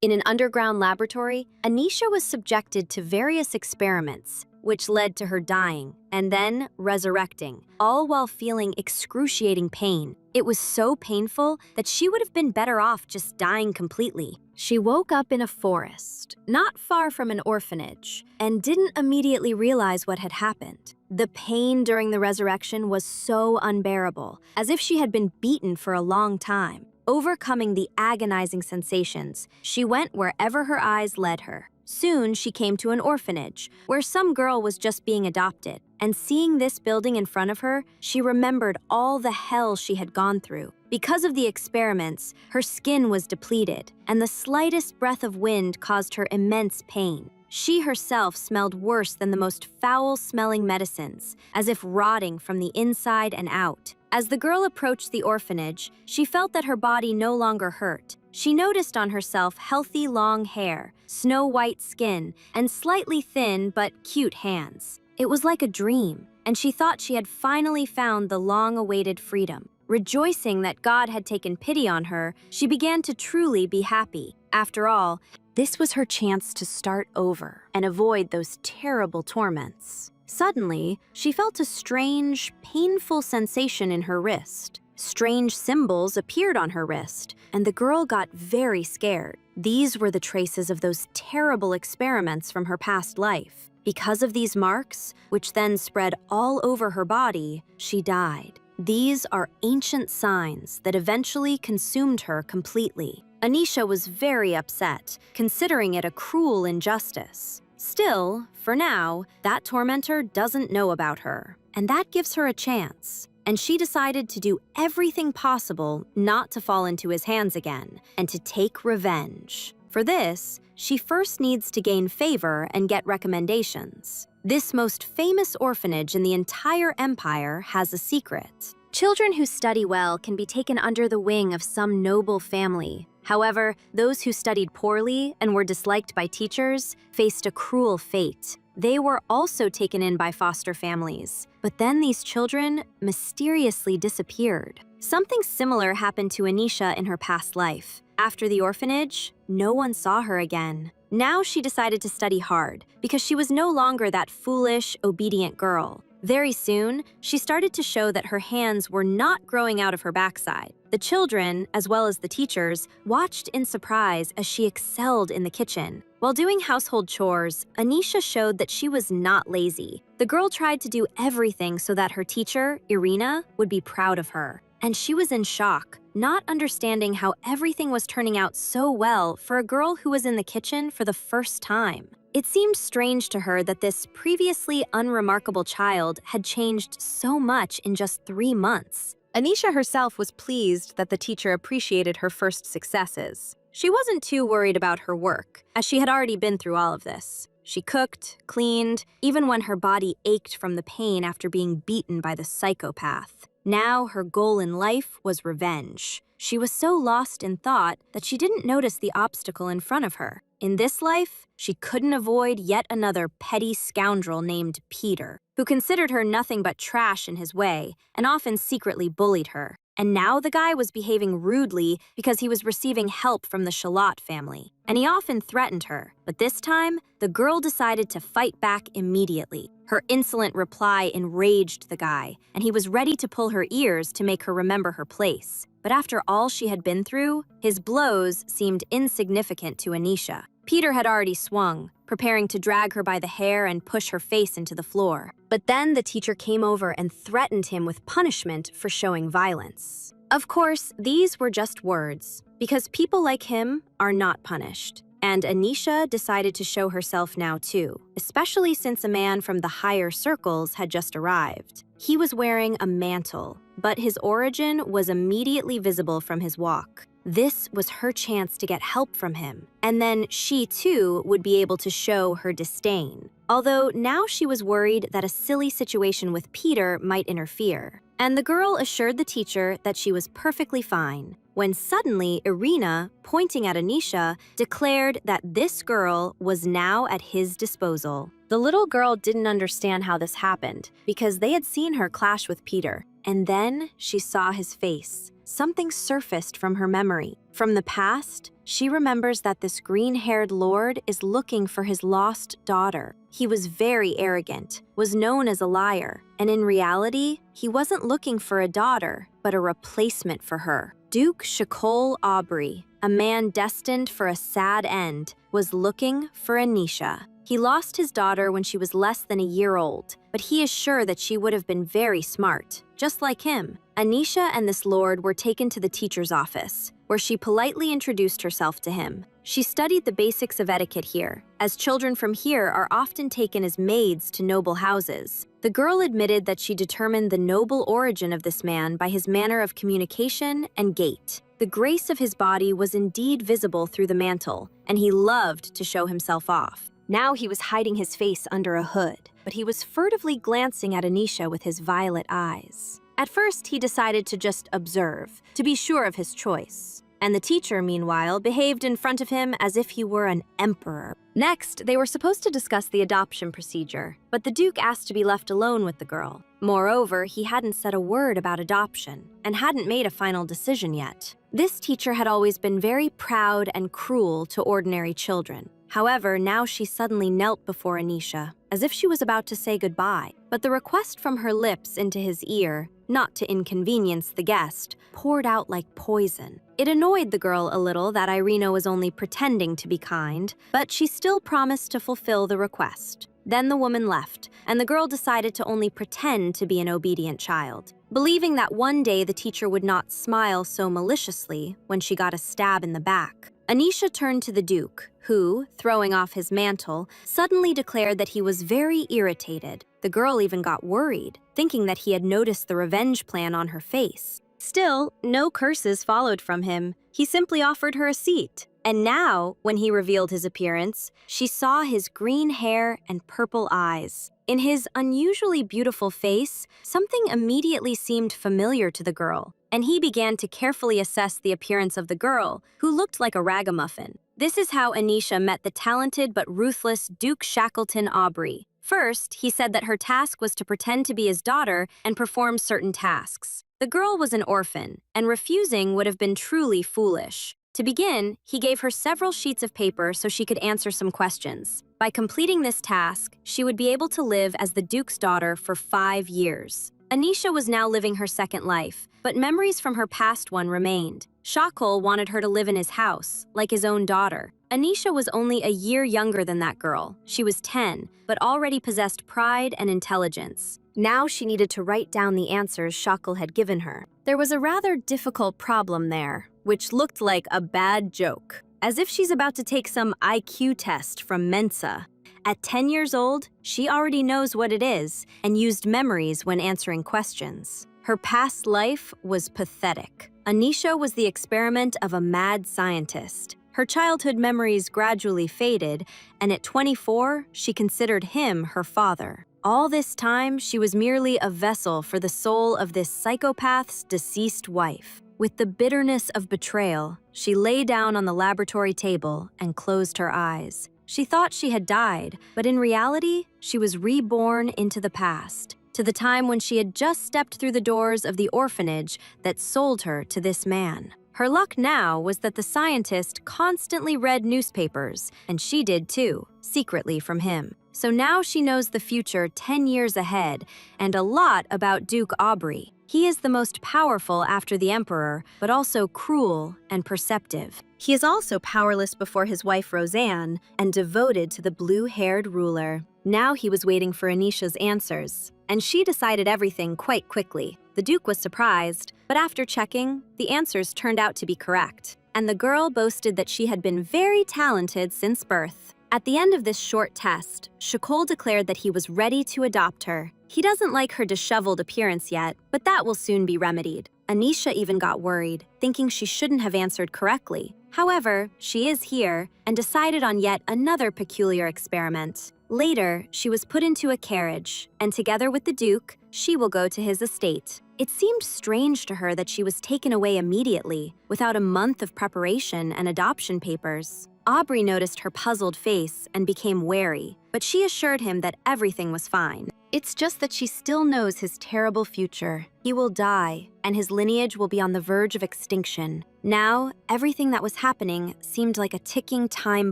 In an underground laboratory, Anisha was subjected to various experiments, which led to her dying and then resurrecting, all while feeling excruciating pain. It was so painful that she would have been better off just dying completely. She woke up in a forest, not far from an orphanage, and didn't immediately realize what had happened. The pain during the resurrection was so unbearable, as if she had been beaten for a long time. Overcoming the agonizing sensations, she went wherever her eyes led her. Soon, she came to an orphanage, where some girl was just being adopted. And seeing this building in front of her, she remembered all the hell she had gone through. Because of the experiments, her skin was depleted, and the slightest breath of wind caused her immense pain. She herself smelled worse than the most foul-smelling medicines, as if rotting from the inside and out. As the girl approached the orphanage, she felt that her body no longer hurt. She noticed on herself healthy long hair, snow-white skin, and slightly thin but cute hands. It was like a dream, and she thought she had finally found the long-awaited freedom. Rejoicing that God had taken pity on her, she began to truly be happy. After all, this was her chance to start over and avoid those terrible torments. Suddenly, she felt a strange, painful sensation in her wrist. Strange symbols appeared on her wrist, and the girl got very scared. These were the traces of those terrible experiments from her past life. Because of these marks, which then spread all over her body, she died. These are ancient signs that eventually consumed her completely. Anisha was very upset, considering it a cruel injustice. Still, for now, that tormentor doesn't know about her, and that gives her a chance. And she decided to do everything possible not to fall into his hands again, and to take revenge. For this, she first needs to gain favor and get recommendations. This most famous orphanage in the entire empire has a secret. Children who study well can be taken under the wing of some noble family. However, those who studied poorly and were disliked by teachers faced a cruel fate. They were also taken in by foster families, but then these children mysteriously disappeared. Something similar happened to Anisha in her past life. After the orphanage, no one saw her again. Now she decided to study hard because she was no longer that foolish, obedient girl. Very soon, she started to show that her hands were not growing out of her backside. The children, as well as the teachers, watched in surprise as she excelled in the kitchen. While doing household chores, Anisha showed that she was not lazy. The girl tried to do everything so that her teacher, Irina, would be proud of her. And she was in shock, not understanding how everything was turning out so well for a girl who was in the kitchen for the first time. It seemed strange to her that this previously unremarkable child had changed so much in just 3 months. Anisha herself was pleased that the teacher appreciated her first successes. She wasn't too worried about her work, as she had already been through all of this. She cooked, cleaned, even when her body ached from the pain after being beaten by the psychopath. Now her goal in life was revenge. She was so lost in thought that she didn't notice the obstacle in front of her. In this life, she couldn't avoid yet another petty scoundrel named Peter, who considered her nothing but trash in his way and often secretly bullied her. And now the guy was behaving rudely because he was receiving help from the Shallot family. And he often threatened her. But this time, the girl decided to fight back immediately. Her insolent reply enraged the guy, and he was ready to pull her ears to make her remember her place. But after all she had been through, his blows seemed insignificant to Anisha. Peter had already swung, preparing to drag her by the hair and push her face into the floor. But then the teacher came over and threatened him with punishment for showing violence. Of course, these were just words, because people like him are not punished. And Anisha decided to show herself now too, especially since a man from the higher circles had just arrived. He was wearing a mantle, but his origin was immediately visible from his walk. This was her chance to get help from him, and then she too would be able to show her disdain. Although now she was worried that a silly situation with Peter might interfere. And the girl assured the teacher that she was perfectly fine, when suddenly Irina, pointing at Anisha, declared that this girl was now at his disposal. The little girl didn't understand how this happened, because they had seen her clash with Peter, And then she saw his face. Something surfaced from her memory. From the past, she remembers that this green-haired lord is looking for his lost daughter. He was very arrogant, was known as a liar, and in reality, he wasn't looking for a daughter, but a replacement for her. Duke Shakol Aubrey, a man destined for a sad end, was looking for Anisha. He lost his daughter when she was less than a year old, but he is sure that she would have been very smart, just like him. Anisha and this lord were taken to the teacher's office, where she politely introduced herself to him. She studied the basics of etiquette here, as children from here are often taken as maids to noble houses. The girl admitted that she determined the noble origin of this man by his manner of communication and gait. The grace of his body was indeed visible through the mantle, and he loved to show himself off. Now he was hiding his face under a hood, but he was furtively glancing at Anisha with his violet eyes. At first, he decided to just observe, to be sure of his choice. And the teacher, meanwhile, behaved in front of him as if he were an emperor. Next, they were supposed to discuss the adoption procedure, but the Duke asked to be left alone with the girl. Moreover, he hadn't said a word about adoption, and hadn't made a final decision yet. This teacher had always been very proud and cruel to ordinary children. However, now she suddenly knelt before Anisha, as if she was about to say goodbye. But the request from her lips into his ear, not to inconvenience the guest, poured out like poison. It annoyed the girl a little that Irina was only pretending to be kind, but she still promised to fulfill the request. Then the woman left, and the girl decided to only pretend to be an obedient child, believing that one day the teacher would not smile so maliciously when she got a stab in the back. Anisha turned to the Duke, who, throwing off his mantle, suddenly declared that he was very irritated. The girl even got worried, thinking that he had noticed the revenge plan on her face. Still, no curses followed from him. He simply offered her a seat. And now, when he revealed his appearance, she saw his green hair and purple eyes. In his unusually beautiful face, something immediately seemed familiar to the girl, and he began to carefully assess the appearance of the girl, who looked like a ragamuffin. This is how Anisha met the talented but ruthless Duke Shackleton Aubrey. First, he said that her task was to pretend to be his daughter and perform certain tasks. The girl was an orphan, and refusing would have been truly foolish. To begin, he gave her several sheets of paper so she could answer some questions. By completing this task, she would be able to live as the Duke's daughter for 5 years. Anisha was now living her second life, but memories from her past one remained. Shakul wanted her to live in his house, like his own daughter. Anisha was only a year younger than that girl. She was 10, but already possessed pride and intelligence. Now she needed to write down the answers Shakul had given her. There was a rather difficult problem there, which looked like a bad joke, as if she's about to take some IQ test from Mensa. At 10 years old, she already knows what it is and used memories when answering questions. Her past life was pathetic. Anisha was the experiment of a mad scientist. Her childhood memories gradually faded, and at 24, she considered him her father. All this time, she was merely a vessel for the soul of this psychopath's deceased wife. With the bitterness of betrayal, she lay down on the laboratory table and closed her eyes. She thought she had died, but in reality, she was reborn into the past, to the time when she had just stepped through the doors of the orphanage that sold her to this man. Her luck now was that the scientist constantly read newspapers, and she did too, secretly from him. So now she knows the future 10 years ahead, and a lot about Duke Aubrey. He is the most powerful after the Emperor, but also cruel and perceptive. He is also powerless before his wife Roseanne, and devoted to the blue-haired ruler. Now he was waiting for Anisha's answers, and she decided everything quite quickly. The Duke was surprised, but after checking, the answers turned out to be correct, and the girl boasted that she had been very talented since birth. At the end of this short test, Shakul declared that he was ready to adopt her. He doesn't like her disheveled appearance yet, but that will soon be remedied. Anisha even got worried, thinking she shouldn't have answered correctly. However, she is here and decided on yet another peculiar experiment. Later, she was put into a carriage, and together with the Duke, she will go to his estate. It seemed strange to her that she was taken away immediately, without a month of preparation and adoption papers. Aubrey noticed her puzzled face and became wary, but she assured him that everything was fine. It's just that she still knows his terrible future. He will die, and his lineage will be on the verge of extinction. Now, everything that was happening seemed like a ticking time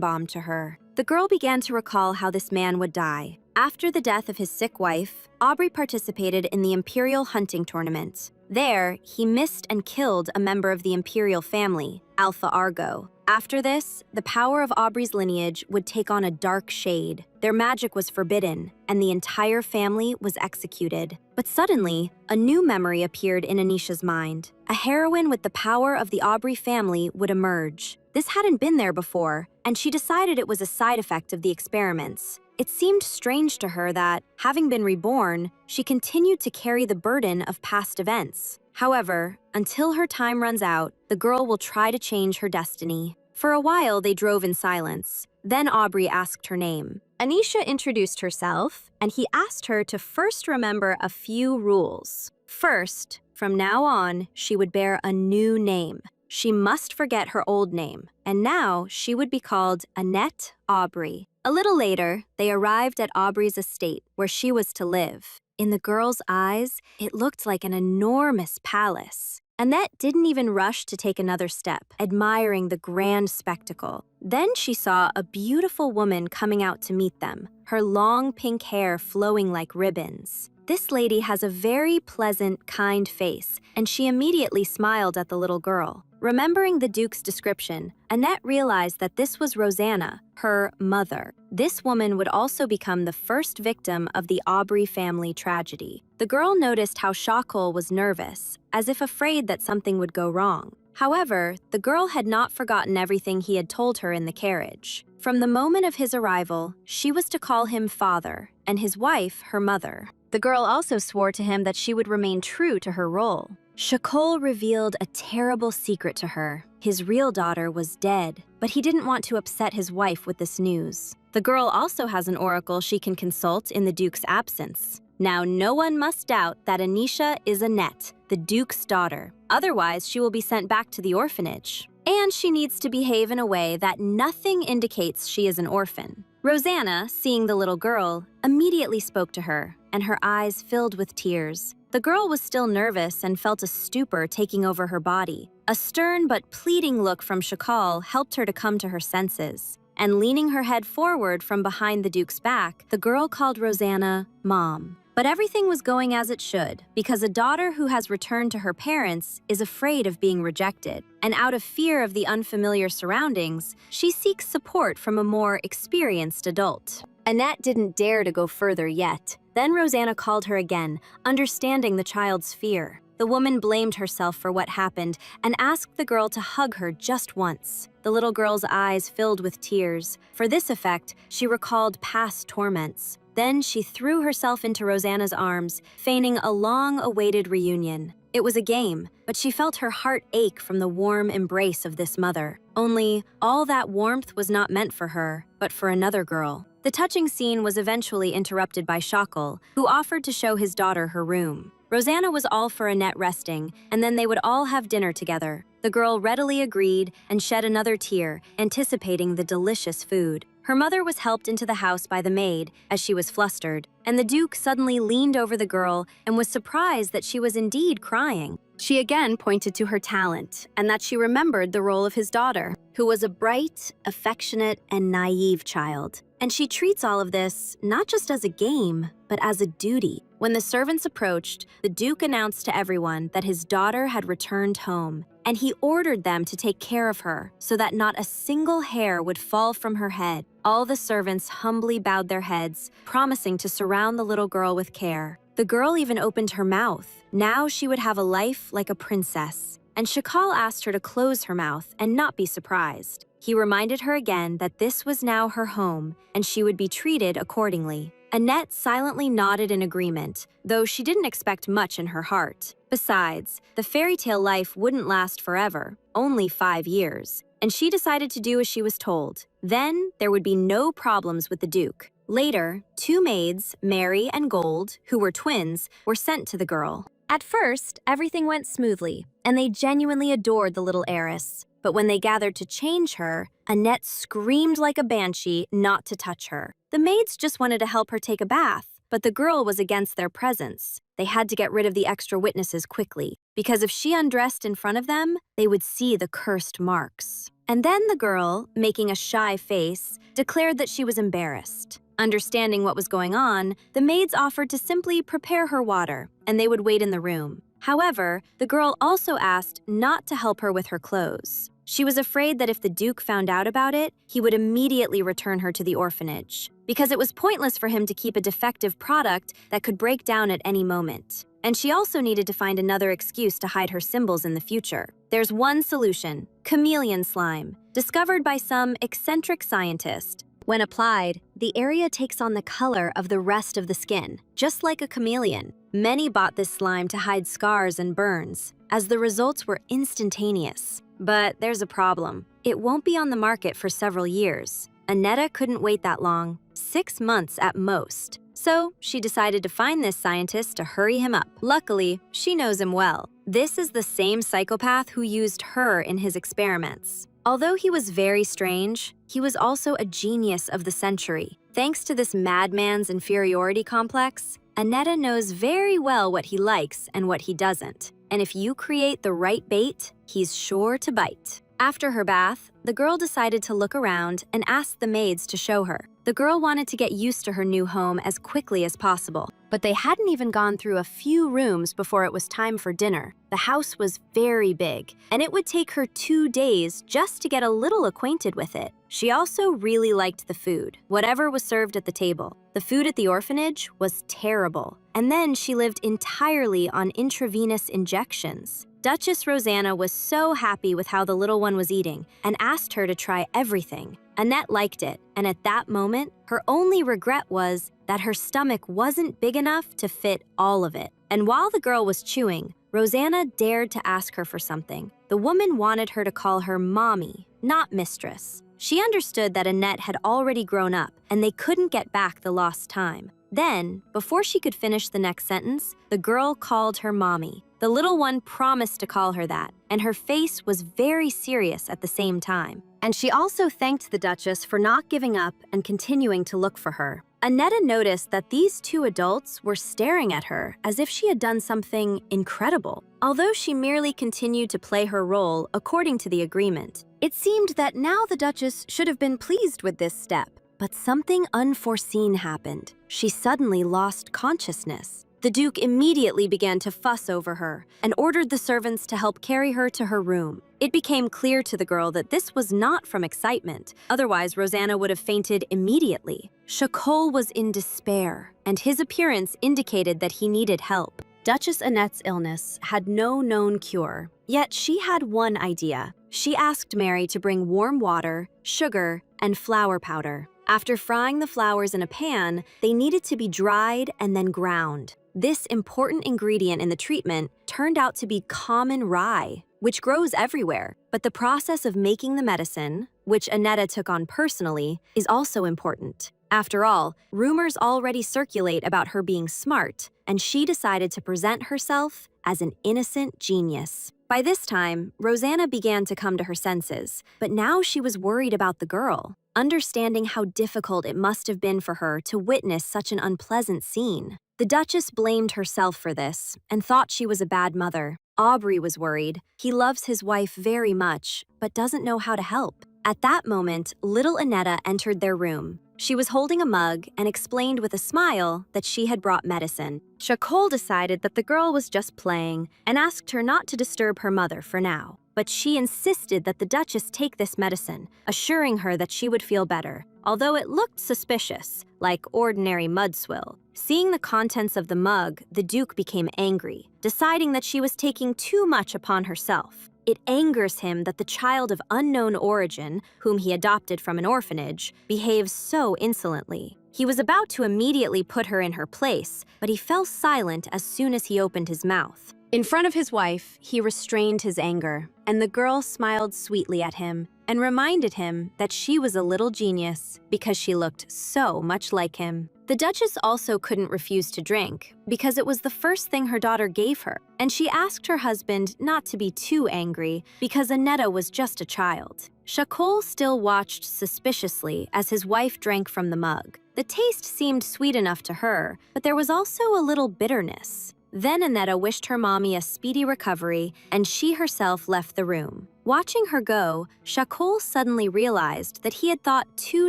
bomb to her. The girl began to recall how this man would die. After the death of his sick wife, Aubrey participated in the Imperial hunting tournament. There, he missed and killed a member of the Imperial family, Alpha Argo. After this, the power of Aubrey's lineage would take on a dark shade. Their magic was forbidden, and the entire family was executed. But suddenly, a new memory appeared in Anisha's mind. A heroine with the power of the Aubrey family would emerge. This hadn't been there before, and she decided it was a side effect of the experiments. It seemed strange to her that, having been reborn, she continued to carry the burden of past events. However, until her time runs out, the girl will try to change her destiny. For a while, they drove in silence. Then Aubrey asked her name. Anisha introduced herself, and he asked her to first remember a few rules. First, from now on, she would bear a new name. She must forget her old name, and now she would be called Annette Aubrey. A little later, they arrived at Aubrey's estate, where she was to live. In the girl's eyes, it looked like an enormous palace. Annette didn't even rush to take another step, admiring the grand spectacle. Then she saw a beautiful woman coming out to meet them, her long pink hair flowing like ribbons. This lady has a very pleasant, kind face, and she immediately smiled at the little girl. Remembering the Duke's description, Annette realized that this was Rosanna, her mother. This woman would also become the first victim of the Aubrey family tragedy. The girl noticed how Shakul was nervous, as if afraid that something would go wrong. However, the girl had not forgotten everything he had told her in the carriage. From the moment of his arrival, she was to call him father, and his wife her mother. The girl also swore to him that she would remain true to her role. Shakul revealed a terrible secret to her. His real daughter was dead, but he didn't want to upset his wife with this news. The girl also has an oracle she can consult in the Duke's absence. Now no one must doubt that Anisha is Annette, the Duke's daughter. Otherwise, she will be sent back to the orphanage. And she needs to behave in a way that nothing indicates she is an orphan. Rosanna, seeing the little girl, immediately spoke to her, and her eyes filled with tears. The girl was still nervous and felt a stupor taking over her body. A stern but pleading look from Shakal helped her to come to her senses. And leaning her head forward from behind the Duke's back, the girl called Rosanna Mom. But everything was going as it should, because a daughter who has returned to her parents is afraid of being rejected. And out of fear of the unfamiliar surroundings, she seeks support from a more experienced adult. Annette didn't dare to go further yet. Then Rosanna called her again, understanding the child's fear. The woman blamed herself for what happened and asked the girl to hug her just once. The little girl's eyes filled with tears. For this effect, she recalled past torments. Then she threw herself into Rosanna's arms, feigning a long-awaited reunion. It was a game, but she felt her heart ache from the warm embrace of this mother. Only, all that warmth was not meant for her, but for another girl. The touching scene was eventually interrupted by Shakul, who offered to show his daughter her room. Rosanna was all for Annette resting, and then they would all have dinner together. The girl readily agreed and shed another tear, anticipating the delicious food. Her mother was helped into the house by the maid, as she was flustered, and the Duke suddenly leaned over the girl and was surprised that she was indeed crying. She again pointed to her talent, and that she remembered the role of his daughter, who was a bright, affectionate, and naive child. And she treats all of this not just as a game, but as a duty. When the servants approached, the Duke announced to everyone that his daughter had returned home, and he ordered them to take care of her so that not a single hair would fall from her head. All the servants humbly bowed their heads, promising to surround the little girl with care. The girl even opened her mouth. Now she would have a life like a princess. And Shakal asked her to close her mouth and not be surprised. He reminded her again that this was now her home, and she would be treated accordingly. Annette silently nodded in agreement, though she didn't expect much in her heart. Besides, the fairy tale life wouldn't last forever, only 5 years, and she decided to do as she was told. Then, there would be no problems with the Duke. Later, 2 maids, Mary and Gold, who were twins, were sent to the girl. At first, everything went smoothly, and they genuinely adored the little heiress. But when they gathered to change her, Annette screamed like a banshee not to touch her. The maids just wanted to help her take a bath, but the girl was against their presence. They had to get rid of the extra witnesses quickly, because if she undressed in front of them, they would see the cursed marks. And then the girl, making a shy face, declared that she was embarrassed. Understanding what was going on, the maids offered to simply prepare her water, and they would wait in the room. However, the girl also asked not to help her with her clothes. She was afraid that if the Duke found out about it, he would immediately return her to the orphanage, because it was pointless for him to keep a defective product that could break down at any moment. And she also needed to find another excuse to hide her symbols in the future. There's one solution: chameleon slime, discovered by some eccentric scientist. When applied, the area takes on the color of the rest of the skin, just like a chameleon. Many bought this slime to hide scars and burns, as the results were instantaneous. But there's a problem. It won't be on the market for several years. Annette couldn't wait that long, 6 months at most. So she decided to find this scientist to hurry him up. Luckily, she knows him well. This is the same psychopath who used her in his experiments. Although he was very strange, he was also a genius of the century. Thanks to this madman's inferiority complex, Annette knows very well what he likes and what he doesn't. And if you create the right bait, he's sure to bite. After her bath, the girl decided to look around and asked the maids to show her. The girl wanted to get used to her new home as quickly as possible, but they hadn't even gone through a few rooms before it was time for dinner. The house was very big, and it would take her 2 days just to get a little acquainted with it. She also really liked the food, whatever was served at the table. The food at the orphanage was terrible, and then she lived entirely on intravenous injections. Duchess Rosanna was so happy with how the little one was eating and asked her to try everything. Annette liked it, and at that moment, her only regret was that her stomach wasn't big enough to fit all of it. And while the girl was chewing, Rosanna dared to ask her for something. The woman wanted her to call her mommy, not mistress. She understood that Annette had already grown up, and they couldn't get back the lost time. Then, before she could finish the next sentence, the girl called her mommy. The little one promised to call her that, and her face was very serious at the same time. And she also thanked the Duchess for not giving up and continuing to look for her. Annette noticed that these two adults were staring at her as if she had done something incredible. Although she merely continued to play her role according to the agreement, it seemed that now the Duchess should have been pleased with this step. But something unforeseen happened. She suddenly lost consciousness. The Duke immediately began to fuss over her and ordered the servants to help carry her to her room. It became clear to the girl that this was not from excitement, otherwise Rosanna would have fainted immediately. Chacol was in despair, and his appearance indicated that he needed help. Duchess Annette's illness had no known cure, yet she had one idea. She asked Mary to bring warm water, sugar, and flour powder. After frying the flowers in a pan, they needed to be dried and then ground. This important ingredient in the treatment turned out to be common rye, which grows everywhere. But the process of making the medicine, which Annette took on personally, is also important. After all, rumors already circulate about her being smart, and she decided to present herself as an innocent genius. By this time, Rosanna began to come to her senses, but now she was worried about the girl, understanding how difficult it must have been for her to witness such an unpleasant scene. The Duchess blamed herself for this and thought she was a bad mother. Aubrey was worried. He loves his wife very much, but doesn't know how to help. At that moment, little Annette entered their room. She was holding a mug and explained with a smile that she had brought medicine. Chacol decided that the girl was just playing and asked her not to disturb her mother for now. But she insisted that the Duchess take this medicine, assuring her that she would feel better, although it looked suspicious, like ordinary mud swill. Seeing the contents of the mug, the Duke became angry, deciding that she was taking too much upon herself. It angers him that the child of unknown origin, whom he adopted from an orphanage, behaves so insolently. He was about to immediately put her in her place, but he fell silent as soon as he opened his mouth. In front of his wife, he restrained his anger, and the girl smiled sweetly at him and reminded him that she was a little genius because she looked so much like him. The Duchess also couldn't refuse to drink because it was the first thing her daughter gave her, and she asked her husband not to be too angry because Annetta was just a child. Shakol still watched suspiciously as his wife drank from the mug. The taste seemed sweet enough to her, but there was also a little bitterness. Then Annetta wished her mommy a speedy recovery, and she herself left the room. Watching her go, Shakol suddenly realized that he had thought too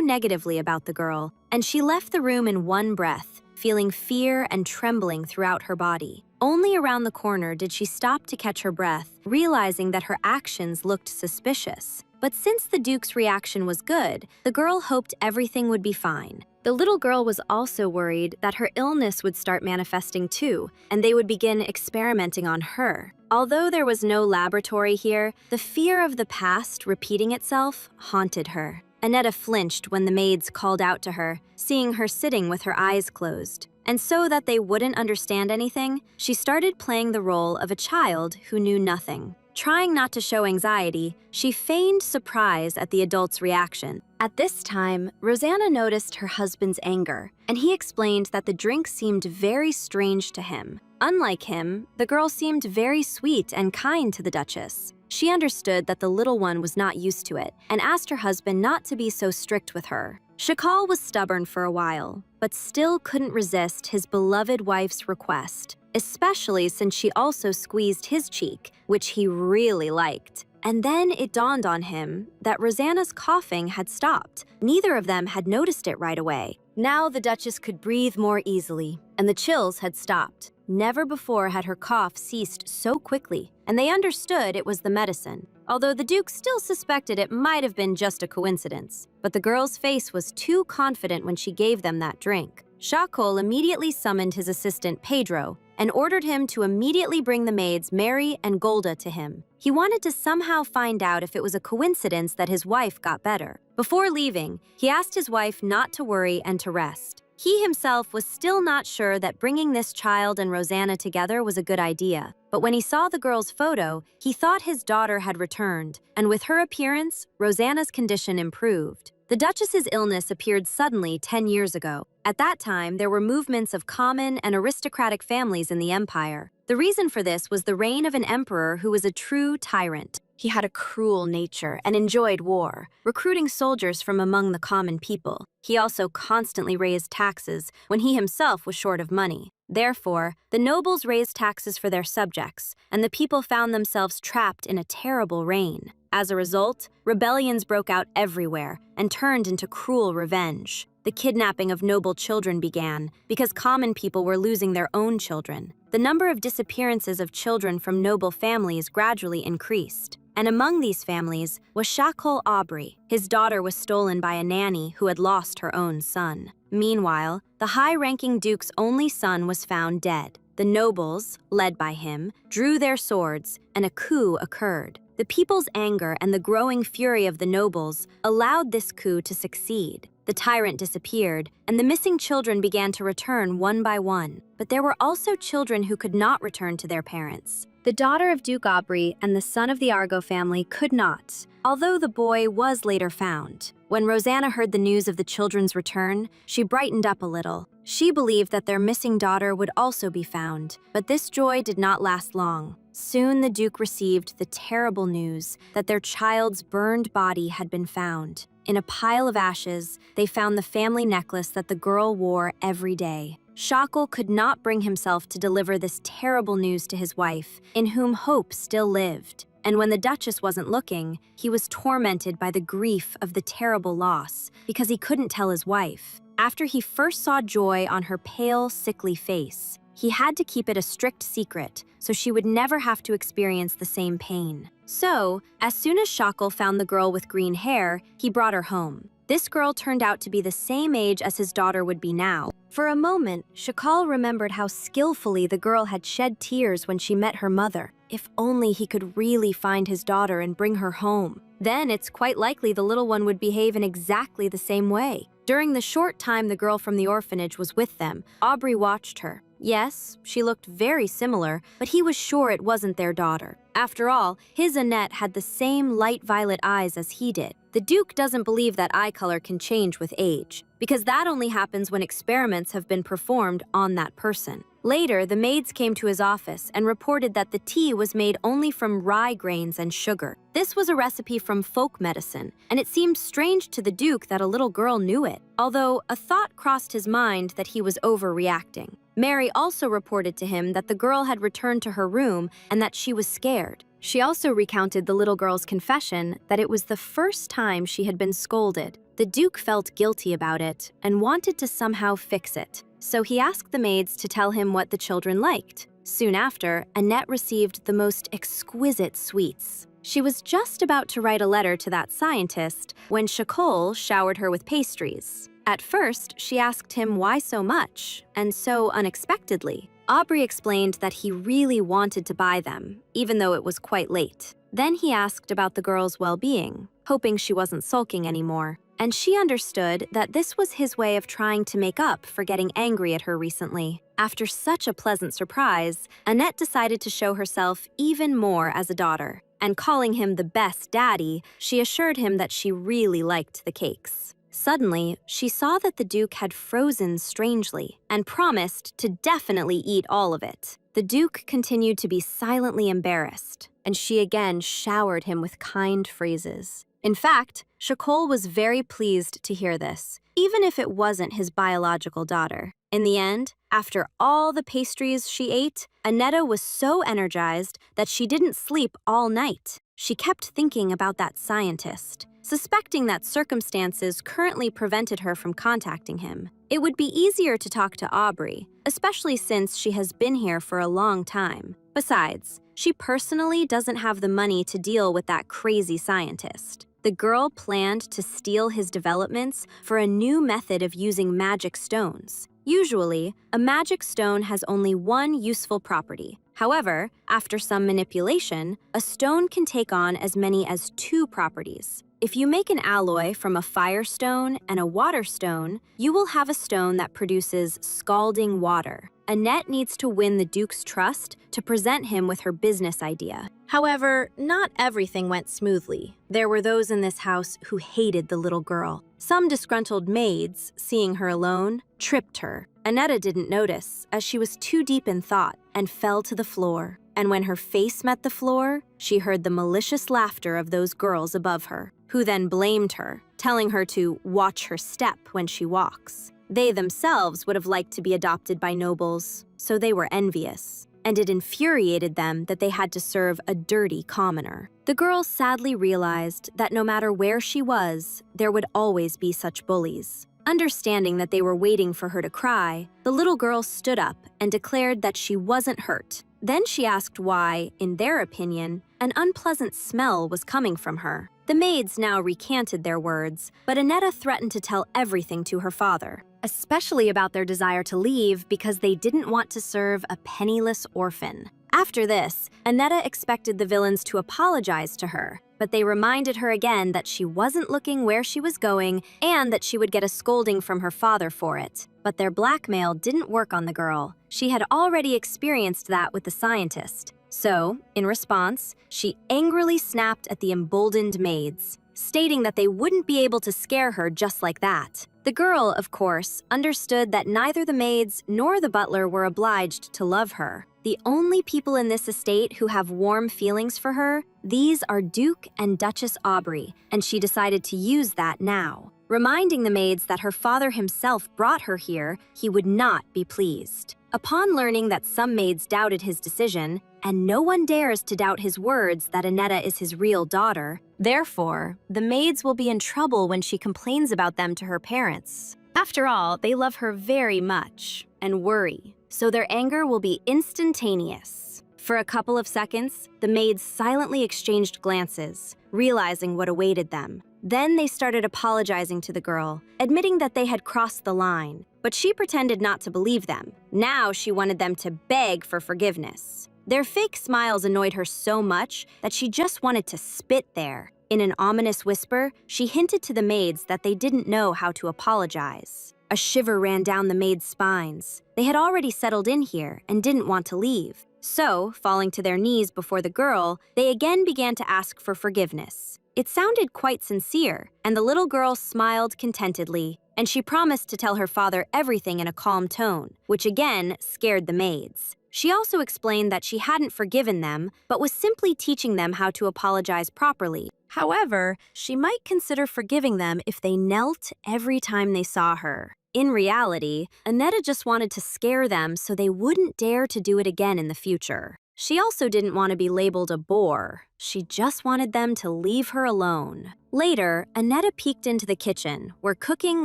negatively about the girl, and she left the room in one breath, feeling fear and trembling throughout her body. Only around the corner did she stop to catch her breath, realizing that her actions looked suspicious. But since the Duke's reaction was good, the girl hoped everything would be fine. The little girl was also worried that her illness would start manifesting too, and they would begin experimenting on her. Although there was no laboratory here, the fear of the past repeating itself haunted her. Annetta flinched when the maids called out to her, seeing her sitting with her eyes closed. And so that they wouldn't understand anything, she started playing the role of a child who knew nothing. Trying not to show anxiety, she feigned surprise at the adult's reaction. At this time, Rosanna noticed her husband's anger, and he explained that the drink seemed very strange to him. Unlike him, the girl seemed very sweet and kind to the Duchess. She understood that the little one was not used to it, and asked her husband not to be so strict with her. Shakal was stubborn for a while, but still couldn't resist his beloved wife's request, especially since she also squeezed his cheek, which he really liked. And then it dawned on him that Rosanna's coughing had stopped. Neither of them had noticed it right away. Now the Duchess could breathe more easily, and the chills had stopped. Never before had her cough ceased so quickly, and they understood it was the medicine, although the Duke still suspected it might have been just a coincidence. But the girl's face was too confident when she gave them that drink. Shakol immediately summoned his assistant Pedro and ordered him to immediately bring the maids Mary and Golda to him. He wanted to somehow find out if it was a coincidence that his wife got better. Before leaving, he asked his wife not to worry and to rest. He himself was still not sure that bringing this child and Rosanna together was a good idea. But when he saw the girl's photo, he thought his daughter had returned, and with her appearance, Rosanna's condition improved. The Duchess's illness appeared suddenly 10 years ago. At that time, there were movements of common and aristocratic families in the empire. The reason for this was the reign of an emperor who was a true tyrant. He had a cruel nature and enjoyed war, recruiting soldiers from among the common people. He also constantly raised taxes when he himself was short of money. Therefore, the nobles raised taxes for their subjects, and the people found themselves trapped in a terrible reign. As a result, rebellions broke out everywhere and turned into cruel revenge. The kidnapping of noble children began because common people were losing their own children. The number of disappearances of children from noble families gradually increased. And among these families was Shakol Aubrey. His daughter was stolen by a nanny who had lost her own son. Meanwhile, the high-ranking duke's only son was found dead. The nobles, led by him, drew their swords, and a coup occurred. The people's anger and the growing fury of the nobles allowed this coup to succeed. The tyrant disappeared, and the missing children began to return one by one. But there were also children who could not return to their parents. The daughter of Duke Aubrey and the son of the Argo family could not, although the boy was later found. When Rosanna heard the news of the children's return, she brightened up a little. She believed that their missing daughter would also be found, but this joy did not last long. Soon the Duke received the terrible news that their child's burned body had been found. In a pile of ashes, they found the family necklace that the girl wore every day. Shakol could not bring himself to deliver this terrible news to his wife, in whom hope still lived. And when the Duchess wasn't looking, he was tormented by the grief of the terrible loss, because he couldn't tell his wife. After he first saw joy on her pale, sickly face, he had to keep it a strict secret, so she would never have to experience the same pain. So, as soon as Shakol found the girl with green hair, he brought her home. This girl turned out to be the same age as his daughter would be now. For a moment, Shakal remembered how skillfully the girl had shed tears when she met her mother. If only he could really find his daughter and bring her home. Then it's quite likely the little one would behave in exactly the same way. During the short time the girl from the orphanage was with them, Aubrey watched her. Yes, she looked very similar, but he was sure it wasn't their daughter. After all, his Annette had the same light violet eyes as he did. The Duke doesn't believe that eye color can change with age, because that only happens when experiments have been performed on that person. Later, the maids came to his office and reported that the tea was made only from rye grains and sugar. This was a recipe from folk medicine, and it seemed strange to the Duke that a little girl knew it, although a thought crossed his mind that he was overreacting. Mary also reported to him that the girl had returned to her room and that she was scared. She also recounted the little girl's confession that it was the first time she had been scolded. The Duke felt guilty about it and wanted to somehow fix it, so he asked the maids to tell him what the children liked. Soon after, Annette received the most exquisite sweets. She was just about to write a letter to that scientist when Shakol showered her with pastries. At first, she asked him why so much, and so unexpectedly. Aubrey explained that he really wanted to buy them, even though it was quite late. Then he asked about the girl's well-being, hoping she wasn't sulking anymore. And she understood that this was his way of trying to make up for getting angry at her recently. After such a pleasant surprise, Annette decided to show herself even more as a daughter. And calling him the best daddy, she assured him that she really liked the cakes. Suddenly, she saw that the Duke had frozen strangely and promised to definitely eat all of it. The Duke continued to be silently embarrassed, and she again showered him with kind phrases. In fact, Shakol was very pleased to hear this, even if it wasn't his biological daughter. In the end, after all the pastries she ate, Annetta was so energized that she didn't sleep all night. She kept thinking about that scientist, suspecting that circumstances currently prevented her from contacting him. It would be easier to talk to Aubrey, especially since she has been here for a long time. Besides, she personally doesn't have the money to deal with that crazy scientist. The girl planned to steal his developments for a new method of using magic stones. Usually, a magic stone has only one useful property. However, after some manipulation, a stone can take on as many as 2 properties. If you make an alloy from a fire stone and a water stone, you will have a stone that produces scalding water. Annette needs to win the Duke's trust to present him with her business idea. However, not everything went smoothly. There were those in this house who hated the little girl. Some disgruntled maids, seeing her alone, tripped her. Annetta didn't notice, as she was too deep in thought, and fell to the floor. And when her face met the floor, she heard the malicious laughter of those girls above her, who then blamed her, telling her to watch her step when she walks. They themselves would have liked to be adopted by nobles, so they were envious, and it infuriated them that they had to serve a dirty commoner. The girl sadly realized that no matter where she was, there would always be such bullies. Understanding that they were waiting for her to cry, the little girl stood up and declared that she wasn't hurt. Then she asked why, in their opinion, an unpleasant smell was coming from her. The maids now recanted their words, but Annetta threatened to tell everything to her father, especially about their desire to leave because they didn't want to serve a penniless orphan. After this, Annetta expected the villains to apologize to her, but they reminded her again that she wasn't looking where she was going and that she would get a scolding from her father for it. But their blackmail didn't work on the girl. She had already experienced that with the scientist. So, in response, she angrily snapped at the emboldened maids, stating that they wouldn't be able to scare her just like that. The girl, of course, understood that neither the maids nor the butler were obliged to love her. The only people in this estate who have warm feelings for her, these are Duke and Duchess Aubrey, and she decided to use that now. Reminding the maids that her father himself brought her here, he would not be pleased. Upon learning that some maids doubted his decision, and no one dares to doubt his words that Annetta is his real daughter, therefore, the maids will be in trouble when she complains about them to her parents. After all, they love her very much and worry, so their anger will be instantaneous. For a couple of seconds, the maids silently exchanged glances, realizing what awaited them. Then they started apologizing to the girl, admitting that they had crossed the line, but she pretended not to believe them. Now she wanted them to beg for forgiveness. Their fake smiles annoyed her so much that she just wanted to spit there. In an ominous whisper, she hinted to the maids that they didn't know how to apologize. A shiver ran down the maids' spines. They had already settled in here and didn't want to leave. So, falling to their knees before the girl, they again began to ask for forgiveness. It sounded quite sincere, and the little girl smiled contentedly, and she promised to tell her father everything in a calm tone, which again scared the maids. She also explained that she hadn't forgiven them, but was simply teaching them how to apologize properly. However, she might consider forgiving them if they knelt every time they saw her. In reality, Annetta just wanted to scare them so they wouldn't dare to do it again in the future. She also didn't want to be labeled a bore. She just wanted them to leave her alone. Later, Annetta peeked into the kitchen, where cooking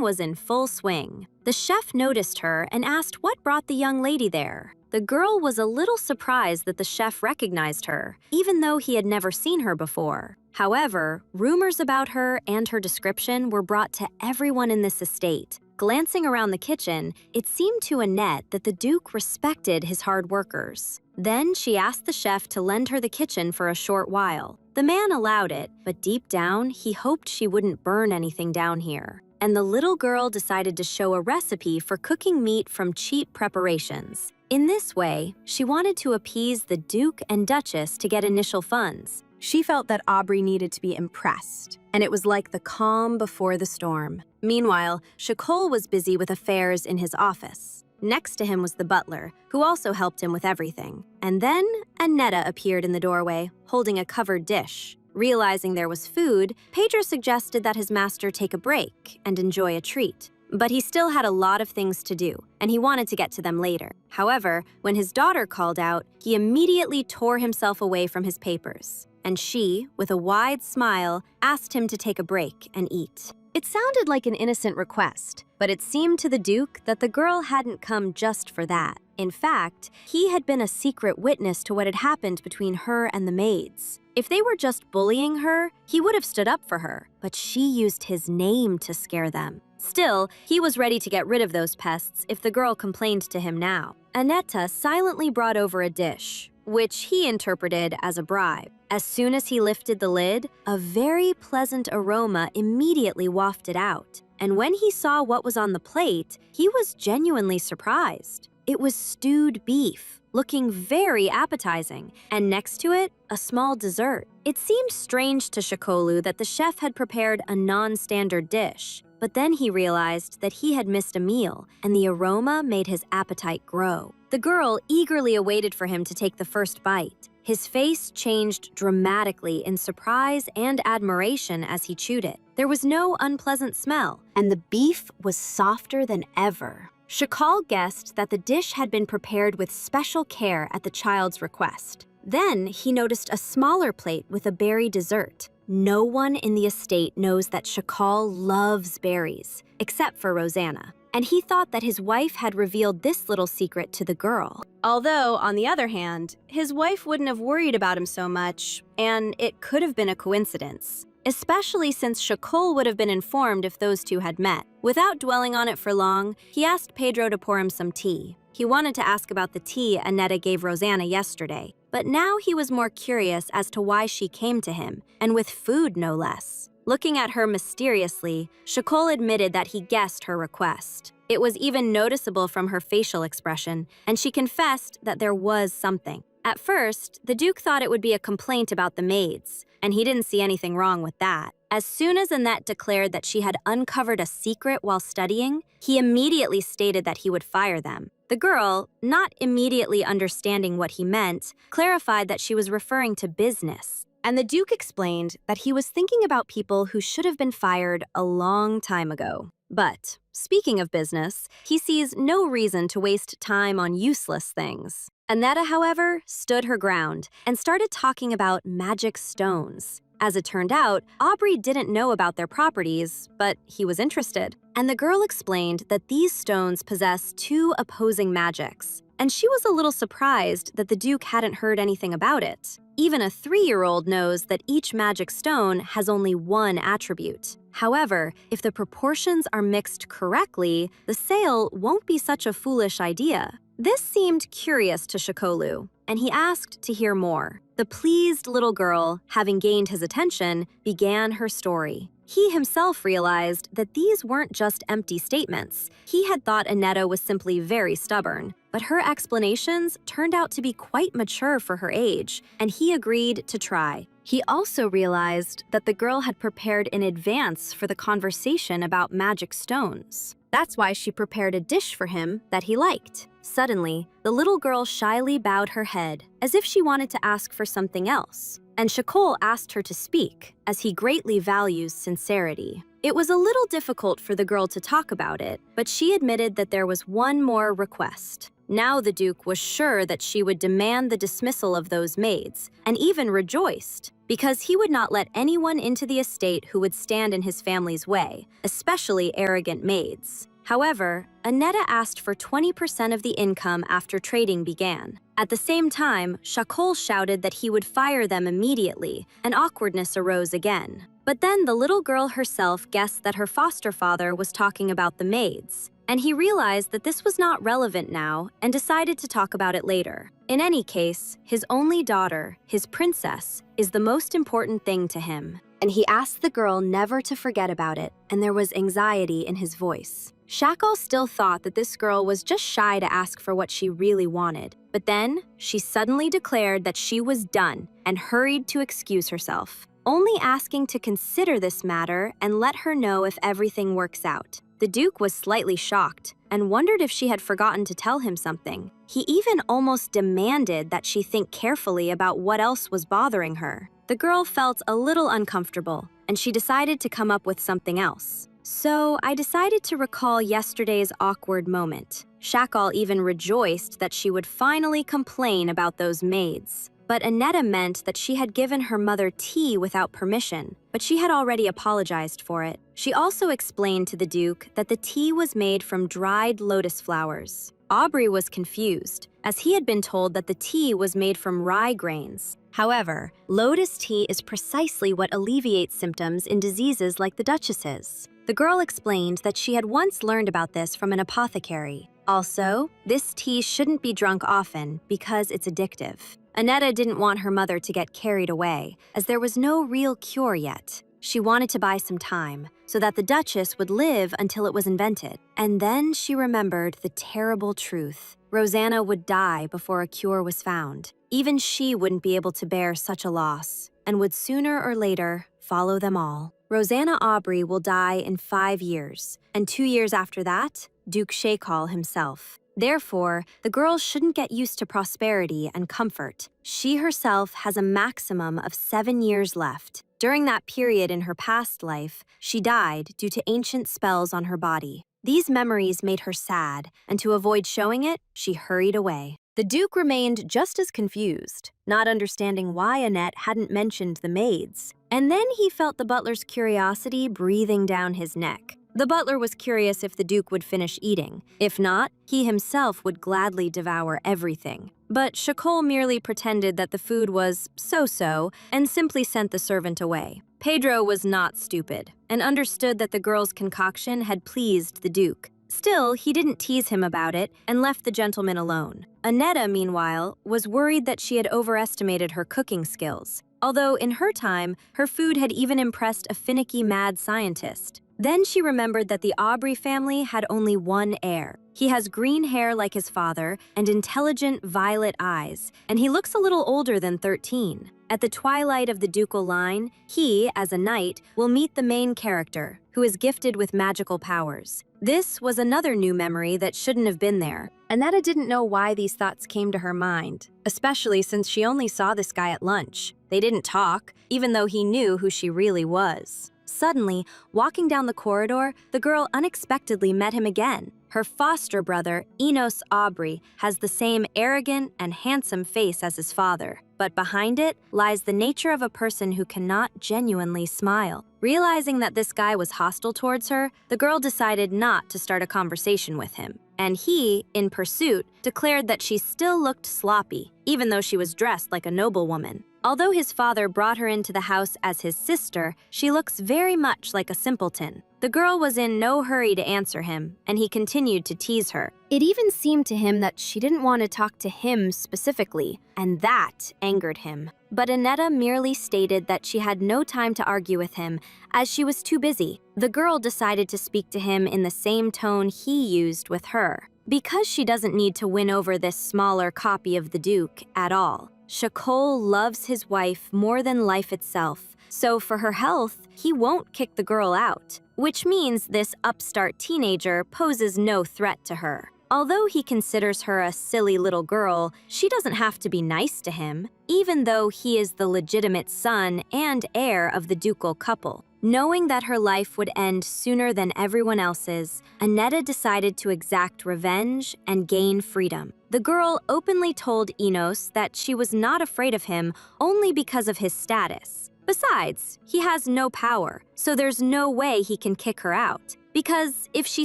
was in full swing. The chef noticed her and asked what brought the young lady there. The girl was a little surprised that the chef recognized her, even though he had never seen her before. However, rumors about her and her description were brought to everyone in this estate. Glancing around the kitchen, it seemed to Annette that the Duke respected his hard workers. Then she asked the chef to lend her the kitchen for a short while. The man allowed it, but deep down, he hoped she wouldn't burn anything down here. And the little girl decided to show a recipe for cooking meat from cheap preparations. In this way, she wanted to appease the Duke and Duchess to get initial funds. She felt that Aubrey needed to be impressed, and it was like the calm before the storm. Meanwhile, Shakol was busy with affairs in his office. Next to him was the butler, who also helped him with everything. And then Annetta appeared in the doorway, holding a covered dish. Realizing there was food, Pedro suggested that his master take a break and enjoy a treat. But he still had a lot of things to do, and he wanted to get to them later. However, when his daughter called out, he immediately tore himself away from his papers. And she, with a wide smile, asked him to take a break and eat. It sounded like an innocent request, but it seemed to the Duke that the girl hadn't come just for that. In fact, he had been a secret witness to what had happened between her and the maids. If they were just bullying her, he would have stood up for her, but she used his name to scare them. Still, he was ready to get rid of those pests if the girl complained to him now. Annetta silently brought over a dish, which he interpreted as a bribe. As soon as he lifted the lid, a very pleasant aroma immediately wafted out. And when he saw what was on the plate, he was genuinely surprised. It was stewed beef, looking very appetizing, and next to it, a small dessert. It seemed strange to Shakolu that the chef had prepared a non-standard dish, but then he realized that he had missed a meal, and the aroma made his appetite grow. The girl eagerly awaited for him to take the first bite. His face changed dramatically in surprise and admiration as he chewed it. There was no unpleasant smell, and the beef was softer than ever. Shakal guessed that the dish had been prepared with special care at the child's request. Then he noticed a smaller plate with a berry dessert. No one in the estate knows that Shakal loves berries, except for Rosanna. And he thought that his wife had revealed this little secret to the girl. Although, on the other hand, his wife wouldn't have worried about him so much, and it could have been a coincidence. Especially since Shakol would have been informed if those two had met. Without dwelling on it for long, he asked Pedro to pour him some tea. He wanted to ask about the tea Annetta gave Rosanna yesterday, but now he was more curious as to why she came to him, and with food no less. Looking at her mysteriously, Shakol admitted that he guessed her request. It was even noticeable from her facial expression, and she confessed that there was something. At first, the Duke thought it would be a complaint about the maids, and he didn't see anything wrong with that. As soon as Annette declared that she had uncovered a secret while studying, he immediately stated that he would fire them. The girl, not immediately understanding what he meant, clarified that she was referring to business. And the Duke explained that he was thinking about people who should have been fired a long time ago. But, speaking of business, he sees no reason to waste time on useless things. Annetta, however, stood her ground and started talking about magic stones. As it turned out, Aubrey didn't know about their properties, but he was interested. And the girl explained that these stones possess two opposing magics. And she was a little surprised that the Duke hadn't heard anything about it. Even a 3-year-old knows that each magic stone has only one attribute. However, if the proportions are mixed correctly, the sale won't be such a foolish idea. This seemed curious to Shakolu, and he asked to hear more. The pleased little girl, having gained his attention, began her story. He himself realized that these weren't just empty statements. He had thought Aneta was simply very stubborn, but her explanations turned out to be quite mature for her age, and he agreed to try. He also realized that the girl had prepared in advance for the conversation about magic stones. That's why she prepared a dish for him that he liked. Suddenly, the little girl shyly bowed her head, as if she wanted to ask for something else. And Shakol asked her to speak, as he greatly values sincerity. It was a little difficult for the girl to talk about it, but she admitted that there was one more request. Now the Duke was sure that she would demand the dismissal of those maids, and even rejoiced, because he would not let anyone into the estate who would stand in his family's way, especially arrogant maids. However, Aneta asked for 20% of the income after trading began. At the same time, Shakol shouted that he would fire them immediately, and awkwardness arose again. But then the little girl herself guessed that her foster father was talking about the maids, and he realized that this was not relevant now and decided to talk about it later. In any case, his only daughter, his princess, is the most important thing to him, and he asked the girl never to forget about it, and there was anxiety in his voice. Shakol still thought that this girl was just shy to ask for what she really wanted, but then she suddenly declared that she was done and hurried to excuse herself, only asking to consider this matter and let her know if everything works out. The Duke was slightly shocked and wondered if she had forgotten to tell him something. He even almost demanded that she think carefully about what else was bothering her. The girl felt a little uncomfortable, and she decided to come up with something else. So I decided to recall yesterday's awkward moment. Shakol even rejoiced that she would finally complain about those maids. But Aneta meant that she had given her mother tea without permission, but she had already apologized for it. She also explained to the Duke that the tea was made from dried lotus flowers. Aubrey was confused, as he had been told that the tea was made from rye grains. However, lotus tea is precisely what alleviates symptoms in diseases like the Duchess's. The girl explained that she had once learned about this from an apothecary. Also, this tea shouldn't be drunk often because it's addictive. Aneta didn't want her mother to get carried away, as there was no real cure yet. She wanted to buy some time, so that the Duchess would live until it was invented. And then she remembered the terrible truth. Rosanna would die before a cure was found. Even she wouldn't be able to bear such a loss, and would sooner or later follow them all. Rosanna Aubrey will die in 5 years, and 2 years after that, Duke Shakol himself. Therefore, the girl shouldn't get used to prosperity and comfort. She herself has a maximum of 7 years left. During that period in her past life, she died due to ancient spells on her body. These memories made her sad, and to avoid showing it, she hurried away. The Duke remained just as confused, not understanding why Annette hadn't mentioned the maids. And then he felt the butler's curiosity breathing down his neck. The butler was curious if the Duke would finish eating. If not, he himself would gladly devour everything. But Shakol merely pretended that the food was so-so and simply sent the servant away. Pedro was not stupid and understood that the girl's concoction had pleased the Duke. Still, he didn't tease him about it and left the gentleman alone. Aneta, meanwhile, was worried that she had overestimated her cooking skills, although in her time, her food had even impressed a finicky mad scientist. Then she remembered that the Aubrey family had only one heir. He has green hair like his father and intelligent violet eyes, and he looks a little older than 13. At the twilight of the ducal line, he, as a knight, will meet the main character, who is gifted with magical powers. This was another new memory that shouldn't have been there. Aneta didn't know why these thoughts came to her mind, especially since she only saw this guy at lunch. They didn't talk, even though he knew who she really was. Suddenly, walking down the corridor, the girl unexpectedly met him again. Her foster brother, Enos Aubrey, has the same arrogant and handsome face as his father, but behind it lies the nature of a person who cannot genuinely smile. Realizing that this guy was hostile towards her, the girl decided not to start a conversation with him. And he, in pursuit, declared that she still looked sloppy, even though she was dressed like a noblewoman. Although his father brought her into the house as his sister, she looks very much like a simpleton. The girl was in no hurry to answer him, and he continued to tease her. It even seemed to him that she didn't want to talk to him specifically, and that angered him. But Aneta merely stated that she had no time to argue with him, as she was too busy. The girl decided to speak to him in the same tone he used with her, because she doesn't need to win over this smaller copy of the Duke at all. Shakol loves his wife more than life itself, so for her health, he won't kick the girl out, which means this upstart teenager poses no threat to her. Although he considers her a silly little girl, she doesn't have to be nice to him, even though he is the legitimate son and heir of the ducal couple. Knowing that her life would end sooner than everyone else's, Aneta decided to exact revenge and gain freedom. The girl openly told Enos that she was not afraid of him only because of his status. Besides, he has no power, so there's no way he can kick her out. Because if she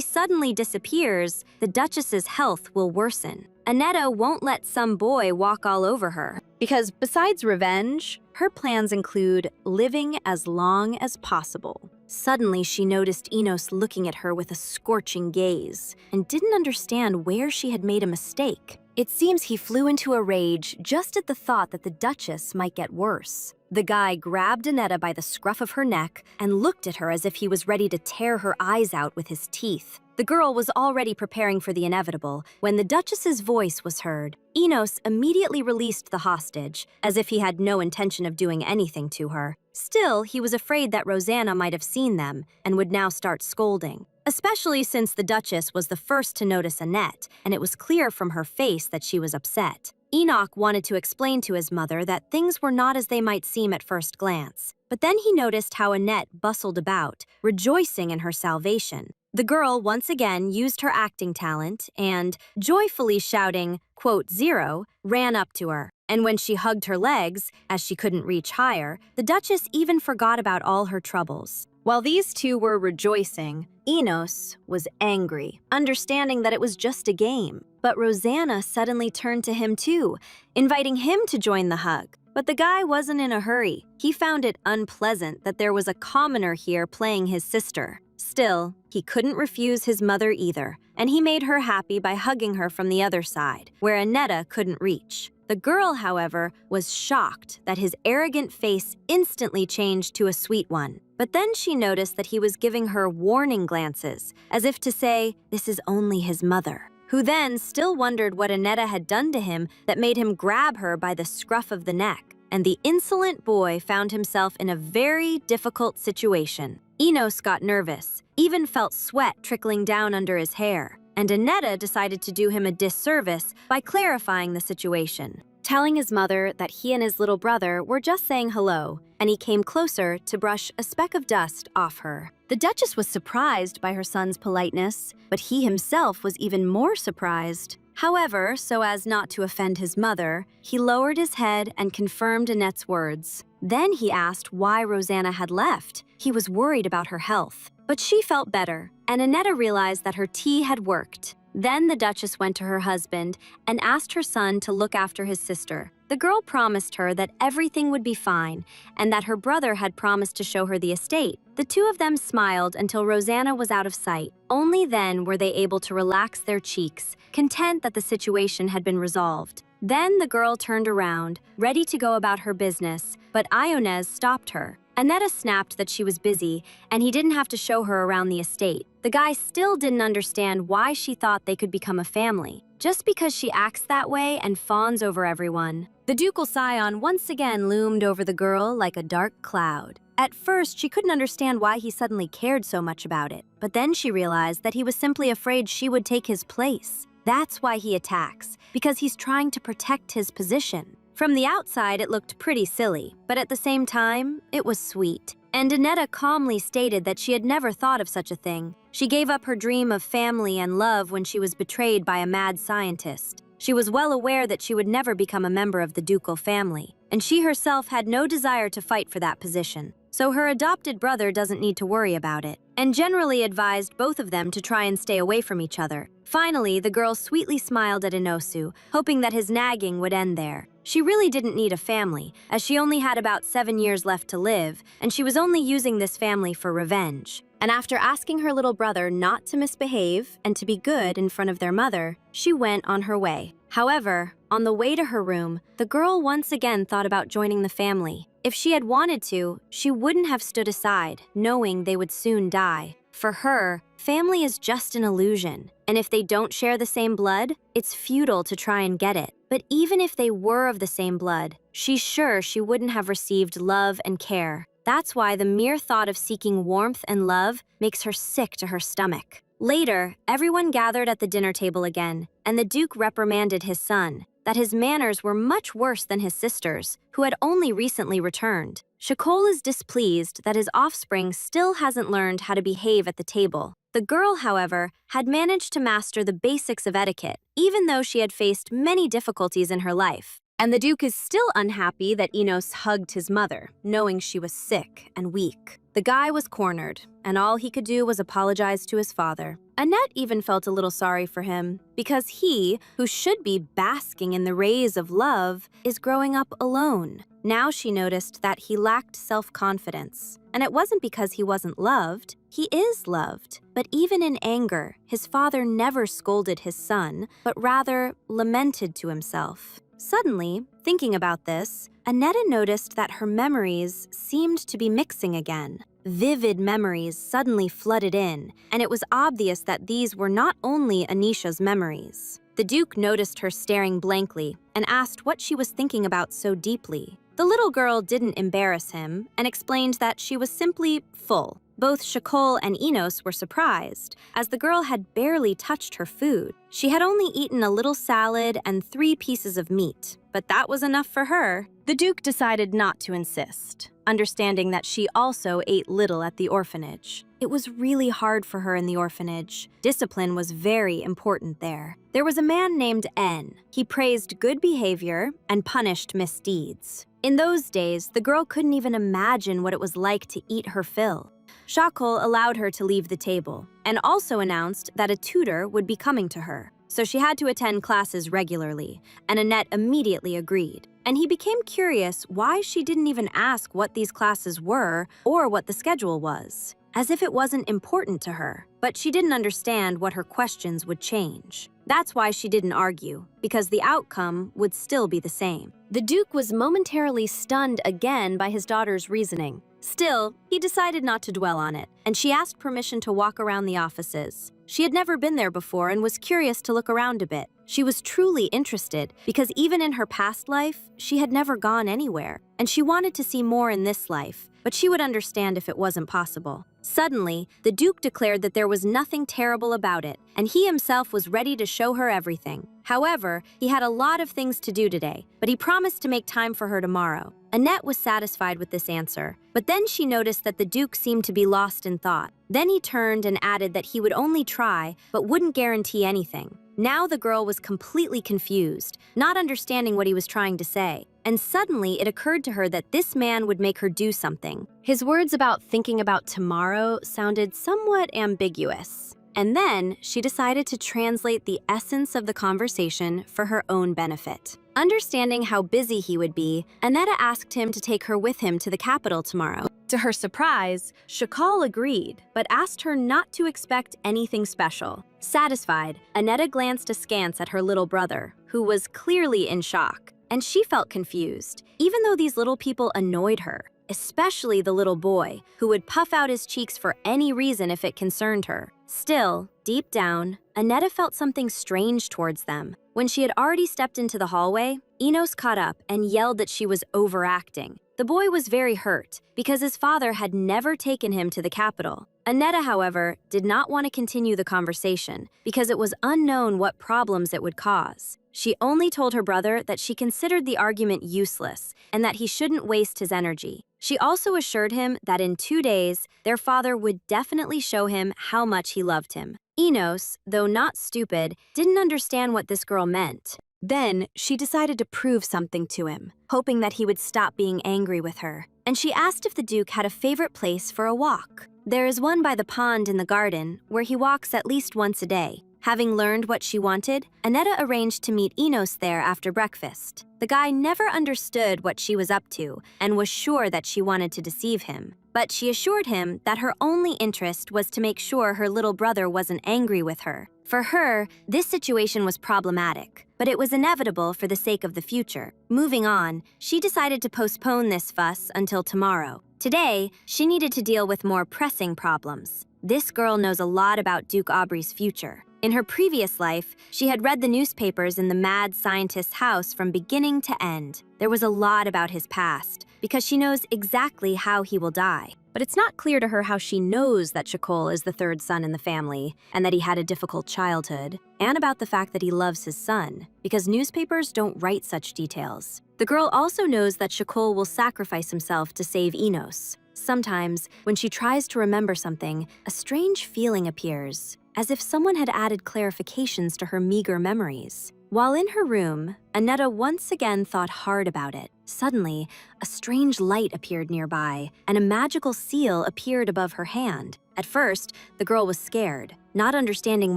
suddenly disappears, the Duchess's health will worsen. Aneta won't let some boy walk all over her. Because besides revenge, her plans include living as long as possible. Suddenly, she noticed Enos looking at her with a scorching gaze and didn't understand where she had made a mistake. It seems he flew into a rage just at the thought that the Duchess might get worse. The guy grabbed Aneta by the scruff of her neck and looked at her as if he was ready to tear her eyes out with his teeth. The girl was already preparing for the inevitable when the Duchess's voice was heard. Enos immediately released the hostage, as if he had no intention of doing anything to her. Still, he was afraid that Rosanna might have seen them and would now start scolding, especially since the Duchess was the first to notice Annette, and it was clear from her face that she was upset. Enoch wanted to explain to his mother that things were not as they might seem at first glance, but then he noticed how Annette bustled about, rejoicing in her salvation. The girl once again used her acting talent and, joyfully shouting, quote, 0, ran up to her. And when she hugged her legs, as she couldn't reach higher, the Duchess even forgot about all her troubles. While these two were rejoicing, Enos was angry, understanding that it was just a game. But Rosanna suddenly turned to him too, inviting him to join the hug. But the guy wasn't in a hurry. He found it unpleasant that there was a commoner here playing his sister. Still, he couldn't refuse his mother either, and he made her happy by hugging her from the other side, where Aneta couldn't reach. The girl, however, was shocked that his arrogant face instantly changed to a sweet one. But then she noticed that he was giving her warning glances, as if to say, this is only his mother, who then still wondered what Aneta had done to him that made him grab her by the scruff of the neck. And the insolent boy found himself in a very difficult situation. Enos got nervous, even felt sweat trickling down under his hair, and Aneta decided to do him a disservice by clarifying the situation, telling his mother that he and his little brother were just saying hello, and he came closer to brush a speck of dust off her. The Duchess was surprised by her son's politeness, but he himself was even more surprised. However, so as not to offend his mother, he lowered his head and confirmed Annette's words. Then he asked why Rosanna had left. He was worried about her health. But she felt better, and Aneta realized that her tea had worked. Then the Duchess went to her husband and asked her son to look after his sister. The girl promised her that everything would be fine and that her brother had promised to show her the estate. The two of them smiled until Rosanna was out of sight. Only then were they able to relax their cheeks, content that the situation had been resolved. Then the girl turned around, ready to go about her business, but Ionez stopped her. Aneta snapped that she was busy, and he didn't have to show her around the estate. The guy still didn't understand why she thought they could become a family, just because she acts that way and fawns over everyone. The ducal scion once again loomed over the girl like a dark cloud. At first, she couldn't understand why he suddenly cared so much about it, but then she realized that he was simply afraid she would take his place. That's why he attacks, because he's trying to protect his position. From the outside, it looked pretty silly, but at the same time, it was sweet. And Aneta calmly stated that she had never thought of such a thing. She gave up her dream of family and love when she was betrayed by a mad scientist. She was well aware that she would never become a member of the ducal family, and she herself had no desire to fight for that position. So her adopted brother doesn't need to worry about it, and generally advised both of them to try and stay away from each other. Finally, the girl sweetly smiled at Inosu, hoping that his nagging would end there. She really didn't need a family, as she only had about 7 years left to live, and she was only using this family for revenge. And after asking her little brother not to misbehave and to be good in front of their mother, she went on her way. However, on the way to her room, the girl once again thought about joining the family. If she had wanted to, she wouldn't have stood aside, knowing they would soon die. For her, family is just an illusion, and if they don't share the same blood, it's futile to try and get it. But even if they were of the same blood, she's sure she wouldn't have received love and care. That's why the mere thought of seeking warmth and love makes her sick to her stomach. Later, everyone gathered at the dinner table again, and the Duke reprimanded his son that his manners were much worse than his sister's, who had only recently returned. Shakol is displeased that his offspring still hasn't learned how to behave at the table. The girl, however, had managed to master the basics of etiquette, even though she had faced many difficulties in her life. And the Duke is still unhappy that Enos hugged his mother, knowing she was sick and weak. The guy was cornered, and all he could do was apologize to his father. Annette even felt a little sorry for him, because he, who should be basking in the rays of love, is growing up alone. Now she noticed that he lacked self-confidence, and it wasn't because he wasn't loved. He is loved, but even in anger, his father never scolded his son, but rather lamented to himself. Suddenly, thinking about this, Annette noticed that her memories seemed to be mixing again. Vivid memories suddenly flooded in, and it was obvious that these were not only Anisha's memories. The Duke noticed her staring blankly and asked what she was thinking about so deeply. The little girl didn't embarrass him and explained that she was simply full. Both Shakol and Enos were surprised, as the girl had barely touched her food. She had only eaten a little salad and 3 pieces of meat, but that was enough for her. The Duke decided not to insist, understanding that she also ate little at the orphanage. It was really hard for her in the orphanage. Discipline was very important there. There was a man named En. He praised good behavior and punished misdeeds. In those days, the girl couldn't even imagine what it was like to eat her fill. Shakol allowed her to leave the table and also announced that a tutor would be coming to her, so she had to attend classes regularly, and Annette immediately agreed. And he became curious why she didn't even ask what these classes were or what the schedule was, as if it wasn't important to her. But she didn't understand what her questions would change. That's why she didn't argue, because the outcome would still be the same. The Duke was momentarily stunned again by his daughter's reasoning. Still, he decided not to dwell on it, and she asked permission to walk around the offices. She had never been there before and was curious to look around a bit. She was truly interested, because even in her past life, she had never gone anywhere, and she wanted to see more in this life, but she would understand if it wasn't possible. Suddenly, the Duke declared that there was nothing terrible about it, and he himself was ready to show her everything. However, he had a lot of things to do today, but he promised to make time for her tomorrow. Annette was satisfied with this answer, but then she noticed that the Duke seemed to be lost in thought. Then he turned and added that he would only try, but wouldn't guarantee anything. Now the girl was completely confused, not understanding what he was trying to say. And suddenly it occurred to her that this man would make her do something. His words about thinking about tomorrow sounded somewhat ambiguous. And then she decided to translate the essence of the conversation for her own benefit. Understanding how busy he would be, Annette asked him to take her with him to the capital tomorrow. To her surprise, Shakal agreed, but asked her not to expect anything special. Satisfied, Annette glanced askance at her little brother, who was clearly in shock. And she felt confused, even though these little people annoyed her, especially the little boy, who would puff out his cheeks for any reason if it concerned her. Still, deep down, Annette felt something strange towards them. When she had already stepped into the hallway, Enos caught up and yelled that she was overacting. The boy was very hurt because his father had never taken him to the capital. Annette, however, did not want to continue the conversation because it was unknown what problems it would cause. She only told her brother that she considered the argument useless and that he shouldn't waste his energy. She also assured him that in 2 days, their father would definitely show him how much he loved him. Enos, though not stupid, didn't understand what this girl meant. Then, she decided to prove something to him, hoping that he would stop being angry with her. And she asked if the Duke had a favorite place for a walk. There is one by the pond in the garden where he walks at least once a day. Having learned what she wanted, Aneta arranged to meet Enos there after breakfast. The guy never understood what she was up to and was sure that she wanted to deceive him. But she assured him that her only interest was to make sure her little brother wasn't angry with her. For her, this situation was problematic, but it was inevitable for the sake of the future. Moving on, she decided to postpone this fuss until tomorrow. Today, she needed to deal with more pressing problems. This girl knows a lot about Duke Aubrey's future. In her previous life, she had read the newspapers in the mad scientist's house from beginning to end. There was a lot about his past, because she knows exactly how he will die. But it's not clear to her how she knows that Shakol is the third son in the family, and that he had a difficult childhood, and about the fact that he loves his son, because newspapers don't write such details. The girl also knows that Shakol will sacrifice himself to save Enos. Sometimes, when she tries to remember something, a strange feeling appears, as if someone had added clarifications to her meager memories. While in her room, Aneta once again thought hard about it. Suddenly, a strange light appeared nearby, and a magical seal appeared above her hand. At first, the girl was scared, not understanding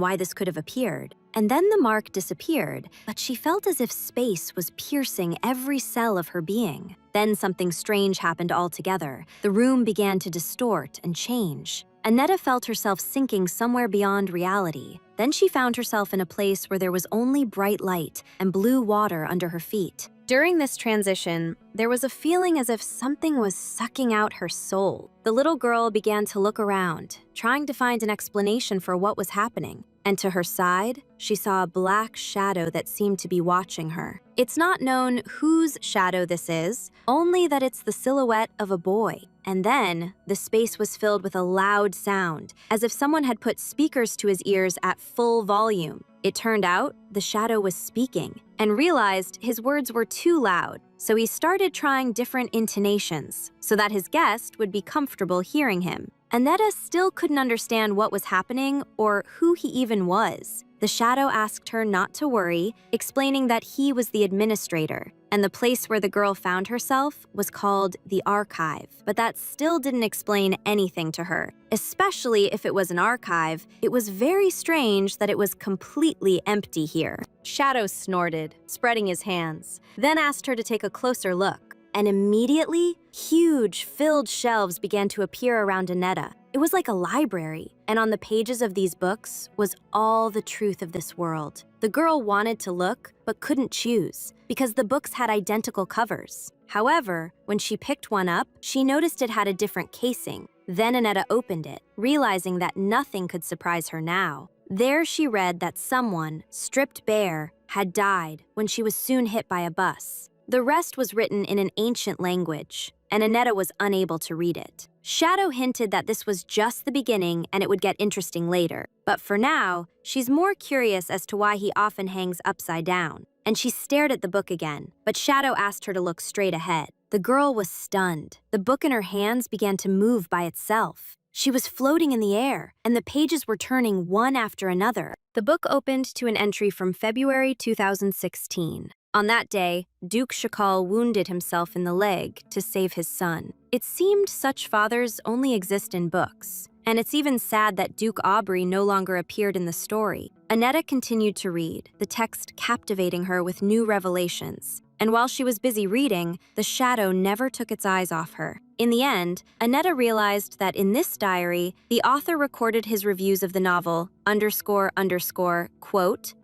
why this could have appeared. And then the mark disappeared, but she felt as if space was piercing every cell of her being. Then something strange happened altogether. The room began to distort and change. Aneta felt herself sinking somewhere beyond reality. Then she found herself in a place where there was only bright light and blue water under her feet. During this transition, there was a feeling as if something was sucking out her soul. The little girl began to look around, trying to find an explanation for what was happening. And to her side, she saw a black shadow that seemed to be watching her. It's not known whose shadow this is, only that it's the silhouette of a boy. And then, the space was filled with a loud sound, as if someone had put speakers to his ears at full volume. It turned out the shadow was speaking, and realized his words were too loud, so he started trying different intonations so that his guest would be comfortable hearing him. Aneta still couldn't understand what was happening or who he even was. The shadow asked her not to worry, explaining that he was the administrator, and the place where the girl found herself was called the archive. But that still didn't explain anything to her. Especially if it was an archive, it was very strange that it was completely empty here. Shadow snorted, spreading his hands, then asked her to take a closer look. And immediately, huge, filled shelves began to appear around Aneta. It was like a library, and on the pages of these books was all the truth of this world. The girl wanted to look, but couldn't choose, because the books had identical covers. However, when she picked one up, she noticed it had a different casing. Then Aneta opened it, realizing that nothing could surprise her now. There she read that someone, stripped bare, had died when she was soon hit by a bus. The rest was written in an ancient language, and Aneta was unable to read it. Shadow hinted that this was just the beginning and it would get interesting later. But for now, she's more curious as to why he often hangs upside down. And she stared at the book again, but Shadow asked her to look straight ahead. The girl was stunned. The book in her hands began to move by itself. She was floating in the air, and the pages were turning one after another. The book opened to an entry from February 2016. On that day, Duke Shakal wounded himself in the leg to save his son. It seemed such fathers only exist in books, and it's even sad that Duke Aubrey no longer appeared in the story. Aneta continued to read, the text captivating her with new revelations. And while she was busy reading, the shadow never took its eyes off her. In the end, Aneta realized that in this diary, the author recorded his reviews of the novel __quote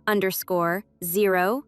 _0___.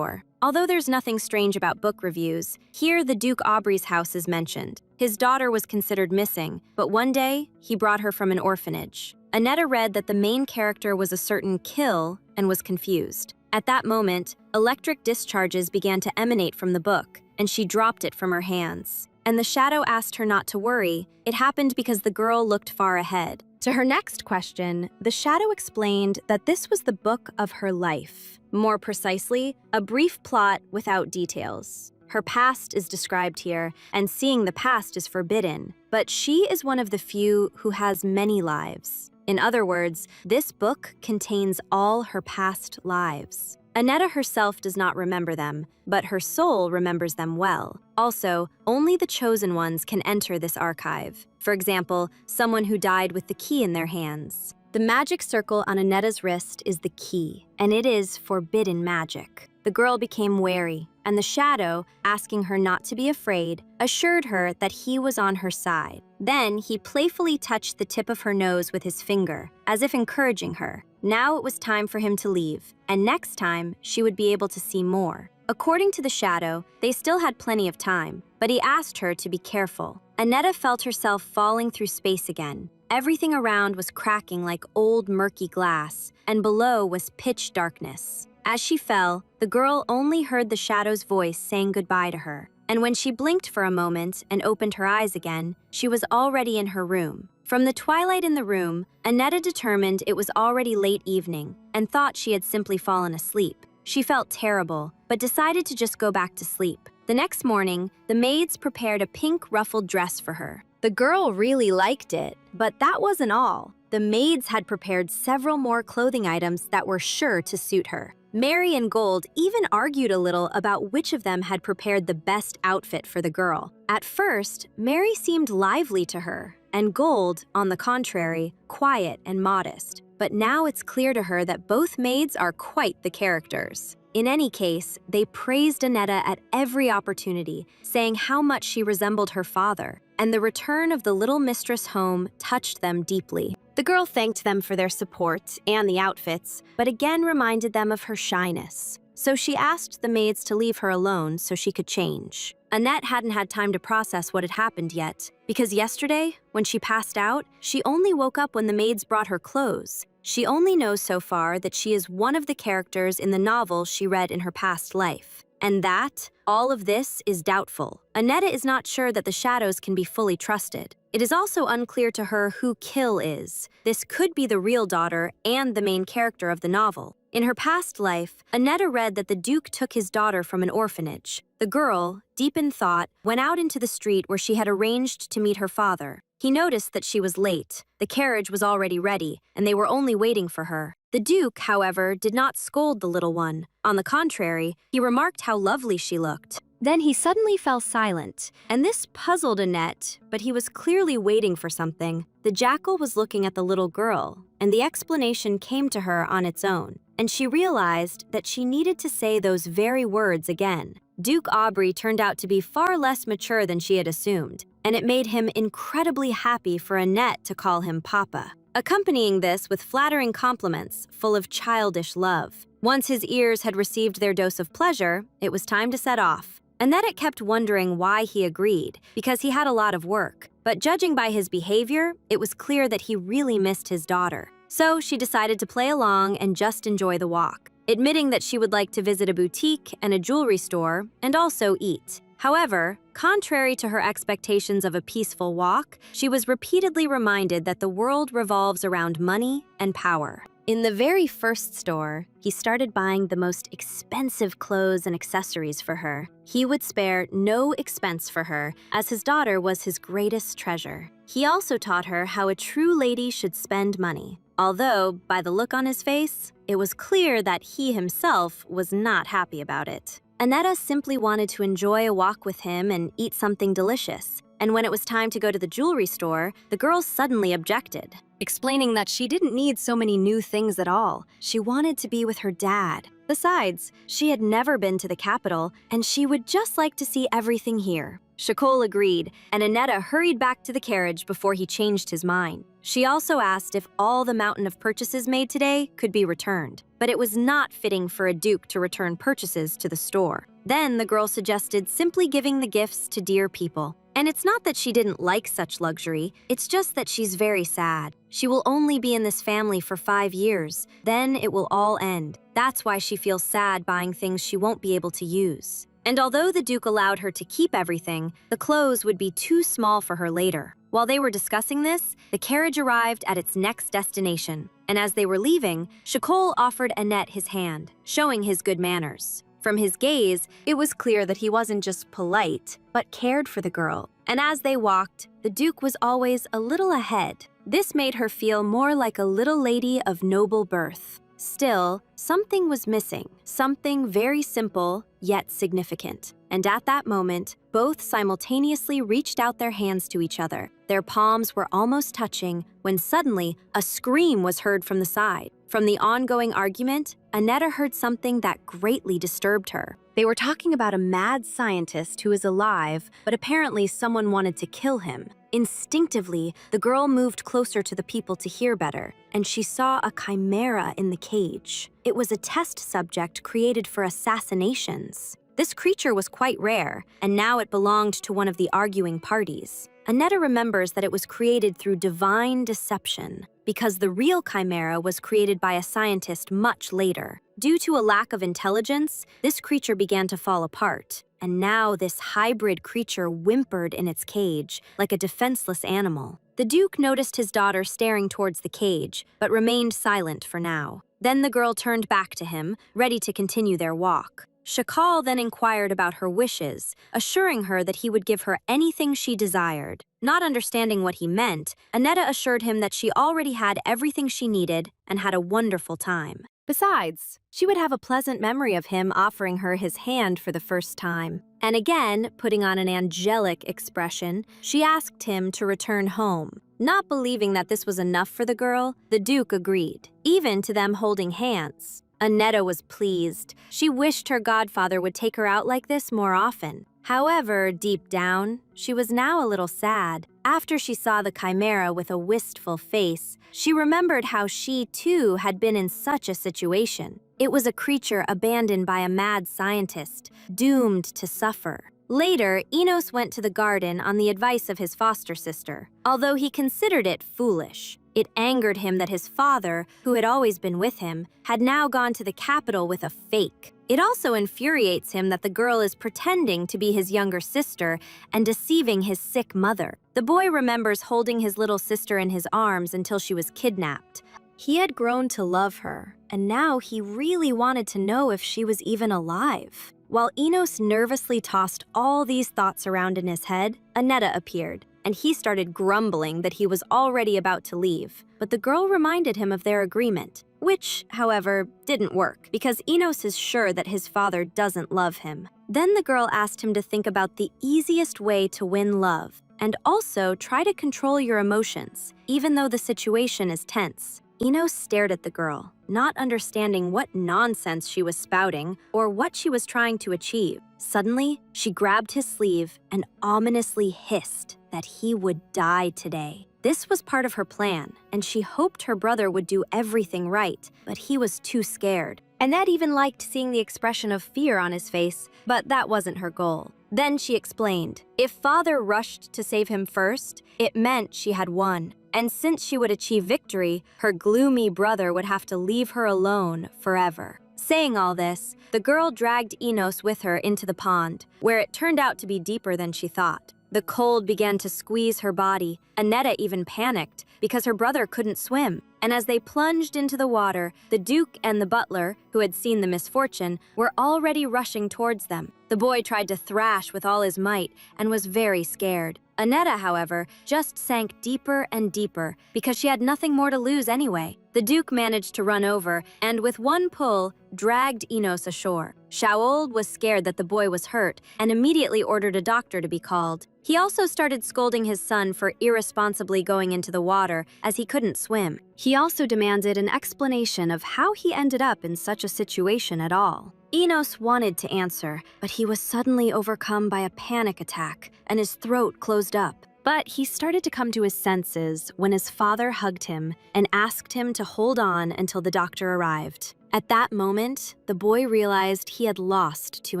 Although there's nothing strange about book reviews, here the Duke Aubrey's house is mentioned. His daughter was considered missing, but one day, he brought her from an orphanage. Aneta read that the main character was a certain Kill and was confused. At that moment, electric discharges began to emanate from the book, and she dropped it from her hands. And the shadow asked her not to worry. It happened because the girl looked far ahead. To her next question, the shadow explained that this was the book of her life. More precisely, a brief plot without details. Her past is described here, and seeing the past is forbidden, but she is one of the few who has many lives. In other words, this book contains all her past lives. Aneta herself does not remember them, but her soul remembers them well. Also, only the chosen ones can enter this archive. For example, someone who died with the key in their hands. The magic circle on Anetta's wrist is the key, and it is forbidden magic. The girl became wary, and the shadow, asking her not to be afraid, assured her that he was on her side. Then he playfully touched the tip of her nose with his finger, as if encouraging her. Now it was time for him to leave, and next time she would be able to see more. According to the shadow, they still had plenty of time, but he asked her to be careful. Anetta felt herself falling through space again. Everything around was cracking like old murky glass, and below was pitch darkness. As she fell, the girl only heard the shadow's voice saying goodbye to her. And when she blinked for a moment and opened her eyes again, she was already in her room. From the twilight in the room, Anetta determined it was already late evening and thought she had simply fallen asleep. She felt terrible, but decided to just go back to sleep. The next morning, the maids prepared a pink ruffled dress for her. The girl really liked it, but that wasn't all. The maids had prepared several more clothing items that were sure to suit her. Mary and Gold even argued a little about which of them had prepared the best outfit for the girl. At first, Mary seemed lively to her, and Gold, on the contrary, quiet and modest. But now it's clear to her that both maids are quite the characters. In any case, they praised Anetta at every opportunity, saying how much she resembled her father, and the return of the little mistress home touched them deeply. The girl thanked them for their support and the outfits, but again reminded them of her shyness. So she asked the maids to leave her alone so she could change. Annette hadn't had time to process what had happened yet, because yesterday, when she passed out, she only woke up when the maids brought her clothes. She only knows so far that she is one of the characters in the novel she read in her past life. And that, all of this, is doubtful. Anetta is not sure that the shadows can be fully trusted. It is also unclear to her who Kill is. This could be the real daughter and the main character of the novel. In her past life, Anetta read that the Duke took his daughter from an orphanage. The girl, deep in thought, went out into the street where she had arranged to meet her father. He noticed that she was late. The carriage was already ready, and they were only waiting for her. The Duke, however, did not scold the little one. On the contrary, he remarked how lovely she looked. Then he suddenly fell silent, and this puzzled Annette, but he was clearly waiting for something. The jackal was looking at the little girl, and the explanation came to her on its own, and she realized that she needed to say those very words again. Duke Aubrey turned out to be far less mature than she had assumed, and it made him incredibly happy for Annette to call him Papa, accompanying this with flattering compliments full of childish love. Once his ears had received their dose of pleasure, it was time to set off. Annette kept wondering why he agreed, because he had a lot of work. But judging by his behavior, it was clear that he really missed his daughter. So she decided to play along and just enjoy the walk, admitting that she would like to visit a boutique and a jewelry store and also eat. However, contrary to her expectations of a peaceful walk, she was repeatedly reminded that the world revolves around money and power. In the very first store, he started buying the most expensive clothes and accessories for her. He would spare no expense for her, as his daughter was his greatest treasure. He also taught her how a true lady should spend money. Although, by the look on his face, it was clear that he himself was not happy about it. Annetta simply wanted to enjoy a walk with him and eat something delicious. And when it was time to go to the jewelry store, the girl suddenly objected, explaining that she didn't need so many new things at all. She wanted to be with her dad. Besides, she had never been to the capital, and she would just like to see everything here. Shakol agreed, and Annetta hurried back to the carriage before he changed his mind. She also asked if all the mountain of purchases made today could be returned, but it was not fitting for a duke to return purchases to the store. Then the girl suggested simply giving the gifts to dear people. And it's not that she didn't like such luxury, it's just that she's very sad. She will only be in this family for 5 years, then it will all end. That's why she feels sad buying things she won't be able to use. And although the Duke allowed her to keep everything, the clothes would be too small for her later. While they were discussing this, the carriage arrived at its next destination. And as they were leaving, Shakol offered Annette his hand, showing his good manners. From his gaze, it was clear that he wasn't just polite, but cared for the girl. And as they walked, the Duke was always a little ahead. This made her feel more like a little lady of noble birth. Still, something was missing, something very simple, yet significant. and at that moment, both simultaneously reached out their hands to each other. Their palms were almost touching when suddenly a scream was heard from the side. From the ongoing argument, Aneta heard something that greatly disturbed her. They were talking about a mad scientist who is alive, but apparently someone wanted to kill him. Instinctively, the girl moved closer to the people to hear better, and she saw a chimera in the cage. It was a test subject created for assassinations. This creature was quite rare, and now it belonged to one of the arguing parties. Aneta remembers that it was created through divine deception, because the real chimera was created by a scientist much later. Due to a lack of intelligence, this creature began to fall apart, and now this hybrid creature whimpered in its cage, like a defenseless animal. The Duke noticed his daughter staring towards the cage, but remained silent for now. Then the girl turned back to him, ready to continue their walk. Shakal then inquired about her wishes, assuring her that he would give her anything she desired. Not understanding what he meant, Aneta assured him that she already had everything she needed and had a wonderful time. Besides, she would have a pleasant memory of him offering her his hand for the first time. And again, putting on an angelic expression, she asked him to return home. Not believing that this was enough for the girl, the Duke agreed, even to them holding hands. Aneta was pleased. She wished her godfather would take her out like this more often. However, deep down, she was now a little sad. After she saw the chimera with a wistful face, she remembered how she, too, had been in such a situation. It was a creature abandoned by a mad scientist, doomed to suffer. Later, Enos went to the garden on the advice of his foster sister. Although he considered it foolish, it angered him that his father, who had always been with him, had now gone to the capital with a fake. It also infuriates him that the girl is pretending to be his younger sister and deceiving his sick mother. The boy remembers holding his little sister in his arms until she was kidnapped. He had grown to love her, and now he really wanted to know if she was even alive. While Enos nervously tossed all these thoughts around in his head, Aneta appeared, and he started grumbling that he was already about to leave. But the girl reminded him of their agreement, which, however, didn't work, because Enos is sure that his father doesn't love him. Then the girl asked him to think about the easiest way to win love, and also try to control your emotions, even though the situation is tense. Enos stared at the girl, not understanding what nonsense she was spouting or what she was trying to achieve. Suddenly, she grabbed his sleeve and ominously hissed that he would die today. This was part of her plan, and she hoped her brother would do everything right, but he was too scared. Annette even liked seeing the expression of fear on his face, but that wasn't her goal. Then she explained, if father rushed to save him first, it meant she had won. And since she would achieve victory, her gloomy brother would have to leave her alone forever. Saying all this, the girl dragged Enos with her into the pond, where it turned out to be deeper than she thought. The cold began to squeeze her body. Aneta even panicked because her brother couldn't swim. And as they plunged into the water, the Duke and the butler, who had seen the misfortune, were already rushing towards them. The boy tried to thrash with all his might and was very scared. Aneta, however, just sank deeper and deeper because she had nothing more to lose anyway. The Duke managed to run over and, with one pull, dragged Enos ashore. Shaol was scared that the boy was hurt and immediately ordered a doctor to be called. He also started scolding his son for irresponsibly going into the water as he couldn't swim. He also demanded an explanation of how he ended up in such a situation at all. Enos wanted to answer, but he was suddenly overcome by a panic attack and his throat closed up. But he started to come to his senses when his father hugged him and asked him to hold on until the doctor arrived. At that moment, the boy realized he had lost to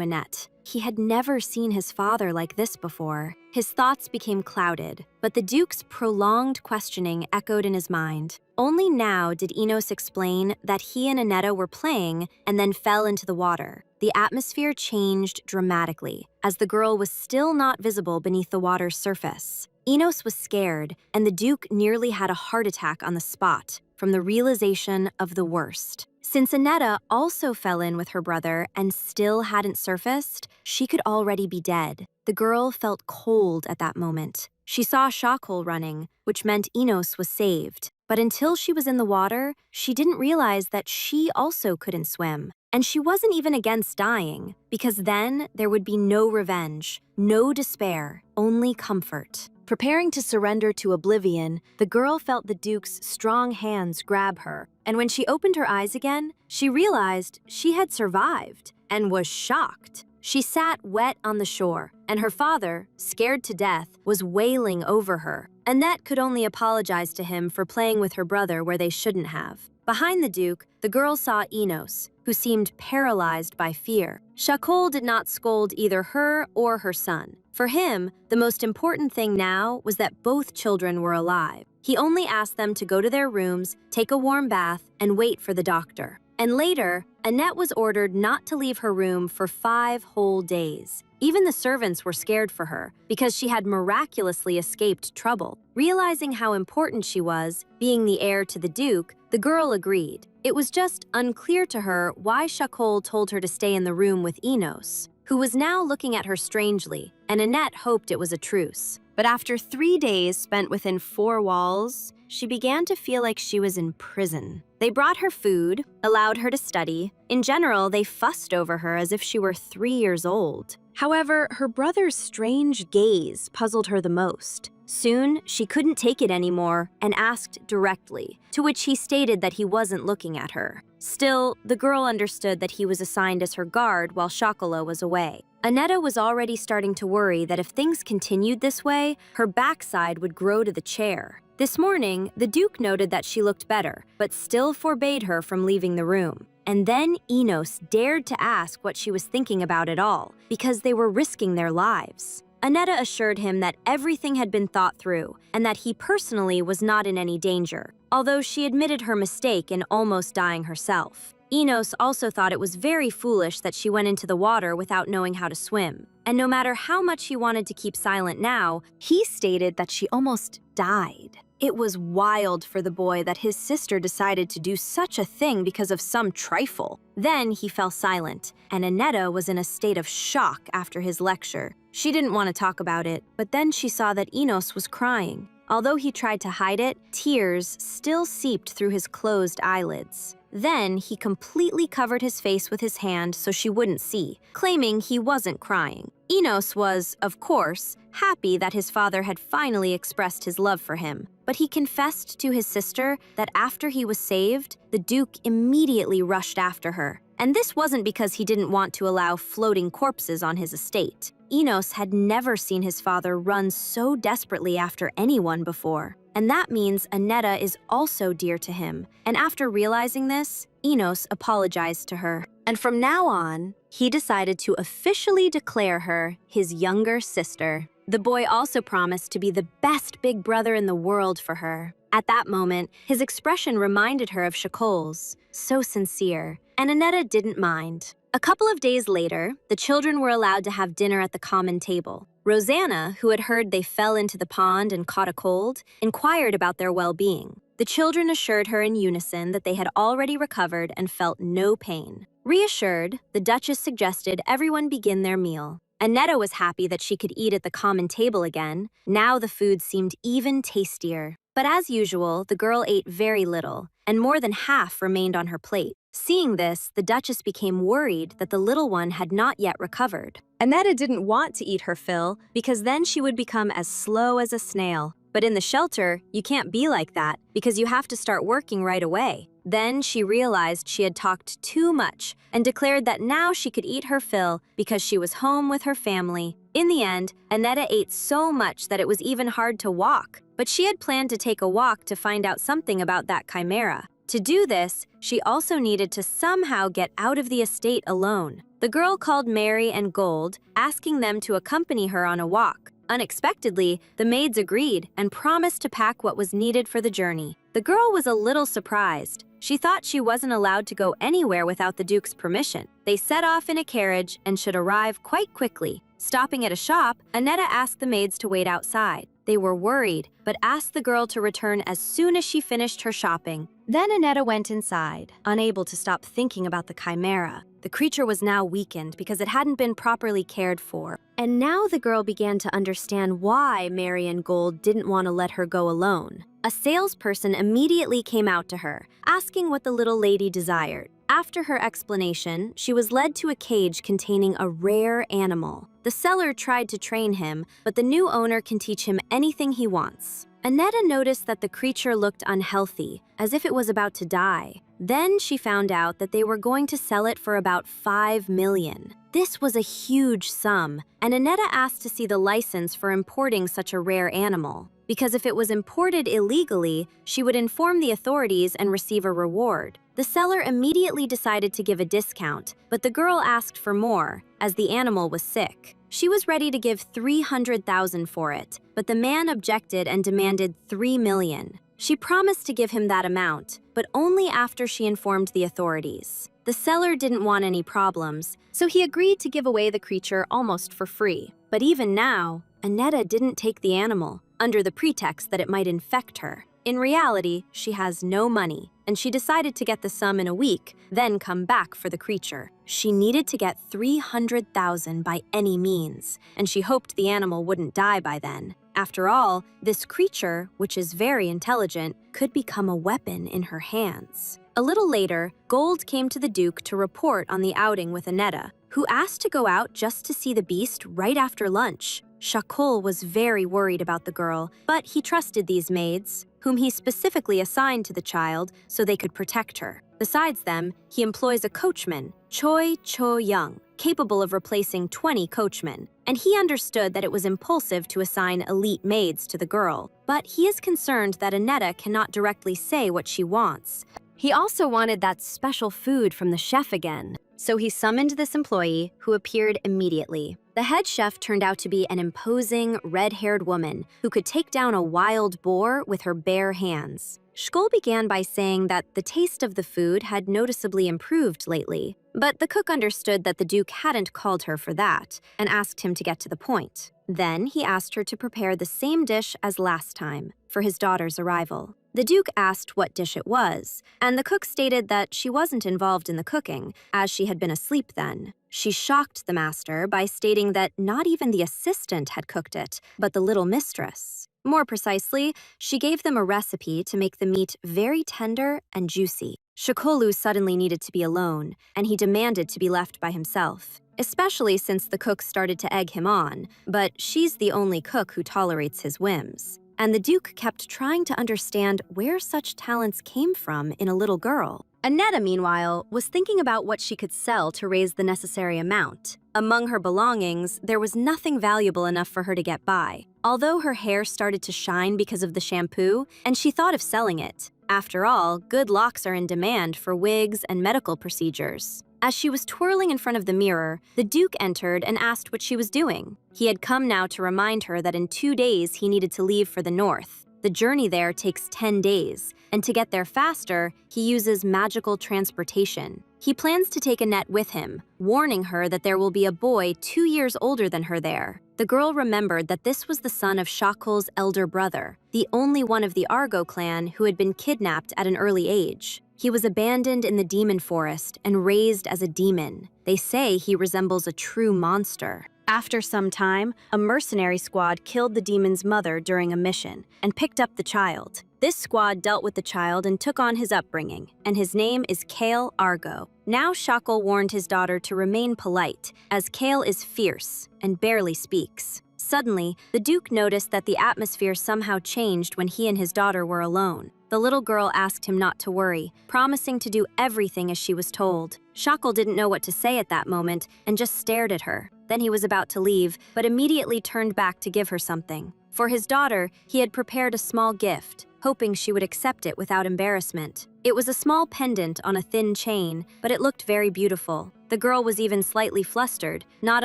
Annette. He had never seen his father like this before. His thoughts became clouded, but the Duke's prolonged questioning echoed in his mind. Only now did Enos explain that he and Annetta were playing and then fell into the water. The atmosphere changed dramatically, as the girl was still not visible beneath the water's surface. Enos was scared, and the Duke nearly had a heart attack on the spot from the realization of the worst. Since Annetta also fell in with her brother and still hadn't surfaced, she could already be dead. The girl felt cold at that moment. She saw Shockhole running, which meant Enos was saved. But until she was in the water, she didn't realize that she also couldn't swim. And she wasn't even against dying, because then there would be no revenge, no despair, only comfort. Preparing to surrender to oblivion, the girl felt the Duke's strong hands grab her, and when she opened her eyes again, she realized she had survived and was shocked. She sat wet on the shore, and her father, scared to death, was wailing over her. Annette could only apologize to him for playing with her brother where they shouldn't have. Behind the Duke, the girl saw Enos, who seemed paralyzed by fear. Shakol did not scold either her or her son. For him, the most important thing now was that both children were alive. He only asked them to go to their rooms, take a warm bath, and wait for the doctor. And later, Annette was ordered not to leave her room for 5 whole days. Even the servants were scared for her, because she had miraculously escaped trouble. Realizing how important she was, being the heir to the Duke, the girl agreed. It was just unclear to her why Shakol told her to stay in the room with Enos, who was now looking at her strangely, and Annette hoped it was a truce. But after 3 days spent within 4 walls, she began to feel like she was in prison. They brought her food, allowed her to study. In general, they fussed over her as if she were 3 years old. However, her brother's strange gaze puzzled her the most. Soon, she couldn't take it anymore and asked directly, to which he stated that he wasn't looking at her. Still, the girl understood that he was assigned as her guard while Shakolo was away. Annetta was already starting to worry that if things continued this way, her backside would grow to the chair. This morning, the Duke noted that she looked better, but still forbade her from leaving the room. And then Enos dared to ask what she was thinking about it all, because they were risking their lives. Annetta assured him that everything had been thought through, and that he personally was not in any danger, although she admitted her mistake in almost dying herself. Enos also thought it was very foolish that she went into the water without knowing how to swim. And no matter how much he wanted to keep silent now, he stated that she almost died. It was wild for the boy that his sister decided to do such a thing because of some trifle. Then he fell silent, and Annetta was in a state of shock after his lecture. She didn't want to talk about it, but then she saw that Enos was crying. Although he tried to hide it, tears still seeped through his closed eyelids. Then he completely covered his face with his hand so she wouldn't see, claiming he wasn't crying. Enos was, of course, happy that his father had finally expressed his love for him, but he confessed to his sister that after he was saved, the Duke immediately rushed after her. And this wasn't because he didn't want to allow floating corpses on his estate. Enos had never seen his father run so desperately after anyone before. And that means Annetta is also dear to him. And after realizing this, Enos apologized to her. And from now on, he decided to officially declare her his younger sister. The boy also promised to be the best big brother in the world for her. At that moment, his expression reminded her of Shakol's, so sincere, and Annetta didn't mind. A couple of days later, the children were allowed to have dinner at the common table. Rosanna, who had heard they fell into the pond and caught a cold, inquired about their well-being. The children assured her in unison that they had already recovered and felt no pain. Reassured, the Duchess suggested everyone begin their meal. Annetta was happy that she could eat at the common table again. Now the food seemed even tastier. But as usual, the girl ate very little, and more than half remained on her plate. Seeing this, the Duchess became worried that the little one had not yet recovered. Annetta didn't want to eat her fill, because then she would become as slow as a snail. But in the shelter, you can't be like that, because you have to start working right away. Then she realized she had talked too much, and declared that now she could eat her fill because she was home with her family. In the end, Annetta ate so much that it was even hard to walk. But she had planned to take a walk to find out something about that chimera. To do this, she also needed to somehow get out of the estate alone. The girl called Mary and Gold, asking them to accompany her on a walk. Unexpectedly, the maids agreed and promised to pack what was needed for the journey. The girl was a little surprised. She thought she wasn't allowed to go anywhere without the Duke's permission. They set off in a carriage and should arrive quite quickly. Stopping at a shop, Annetta asked the maids to wait outside. They were worried, but asked the girl to return as soon as she finished her shopping. Then Annetta went inside, unable to stop thinking about the chimera. The creature was now weakened because it hadn't been properly cared for. And now the girl began to understand why Marian Gold didn't want to let her go alone. A salesperson immediately came out to her, asking what the little lady desired. After her explanation, she was led to a cage containing a rare animal. The seller tried to train him, but the new owner can teach him anything he wants. Annetta noticed that the creature looked unhealthy, as if it was about to die. Then she found out that they were going to sell it for about 5 million. This was a huge sum, and Annetta asked to see the license for importing such a rare animal. Because if it was imported illegally, she would inform the authorities and receive a reward. The seller immediately decided to give a discount, but the girl asked for more, as the animal was sick. She was ready to give 300,000 for it, but the man objected and demanded 3 million. She promised to give him that amount, but only after she informed the authorities. The seller didn't want any problems, so he agreed to give away the creature almost for free. But even now, Annetta didn't take the animal, under the pretext that it might infect her. In reality, she has no money, and she decided to get the sum in a week, then come back for the creature. She needed to get 300,000 by any means, and she hoped the animal wouldn't die by then. After all, this creature, which is very intelligent, could become a weapon in her hands. A little later, Gold came to the Duke to report on the outing with Annetta, who asked to go out just to see the beast right after lunch. Shakul was very worried about the girl, but he trusted these maids, whom he specifically assigned to the child so they could protect her. Besides them, he employs a coachman, Choi Cho-young, capable of replacing 20 coachmen, and he understood that it was impulsive to assign elite maids to the girl, but he is concerned that Annetta cannot directly say what she wants. He also wanted that special food from the chef again, so he summoned this employee, who appeared immediately. The head chef turned out to be an imposing, red-haired woman who could take down a wild boar with her bare hands. Shkol began by saying that the taste of the food had noticeably improved lately, but the cook understood that the Duke hadn't called her for that and asked him to get to the point. Then he asked her to prepare the same dish as last time for his daughter's arrival. The Duke asked what dish it was, and the cook stated that she wasn't involved in the cooking, as she had been asleep then. She shocked the master by stating that not even the assistant had cooked it, but the little mistress. More precisely, she gave them a recipe to make the meat very tender and juicy. Shakolu suddenly needed to be alone, and he demanded to be left by himself, especially since the cook started to egg him on, but she's the only cook who tolerates his whims. And the Duke kept trying to understand where such talents came from in a little girl. Annetta, meanwhile, was thinking about what she could sell to raise the necessary amount. Among her belongings, there was nothing valuable enough for her to get by, although her hair started to shine because of the shampoo, and she thought of selling it. After all, good locks are in demand for wigs and medical procedures. As she was twirling in front of the mirror, the Duke entered and asked what she was doing. He had come now to remind her that in 2 days he needed to leave for the north. The journey there takes 10 days, and to get there faster, he uses magical transportation. He plans to take Annette with him, warning her that there will be a boy 2 years older than her there. The girl remembered that this was the son of Shakul's elder brother, the only one of the Argo clan who had been kidnapped at an early age. He was abandoned in the demon forest and raised as a demon. They say he resembles a true monster. After some time, a mercenary squad killed the demon's mother during a mission and picked up the child. This squad dealt with the child and took on his upbringing, and his name is Kale Argo. Now Shakul warned his daughter to remain polite, as Kale is fierce and barely speaks. Suddenly, the Duke noticed that the atmosphere somehow changed when he and his daughter were alone. The little girl asked him not to worry, promising to do everything as she was told. Shakul didn't know what to say at that moment and just stared at her. Then he was about to leave, but immediately turned back to give her something. For his daughter, he had prepared a small gift, hoping she would accept it without embarrassment. It was a small pendant on a thin chain, but it looked very beautiful. The girl was even slightly flustered, not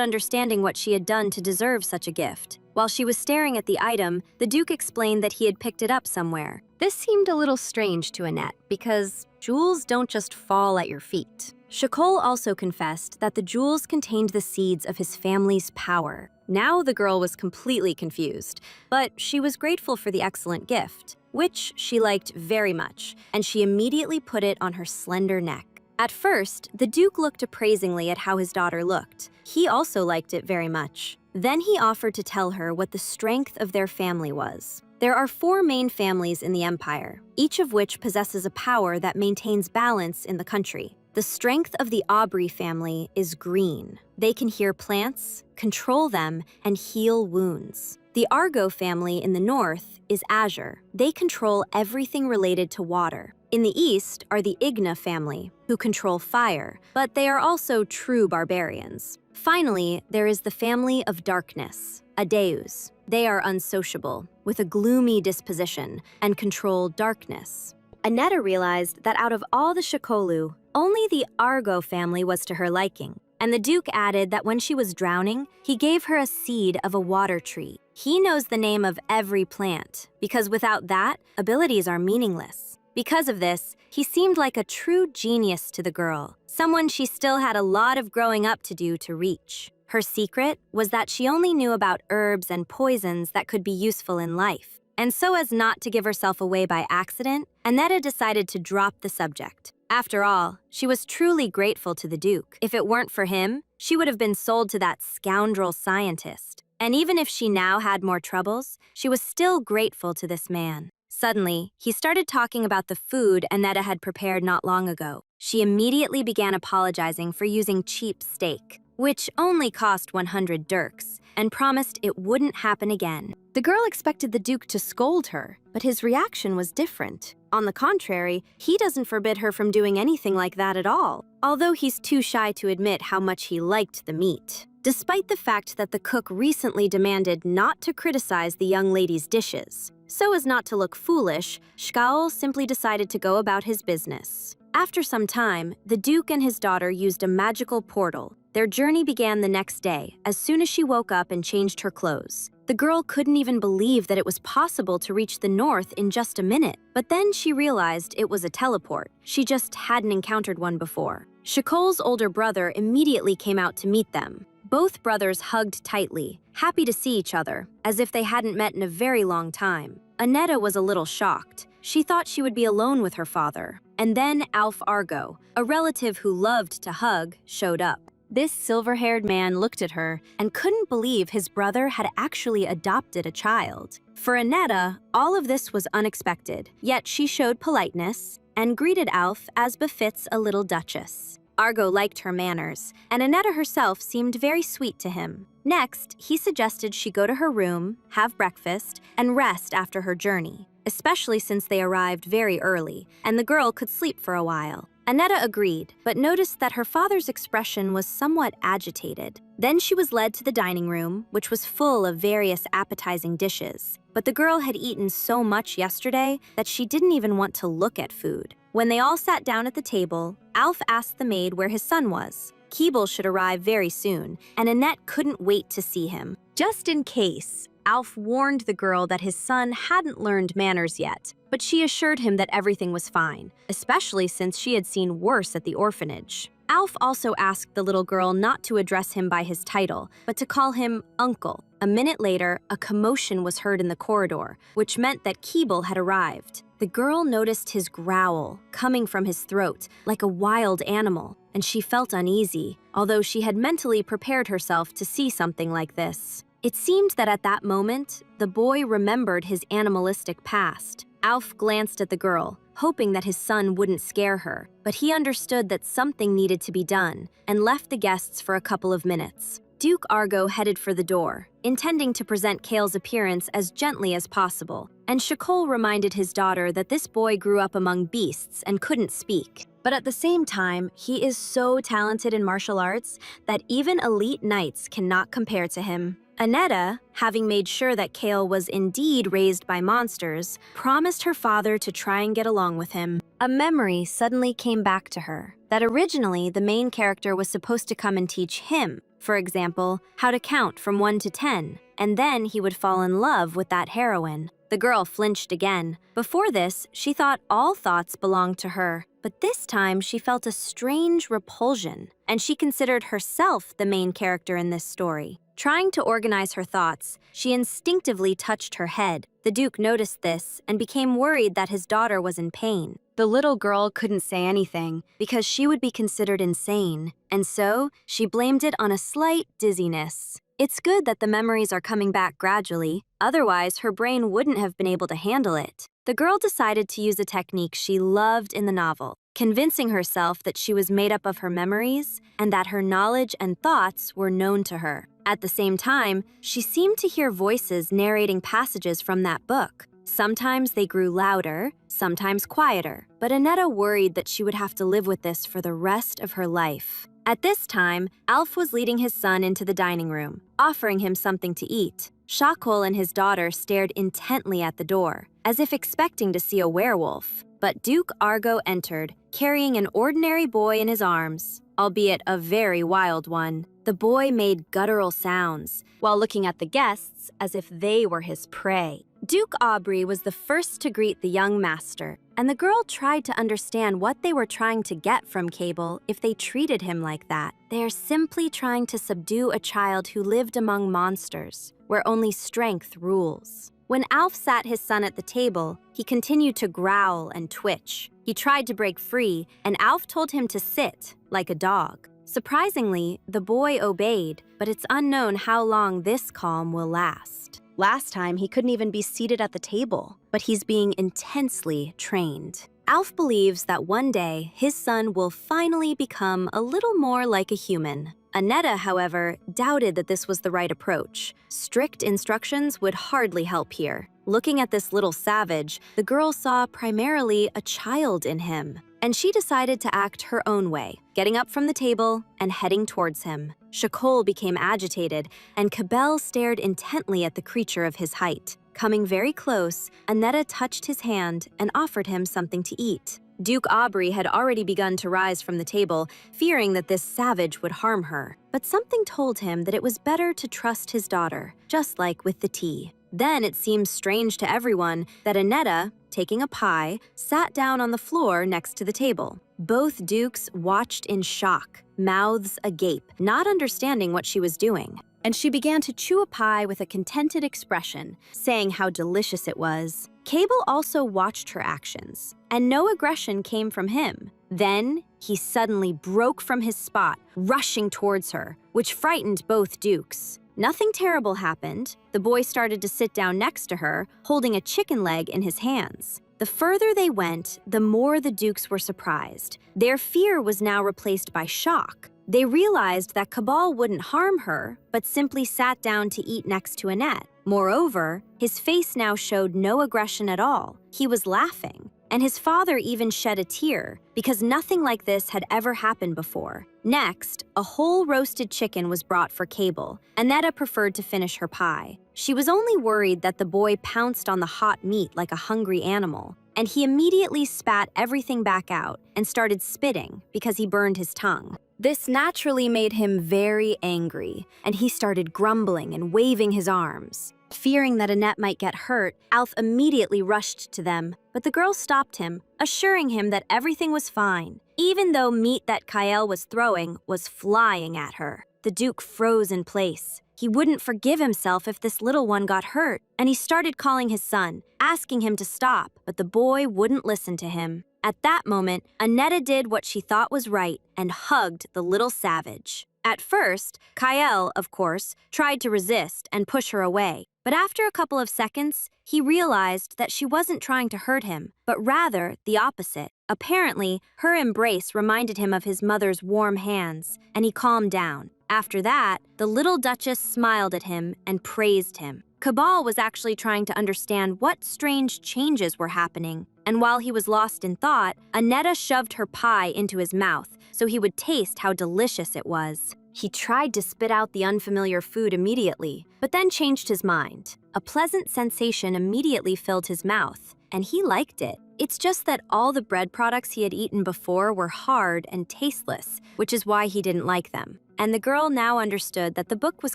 understanding what she had done to deserve such a gift. While she was staring at the item, the Duke explained that he had picked it up somewhere. This seemed a little strange to Annette, because jewels don't just fall at your feet. Shakul also confessed that the jewels contained the seeds of his family's power. Now the girl was completely confused, but she was grateful for the excellent gift, which she liked very much, and she immediately put it on her slender neck. At first, the Duke looked appraisingly at how his daughter looked. He also liked it very much. Then he offered to tell her what the strength of their family was. There are 4 main families in the empire, each of which possesses a power that maintains balance in the country. The strength of the Aubrey family is green. They can hear plants, control them, and heal wounds. The Argo family in the north is azure. They control everything related to water. In the east are the Igna family, who control fire, but they are also true barbarians. Finally, there is the family of darkness, Adeus. They are unsociable, with a gloomy disposition, and control darkness. Aneta realized that out of all the Shikolu, only the Argo family was to her liking, and the Duke added that when she was drowning, he gave her a seed of a water tree. He knows the name of every plant, because without that, abilities are meaningless. Because of this, he seemed like a true genius to the girl, someone she still had a lot of growing up to do to reach. Her secret was that she only knew about herbs and poisons that could be useful in life. And so as not to give herself away by accident, Aneta decided to drop the subject. After all, she was truly grateful to the Duke. If it weren't for him, she would have been sold to that scoundrel scientist. And even if she now had more troubles, she was still grateful to this man. Suddenly, he started talking about the food Aneta had prepared not long ago. She immediately began apologizing for using cheap steak, which only cost 100 dirks, and promised it wouldn't happen again. The girl expected the Duke to scold her, but his reaction was different. On the contrary, he doesn't forbid her from doing anything like that at all, although he's too shy to admit how much he liked the meat. Despite the fact that the cook recently demanded not to criticize the young lady's dishes. So as not to look foolish, Shkaul simply decided to go about his business. After some time, the Duke and his daughter used a magical portal. Their journey began the next day, as soon as she woke up and changed her clothes. The girl couldn't even believe that it was possible to reach the north in just a minute. But then she realized it was a teleport. She just hadn't encountered one before. Shakol's older brother immediately came out to meet them. Both brothers hugged tightly, happy to see each other, as if they hadn't met in a very long time. Aneta was a little shocked. She thought she would be alone with her father. And then Alf Argo, a relative who loved to hug, showed up. This silver-haired man looked at her and couldn't believe his brother had actually adopted a child. For Aneta, all of this was unexpected, yet she showed politeness and greeted Alf as befits a little duchess. Argo liked her manners, and Aneta herself seemed very sweet to him. Next, he suggested she go to her room, have breakfast, and rest after her journey, especially since they arrived very early, and the girl could sleep for a while. Aneta agreed, but noticed that her father's expression was somewhat agitated. Then she was led to the dining room, which was full of various appetizing dishes. But the girl had eaten so much yesterday that she didn't even want to look at food. When they all sat down at the table, Alf asked the maid where his son was. Keeble should arrive very soon, and Annette couldn't wait to see him. Just in case, Alf warned the girl that his son hadn't learned manners yet, but she assured him that everything was fine, especially since she had seen worse at the orphanage. Alf also asked the little girl not to address him by his title, but to call him Uncle. A minute later, a commotion was heard in the corridor, which meant that Keeble had arrived. The girl noticed his growl coming from his throat, like a wild animal, and she felt uneasy, although she had mentally prepared herself to see something like this. It seemed that at that moment, the boy remembered his animalistic past. Alf glanced at the girl, hoping that his son wouldn't scare her, but he understood that something needed to be done and left the guests for a couple of minutes. Duke Argo headed for the door, intending to present Kale's appearance as gently as possible, and Shakol reminded his daughter that this boy grew up among beasts and couldn't speak. But at the same time, he is so talented in martial arts that even elite knights cannot compare to him. Aneta, having made sure that Kale was indeed raised by monsters, promised her father to try and get along with him. A memory suddenly came back to her, that originally the main character was supposed to come and teach him, for example, how to count from 1 to 10, and then he would fall in love with that heroine. The The girl flinched again. Before this, she thought all thoughts belonged to her. But this time, she felt a strange repulsion, and she considered herself the main character in this story. Trying to organize her thoughts, she instinctively touched her head. The Duke noticed this and became worried that his daughter was in pain. The little girl couldn't say anything because she would be considered insane, and so she blamed it on a slight dizziness. It's good that the memories are coming back gradually, otherwise her brain wouldn't have been able to handle it. The girl decided to use a technique she loved in the novel, convincing herself that she was made up of her memories and that her knowledge and thoughts were known to her. At the same time, she seemed to hear voices narrating passages from that book. Sometimes they grew louder, sometimes quieter, but Annetta worried that she would have to live with this for the rest of her life. At this time, Alf was leading his son into the dining room, offering him something to eat. Shakol and his daughter stared intently at the door, as if expecting to see a werewolf. But Duke Argo entered, carrying an ordinary boy in his arms, albeit a very wild one. The boy made guttural sounds, while looking at the guests as if they were his prey. Duke Aubrey was the first to greet the young master, and the girl tried to understand what they were trying to get from Cable if they treated him like that. They are simply trying to subdue a child who lived among monsters, where only strength rules. When Alf sat his son at the table, he continued to growl and twitch. He tried to break free, and Alf told him to sit, like a dog. Surprisingly, the boy obeyed, but it's unknown how long this calm will last. Last time, he couldn't even be seated at the table, but he's being intensely trained. Alf believes that one day, his son will finally become a little more like a human. Annetta, however, doubted that this was the right approach. Strict instructions would hardly help here. Looking at this little savage, the girl saw primarily a child in him, and she decided to act her own way, getting up from the table and heading towards him. Shakol became agitated, and Cabell stared intently at the creature of his height. Coming very close, Annetta touched his hand and offered him something to eat. Duke Aubrey had already begun to rise from the table, fearing that this savage would harm her. But something told him that it was better to trust his daughter, just like with the tea. Then it seemed strange to everyone that Annetta, taking a pie, sat down on the floor next to the table. Both dukes watched in shock, mouths agape, not understanding what she was doing. And she began to chew a pie with a contented expression, saying how delicious it was. Cable also watched her actions, and no aggression came from him. Then, he suddenly broke from his spot, rushing towards her, which frightened both dukes. Nothing terrible happened. The boy started to sit down next to her, holding a chicken leg in his hands. The further they went, the more the dukes were surprised. Their fear was now replaced by shock. They realized that Cabal wouldn't harm her, but simply sat down to eat next to Annette. Moreover, his face now showed no aggression at all. He was laughing, and his father even shed a tear, because nothing like this had ever happened before. Next, a whole roasted chicken was brought for Cable. Annetta preferred to finish her pie. She was only worried that the boy pounced on the hot meat like a hungry animal, and he immediately spat everything back out and started spitting because he burned his tongue. This naturally made him very angry, and he started grumbling and waving his arms. Fearing that Annette might get hurt, Alf immediately rushed to them, but the girl stopped him, assuring him that everything was fine, even though meat that Kael was throwing was flying at her. The Duke froze in place. He wouldn't forgive himself if this little one got hurt, and he started calling his son, asking him to stop, but the boy wouldn't listen to him. At that moment, Annetta did what she thought was right and hugged the little savage. At first, Kael, of course, tried to resist and push her away, but after a couple of seconds, he realized that she wasn't trying to hurt him, but rather the opposite. Apparently, her embrace reminded him of his mother's warm hands, and he calmed down. After that, the little Duchess smiled at him and praised him. Cabal was actually trying to understand what strange changes were happening, and while he was lost in thought, Annetta shoved her pie into his mouth so he would taste how delicious it was. He tried to spit out the unfamiliar food immediately, but then changed his mind. A pleasant sensation immediately filled his mouth, and he liked it. It's just that all the bread products he had eaten before were hard and tasteless, which is why he didn't like them. And the girl now understood that the book was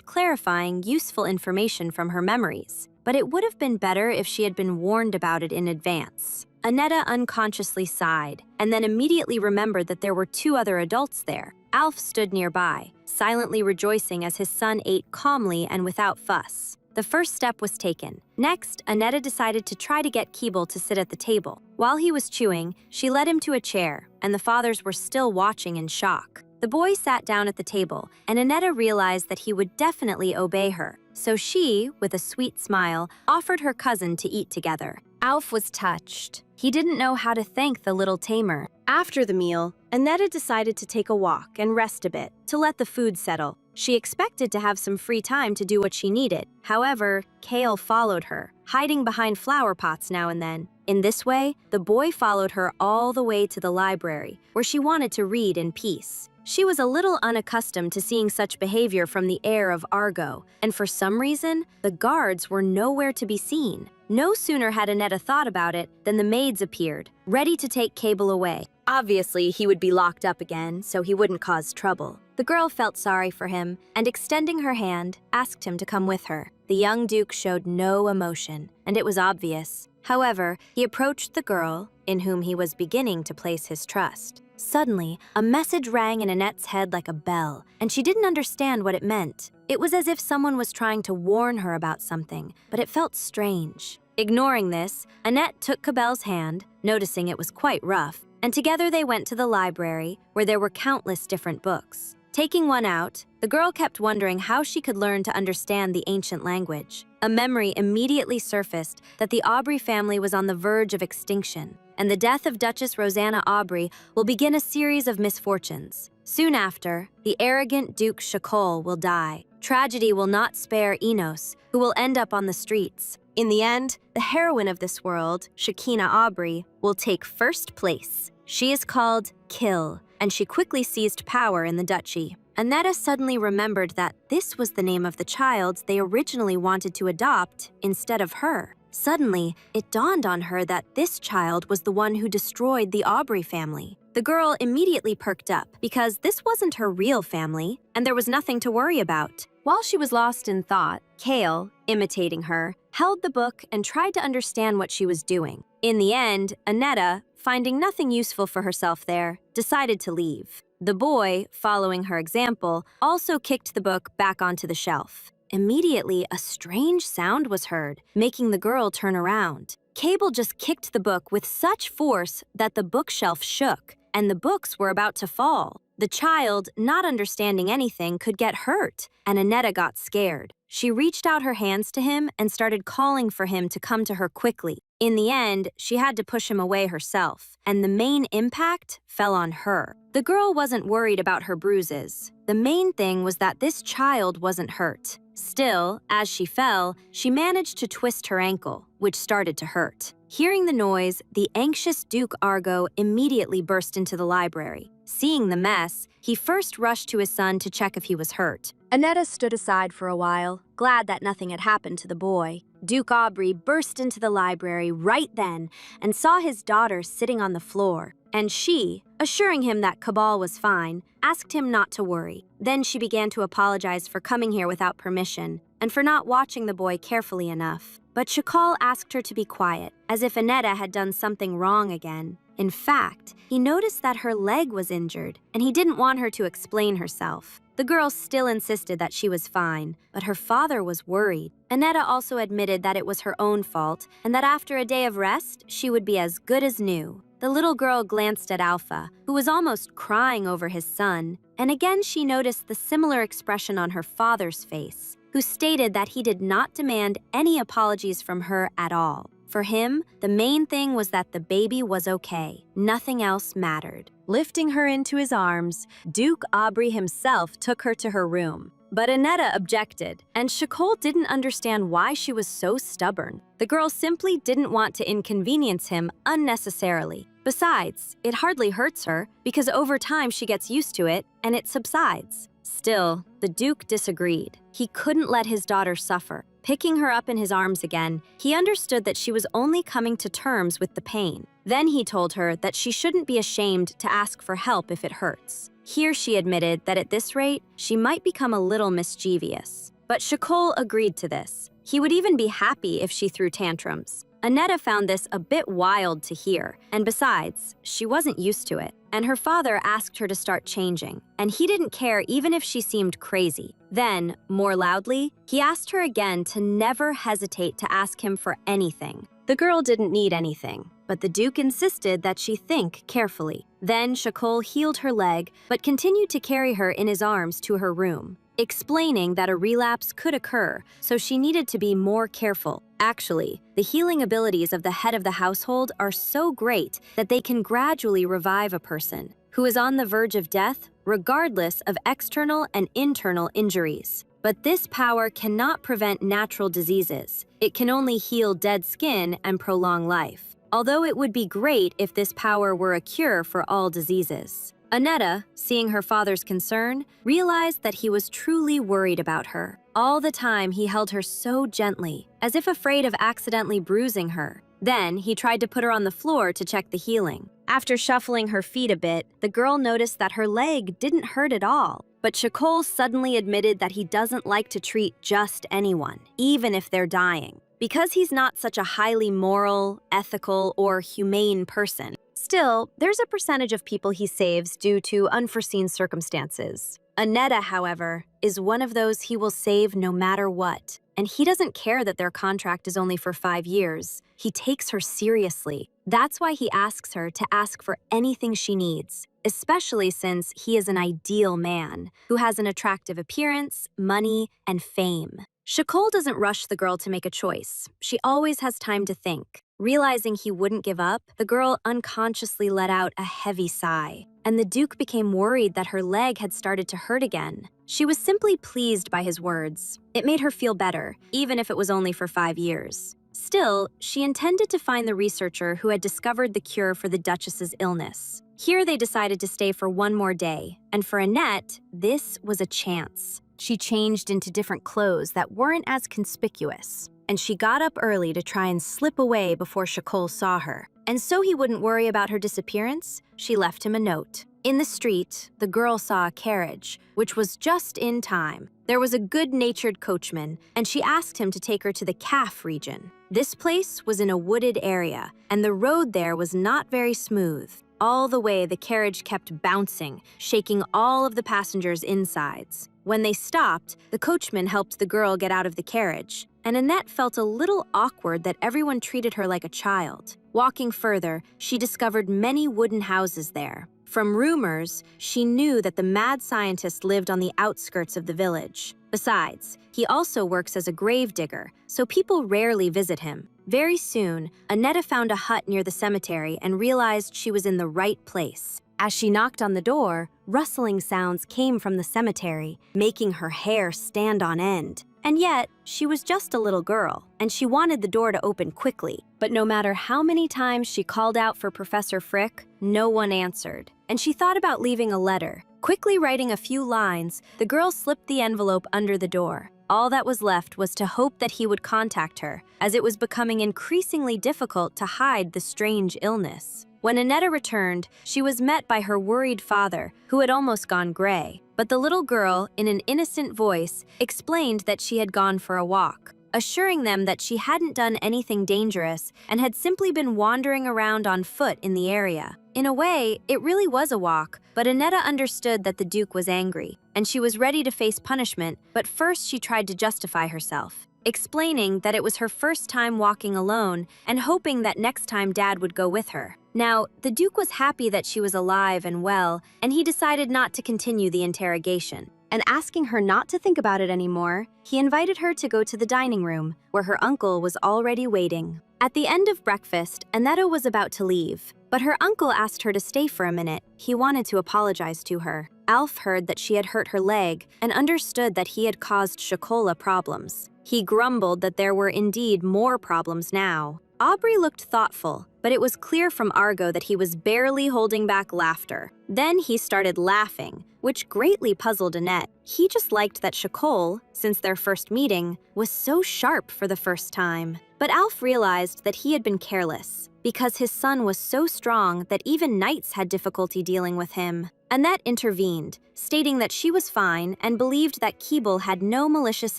clarifying useful information from her memories. But it would have been better if she had been warned about it in advance. Annetta unconsciously sighed, and then immediately remembered that there were two other adults there. Alf stood nearby, silently rejoicing as his son ate calmly and without fuss. The first step was taken. Next, Annetta decided to try to get Keeble to sit at the table. While he was chewing, she led him to a chair, and the fathers were still watching in shock. The boy sat down at the table, and Annetta realized that he would definitely obey her. So she, with a sweet smile, offered her cousin to eat together. Alf was touched. He didn't know how to thank the little tamer. After the meal, Annetta decided to take a walk and rest a bit, to let the food settle. She expected to have some free time to do what she needed. However, Kale followed her, hiding behind flower pots now and then. In this way, the boy followed her all the way to the library, where she wanted to read in peace. She was a little unaccustomed to seeing such behavior from the heir of Argo, and for some reason, the guards were nowhere to be seen. No sooner had Annetta thought about it than the maids appeared, ready to take Cable away. Obviously, he would be locked up again, so he wouldn't cause trouble. The girl felt sorry for him, and extending her hand, asked him to come with her. The young duke showed no emotion, and it was obvious. However, he approached the girl, in whom he was beginning to place his trust. Suddenly, a message rang in Annette's head like a bell, and she didn't understand what it meant. It was as if someone was trying to warn her about something, but it felt strange. Ignoring this, Annette took Cabelle's hand, noticing it was quite rough, and together they went to the library, where there were countless different books. Taking one out, the girl kept wondering how she could learn to understand the ancient language. A memory immediately surfaced that the Aubrey family was on the verge of extinction, and the death of Duchess Rosanna Aubrey will begin a series of misfortunes. Soon after, the arrogant Duke Shakol will die. Tragedy will not spare Enos, who will end up on the streets. In the end, the heroine of this world, Shakina Aubrey, will take first place. She is called Kill, and she quickly seized power in the duchy. Annetta suddenly remembered that this was the name of the child they originally wanted to adopt instead of her. Suddenly, it dawned on her that this child was the one who destroyed the Aubrey family. The girl immediately perked up because this wasn't her real family, and there was nothing to worry about. While she was lost in thought, Kale, imitating her, held the book and tried to understand what she was doing. In the end, Annetta, finding nothing useful for herself there, decided to leave. The boy, following her example, also kicked the book back onto the shelf. Immediately, a strange sound was heard, making the girl turn around. Cable just kicked the book with such force that the bookshelf shook, and the books were about to fall. The child, not understanding anything, could get hurt, and Annetta got scared. She reached out her hands to him and started calling for him to come to her quickly. In the end, she had to push him away herself, and the main impact fell on her. The girl wasn't worried about her bruises. The main thing was that this child wasn't hurt. Still, as she fell, she managed to twist her ankle, which started to hurt. Hearing the noise, the anxious Duke Argo immediately burst into the library. Seeing the mess, he first rushed to his son to check if he was hurt. Annetta stood aside for a while, glad that nothing had happened to the boy. Duke Aubrey burst into the library right then and saw his daughter sitting on the floor. And she, assuring him that Cabal was fine, asked him not to worry. Then she began to apologize for coming here without permission and for not watching the boy carefully enough. But Shakal asked her to be quiet, as if Annetta had done something wrong again. In fact, he noticed that her leg was injured, and he didn't want her to explain herself. The girl still insisted that she was fine, but her father was worried. Annetta also admitted that it was her own fault, and that after a day of rest, she would be as good as new. The little girl glanced at Alpha, who was almost crying over his son, and again she noticed the similar expression on her father's face, who stated that he did not demand any apologies from her at all. For him, the main thing was that the baby was okay. Nothing else mattered. Lifting her into his arms, Duke Aubrey himself took her to her room. But Annetta objected, and Shakol didn't understand why she was so stubborn. The girl simply didn't want to inconvenience him unnecessarily. Besides, it hardly hurts her, because over time she gets used to it, and it subsides. Still, the Duke disagreed. He couldn't let his daughter suffer. Picking her up in his arms again, he understood that she was only coming to terms with the pain. Then he told her that she shouldn't be ashamed to ask for help if it hurts. Here she admitted that at this rate, she might become a little mischievous. But Shakol agreed to this. He would even be happy if she threw tantrums. Annetta found this a bit wild to hear, and besides, she wasn't used to it. And her father asked her to start changing, and he didn't care even if she seemed crazy. Then, more loudly, he asked her again to never hesitate to ask him for anything. The girl didn't need anything, but the Duke insisted that she think carefully. Then Shakol healed her leg, but continued to carry her in his arms to her room, explaining that a relapse could occur, so she needed to be more careful. Actually, the healing abilities of the head of the household are so great that they can gradually revive a person who is on the verge of death, regardless of external and internal injuries. But this power cannot prevent natural diseases. It can only heal dead skin and prolong life. Although it would be great if this power were a cure for all diseases. Annetta, seeing her father's concern, realized that he was truly worried about her. All the time he held her so gently, as if afraid of accidentally bruising her. Then he tried to put her on the floor to check the healing. After shuffling her feet a bit, the girl noticed that her leg didn't hurt at all. But Shakol suddenly admitted that he doesn't like to treat just anyone, even if they're dying, because he's not such a highly moral, ethical, or humane person. Still, there's a percentage of people he saves due to unforeseen circumstances. Annetta, however, is one of those he will save no matter what. And he doesn't care that their contract is only for 5 years. He takes her seriously. That's why he asks her to ask for anything she needs, especially since he is an ideal man who has an attractive appearance, money, and fame. Shakol doesn't rush the girl to make a choice. She always has time to think. Realizing he wouldn't give up, the girl unconsciously let out a heavy sigh, and the Duke became worried that her leg had started to hurt again. She was simply pleased by his words. It made her feel better, even if it was only for 5 years. Still, she intended to find the researcher who had discovered the cure for the Duchess's illness. Here they decided to stay for 1 more day, and for Annette, this was a chance. She changed into different clothes that weren't as conspicuous, and she got up early to try and slip away before Shakol saw her. And so he wouldn't worry about her disappearance, she left him a note. In the street, the girl saw a carriage, which was just in time. There was a good-natured coachman, and she asked him to take her to the Calf region. This place was in a wooded area, and the road there was not very smooth. All the way, the carriage kept bouncing, shaking all of the passengers' insides. When they stopped, the coachman helped the girl get out of the carriage, and Annette felt a little awkward that everyone treated her like a child. Walking further, she discovered many wooden houses there. From rumors, she knew that the mad scientist lived on the outskirts of the village. Besides, he also works as a grave digger, so people rarely visit him. Very soon, Annetta found a hut near the cemetery and realized she was in the right place. As she knocked on the door, rustling sounds came from the cemetery, making her hair stand on end. And yet, she was just a little girl, and she wanted the door to open quickly. But no matter how many times she called out for Professor Frick, no one answered. And she thought about leaving a letter. Quickly writing a few lines, the girl slipped the envelope under the door. All that was left was to hope that he would contact her, as it was becoming increasingly difficult to hide the strange illness. When Annetta returned, she was met by her worried father, who had almost gone gray. But the little girl, in an innocent voice, explained that she had gone for a walk, assuring them that she hadn't done anything dangerous and had simply been wandering around on foot in the area. In a way, it really was a walk, but Annetta understood that the Duke was angry, and she was ready to face punishment, but first she tried to justify herself, explaining that it was her first time walking alone and hoping that next time Dad would go with her. Now, the Duke was happy that she was alive and well, and he decided not to continue the interrogation. And asking her not to think about it anymore, he invited her to go to the dining room, where her uncle was already waiting. At the end of breakfast, Annetta was about to leave, but her uncle asked her to stay for a minute. He wanted to apologize to her. Alf heard that she had hurt her leg and understood that he had caused Shakola problems. He grumbled that there were indeed more problems now. Aubrey looked thoughtful, but it was clear from Argo that he was barely holding back laughter. Then he started laughing, which greatly puzzled Annette. He just liked that Shakol, since their first meeting, was so sharp for the first time. But Alf realized that he had been careless, because his son was so strong that even knights had difficulty dealing with him. Annette intervened, stating that she was fine and believed that Keeble had no malicious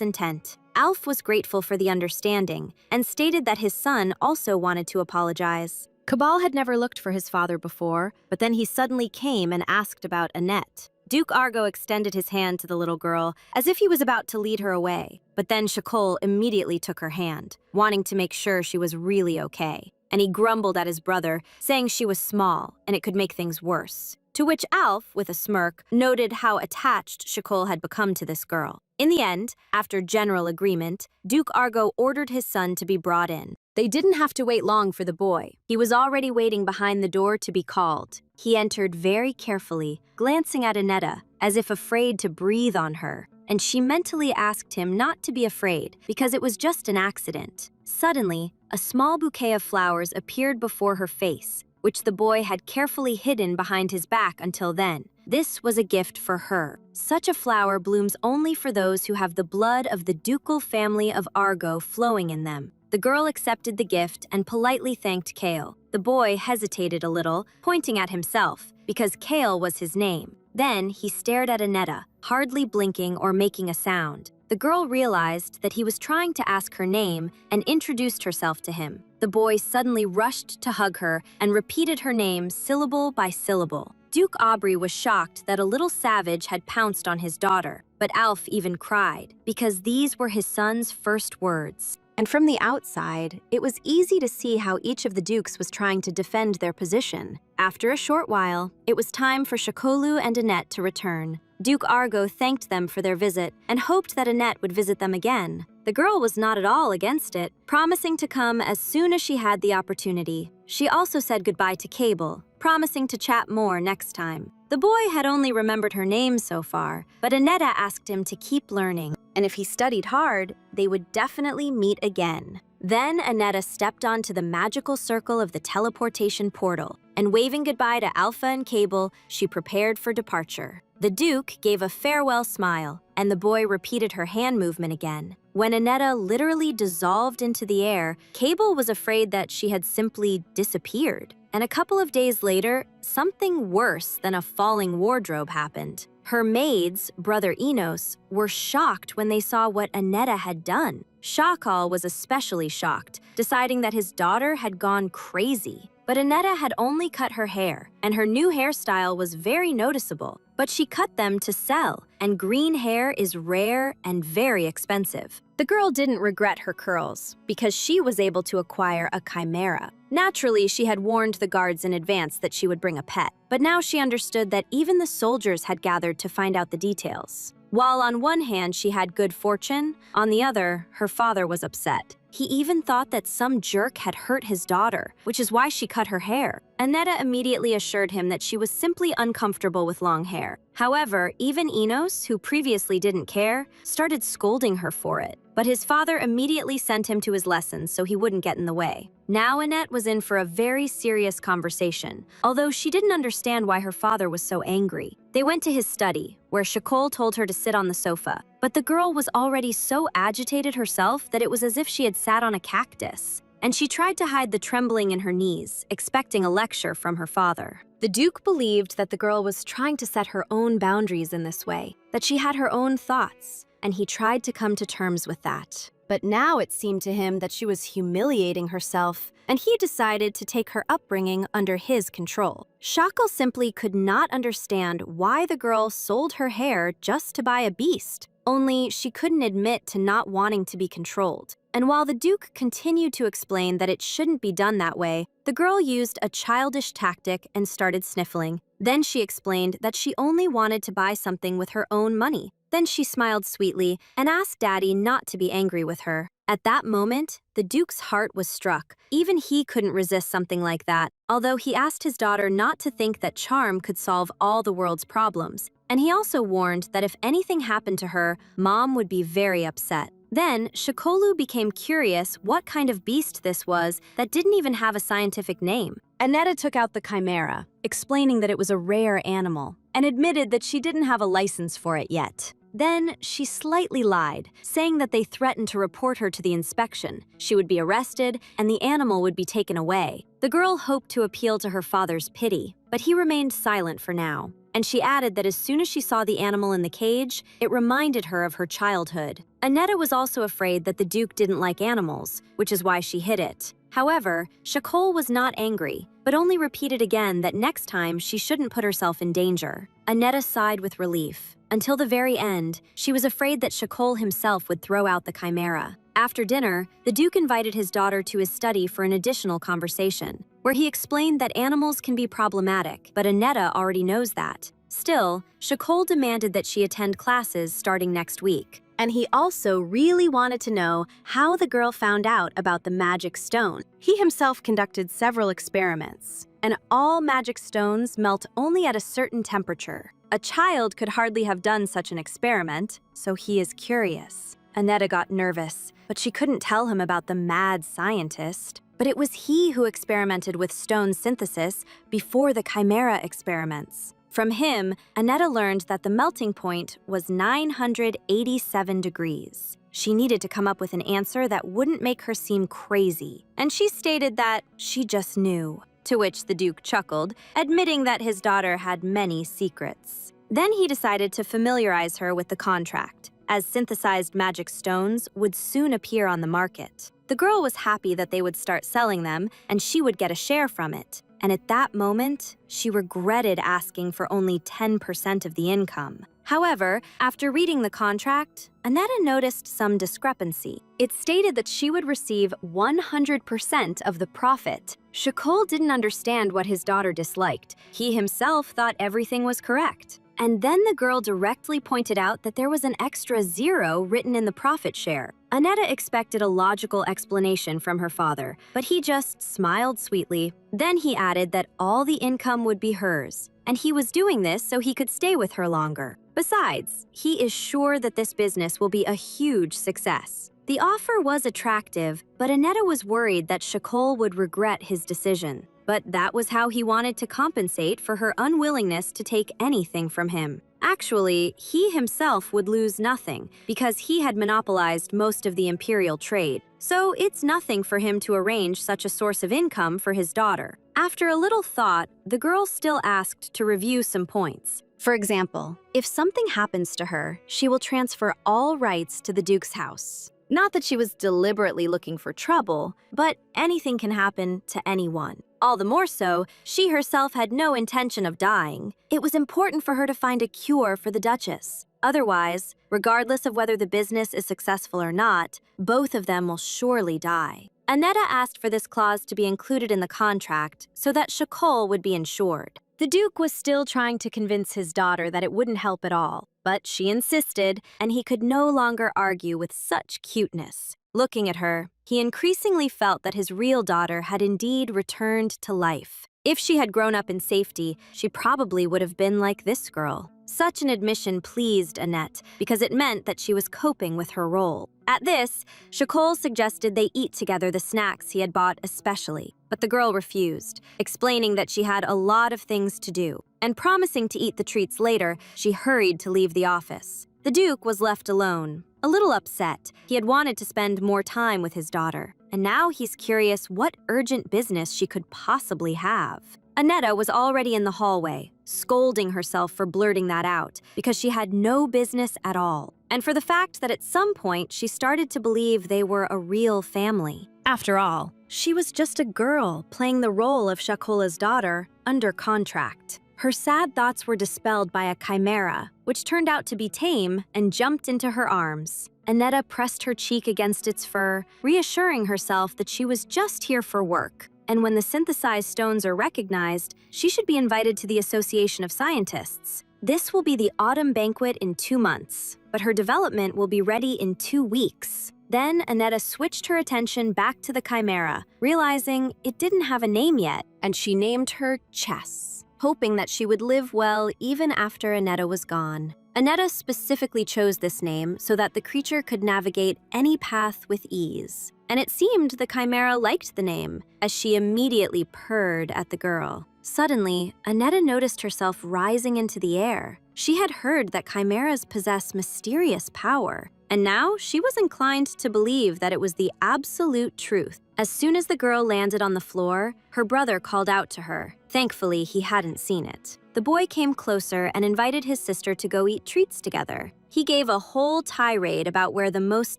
intent. Alf was grateful for the understanding and stated that his son also wanted to apologize. Cabal had never looked for his father before, but then he suddenly came and asked about Annette. Duke Argo extended his hand to the little girl as if he was about to lead her away, but then Shakol immediately took her hand, wanting to make sure she was really okay. And he grumbled at his brother, saying she was small and it could make things worse. To which Alf, with a smirk, noted how attached Shakol had become to this girl. In the end, after general agreement, Duke Argo ordered his son to be brought in. They didn't have to wait long for the boy. He was already waiting behind the door to be called. He entered very carefully, glancing at Annetta, as if afraid to breathe on her, and she mentally asked him not to be afraid because it was just an accident. Suddenly, a small bouquet of flowers appeared before her face, which the boy had carefully hidden behind his back until then. This was a gift for her. Such a flower blooms only for those who have the blood of the ducal family of Argo flowing in them. The girl accepted the gift and politely thanked Kale. The boy hesitated a little, pointing at himself, because Kale was his name. Then he stared at Annetta, hardly blinking or making a sound. The girl realized that he was trying to ask her name and introduced herself to him. The boy suddenly rushed to hug her and repeated her name syllable by syllable. Duke Aubrey was shocked that a little savage had pounced on his daughter, but Alf even cried, because these were his son's first words. And from the outside, it was easy to see how each of the dukes was trying to defend their position. After a short while, it was time for Shakolu and Annette to return. Duke Argo thanked them for their visit and hoped that Annette would visit them again. The girl was not at all against it, promising to come as soon as she had the opportunity. She also said goodbye to Cable, promising to chat more next time. The boy had only remembered her name so far, but Annette asked him to keep learning, and if he studied hard, they would definitely meet again. Then Annette stepped onto the magical circle of the teleportation portal, and waving goodbye to Alpha and Cable, she prepared for departure. The Duke gave a farewell smile, and the boy repeated her hand movement again. When Annette literally dissolved into the air, Cable was afraid that she had simply disappeared. And a couple of days later, something worse than a falling wardrobe happened. Her maids, Brother Enos, were shocked when they saw what Annette had done. Shakal was especially shocked, deciding that his daughter had gone crazy. But Annette had only cut her hair, and her new hairstyle was very noticeable. But she cut them to sell, and green hair is rare and very expensive. The girl didn't regret her curls, because she was able to acquire a chimera. Naturally, she had warned the guards in advance that she would bring a pet, but now she understood that even the soldiers had gathered to find out the details. While on one hand she had good fortune, on the other, her father was upset. He even thought that some jerk had hurt his daughter, which is why she cut her hair. Annette immediately assured him that she was simply uncomfortable with long hair. However, even Enos, who previously didn't care, started scolding her for it. But his father immediately sent him to his lessons so he wouldn't get in the way. Now Annette was in for a very serious conversation, although she didn't understand why her father was so angry. They went to his study, where Shakol told her to sit on the sofa, but the girl was already so agitated herself that it was as if she had sat on a cactus. And she tried to hide the trembling in her knees, expecting a lecture from her father. The Duke believed that the girl was trying to set her own boundaries in this way, that she had her own thoughts, and he tried to come to terms with that. But now it seemed to him that she was humiliating herself, and he decided to take her upbringing under his control. Shakal simply could not understand why the girl sold her hair just to buy a beast. Only she couldn't admit to not wanting to be controlled. And while the Duke continued to explain that it shouldn't be done that way, the girl used a childish tactic and started sniffling. Then she explained that she only wanted to buy something with her own money. Then she smiled sweetly and asked Daddy not to be angry with her. At that moment, the Duke's heart was struck. Even he couldn't resist something like that, although he asked his daughter not to think that charm could solve all the world's problems. And he also warned that if anything happened to her, Mom would be very upset. Then, Shikolu became curious what kind of beast this was that didn't even have a scientific name. Aneta took out the chimera, explaining that it was a rare animal, and admitted that she didn't have a license for it yet. Then, she slightly lied, saying that they threatened to report her to the inspection. She would be arrested, and the animal would be taken away. The girl hoped to appeal to her father's pity, but he remained silent for now. And she added that as soon as she saw the animal in the cage, it reminded her of her childhood. Aneta was also afraid that the Duke didn't like animals, which is why she hid it. However, Shikol was not angry, but only repeated again that next time she shouldn't put herself in danger. Aneta sighed with relief. Until the very end, she was afraid that Shikol himself would throw out the chimera. After dinner, the Duke invited his daughter to his study for an additional conversation, where he explained that animals can be problematic, but Aneta already knows that. Still, Shikol demanded that she attend classes starting next week. And he also really wanted to know how the girl found out about the magic stone. He himself conducted several experiments, and all magic stones melt only at a certain temperature. A child could hardly have done such an experiment, so he is curious. Aneta got nervous, but she couldn't tell him about the mad scientist. But it was he who experimented with stone synthesis before the chimera experiments. From him, Aneta learned that the melting point was 987 degrees. She needed to come up with an answer that wouldn't make her seem crazy, and she stated that she just knew. To which the Duke chuckled, admitting that his daughter had many secrets. Then he decided to familiarize her with the contract, as synthesized magic stones would soon appear on the market. The girl was happy that they would start selling them, and she would get a share from it. And at that moment, she regretted asking for only 10% of the income. However, after reading the contract, Aneta noticed some discrepancy. It stated that she would receive 100% of the profit. Shikol didn't understand what his daughter disliked. He himself thought everything was correct. And then the girl directly pointed out that there was an extra 0 written in the profit share. Aneta expected a logical explanation from her father, but he just smiled sweetly. Then he added that all the income would be hers, and he was doing this so he could stay with her longer. Besides, he is sure that this business will be a huge success. The offer was attractive, but Aneta was worried that Shikol would regret his decision. But that was how he wanted to compensate for her unwillingness to take anything from him. Actually, he himself would lose nothing because he had monopolized most of the imperial trade. So it's nothing for him to arrange such a source of income for his daughter. After a little thought, the girl still asked to review some points. For example, if something happens to her, she will transfer all rights to the Duke's house. Not that she was deliberately looking for trouble, but anything can happen to anyone. All the more so, she herself had no intention of dying. It was important for her to find a cure for the Duchess. Otherwise, regardless of whether the business is successful or not, both of them will surely die. Aneta asked for this clause to be included in the contract so that Shikol would be insured. The Duke was still trying to convince his daughter that it wouldn't help at all, but she insisted, and he could no longer argue with such cuteness. Looking at her, he increasingly felt that his real daughter had indeed returned to life. If she had grown up in safety, she probably would have been like this girl. Such an admission pleased Annette because it meant that she was coping with her role. At this, Shikol suggested they eat together the snacks he had bought especially, but the girl refused, explaining that she had a lot of things to do. And promising to eat the treats later, she hurried to leave the office. The Duke was left alone, a little upset. He had wanted to spend more time with his daughter, and now he's curious what urgent business she could possibly have. Aneta was already in the hallway, scolding herself for blurting that out because she had no business at all, and for the fact that at some point she started to believe they were a real family. After all, she was just a girl playing the role of Shakola's daughter under contract. Her sad thoughts were dispelled by a chimera, which turned out to be tame and jumped into her arms. Aneta pressed her cheek against its fur, reassuring herself that she was just here for work. And when the synthesized stones are recognized, she should be invited to the Association of Scientists. This will be the autumn banquet in 2 months, but her development will be ready in 2 weeks. Then Aneta switched her attention back to the chimera, realizing it didn't have a name yet, and she named her Chess. hoping that she would live well even after Annetta was gone. Annetta specifically chose this name so that the creature could navigate any path with ease. And it seemed the chimera liked the name, as she immediately purred at the girl. Suddenly, Annetta noticed herself rising into the air. She had heard that chimeras possess mysterious power, and now she was inclined to believe that it was the absolute truth. As soon as the girl landed on the floor, her brother called out to her. Thankfully, he hadn't seen it. The boy came closer and invited his sister to go eat treats together. He gave a whole tirade about where the most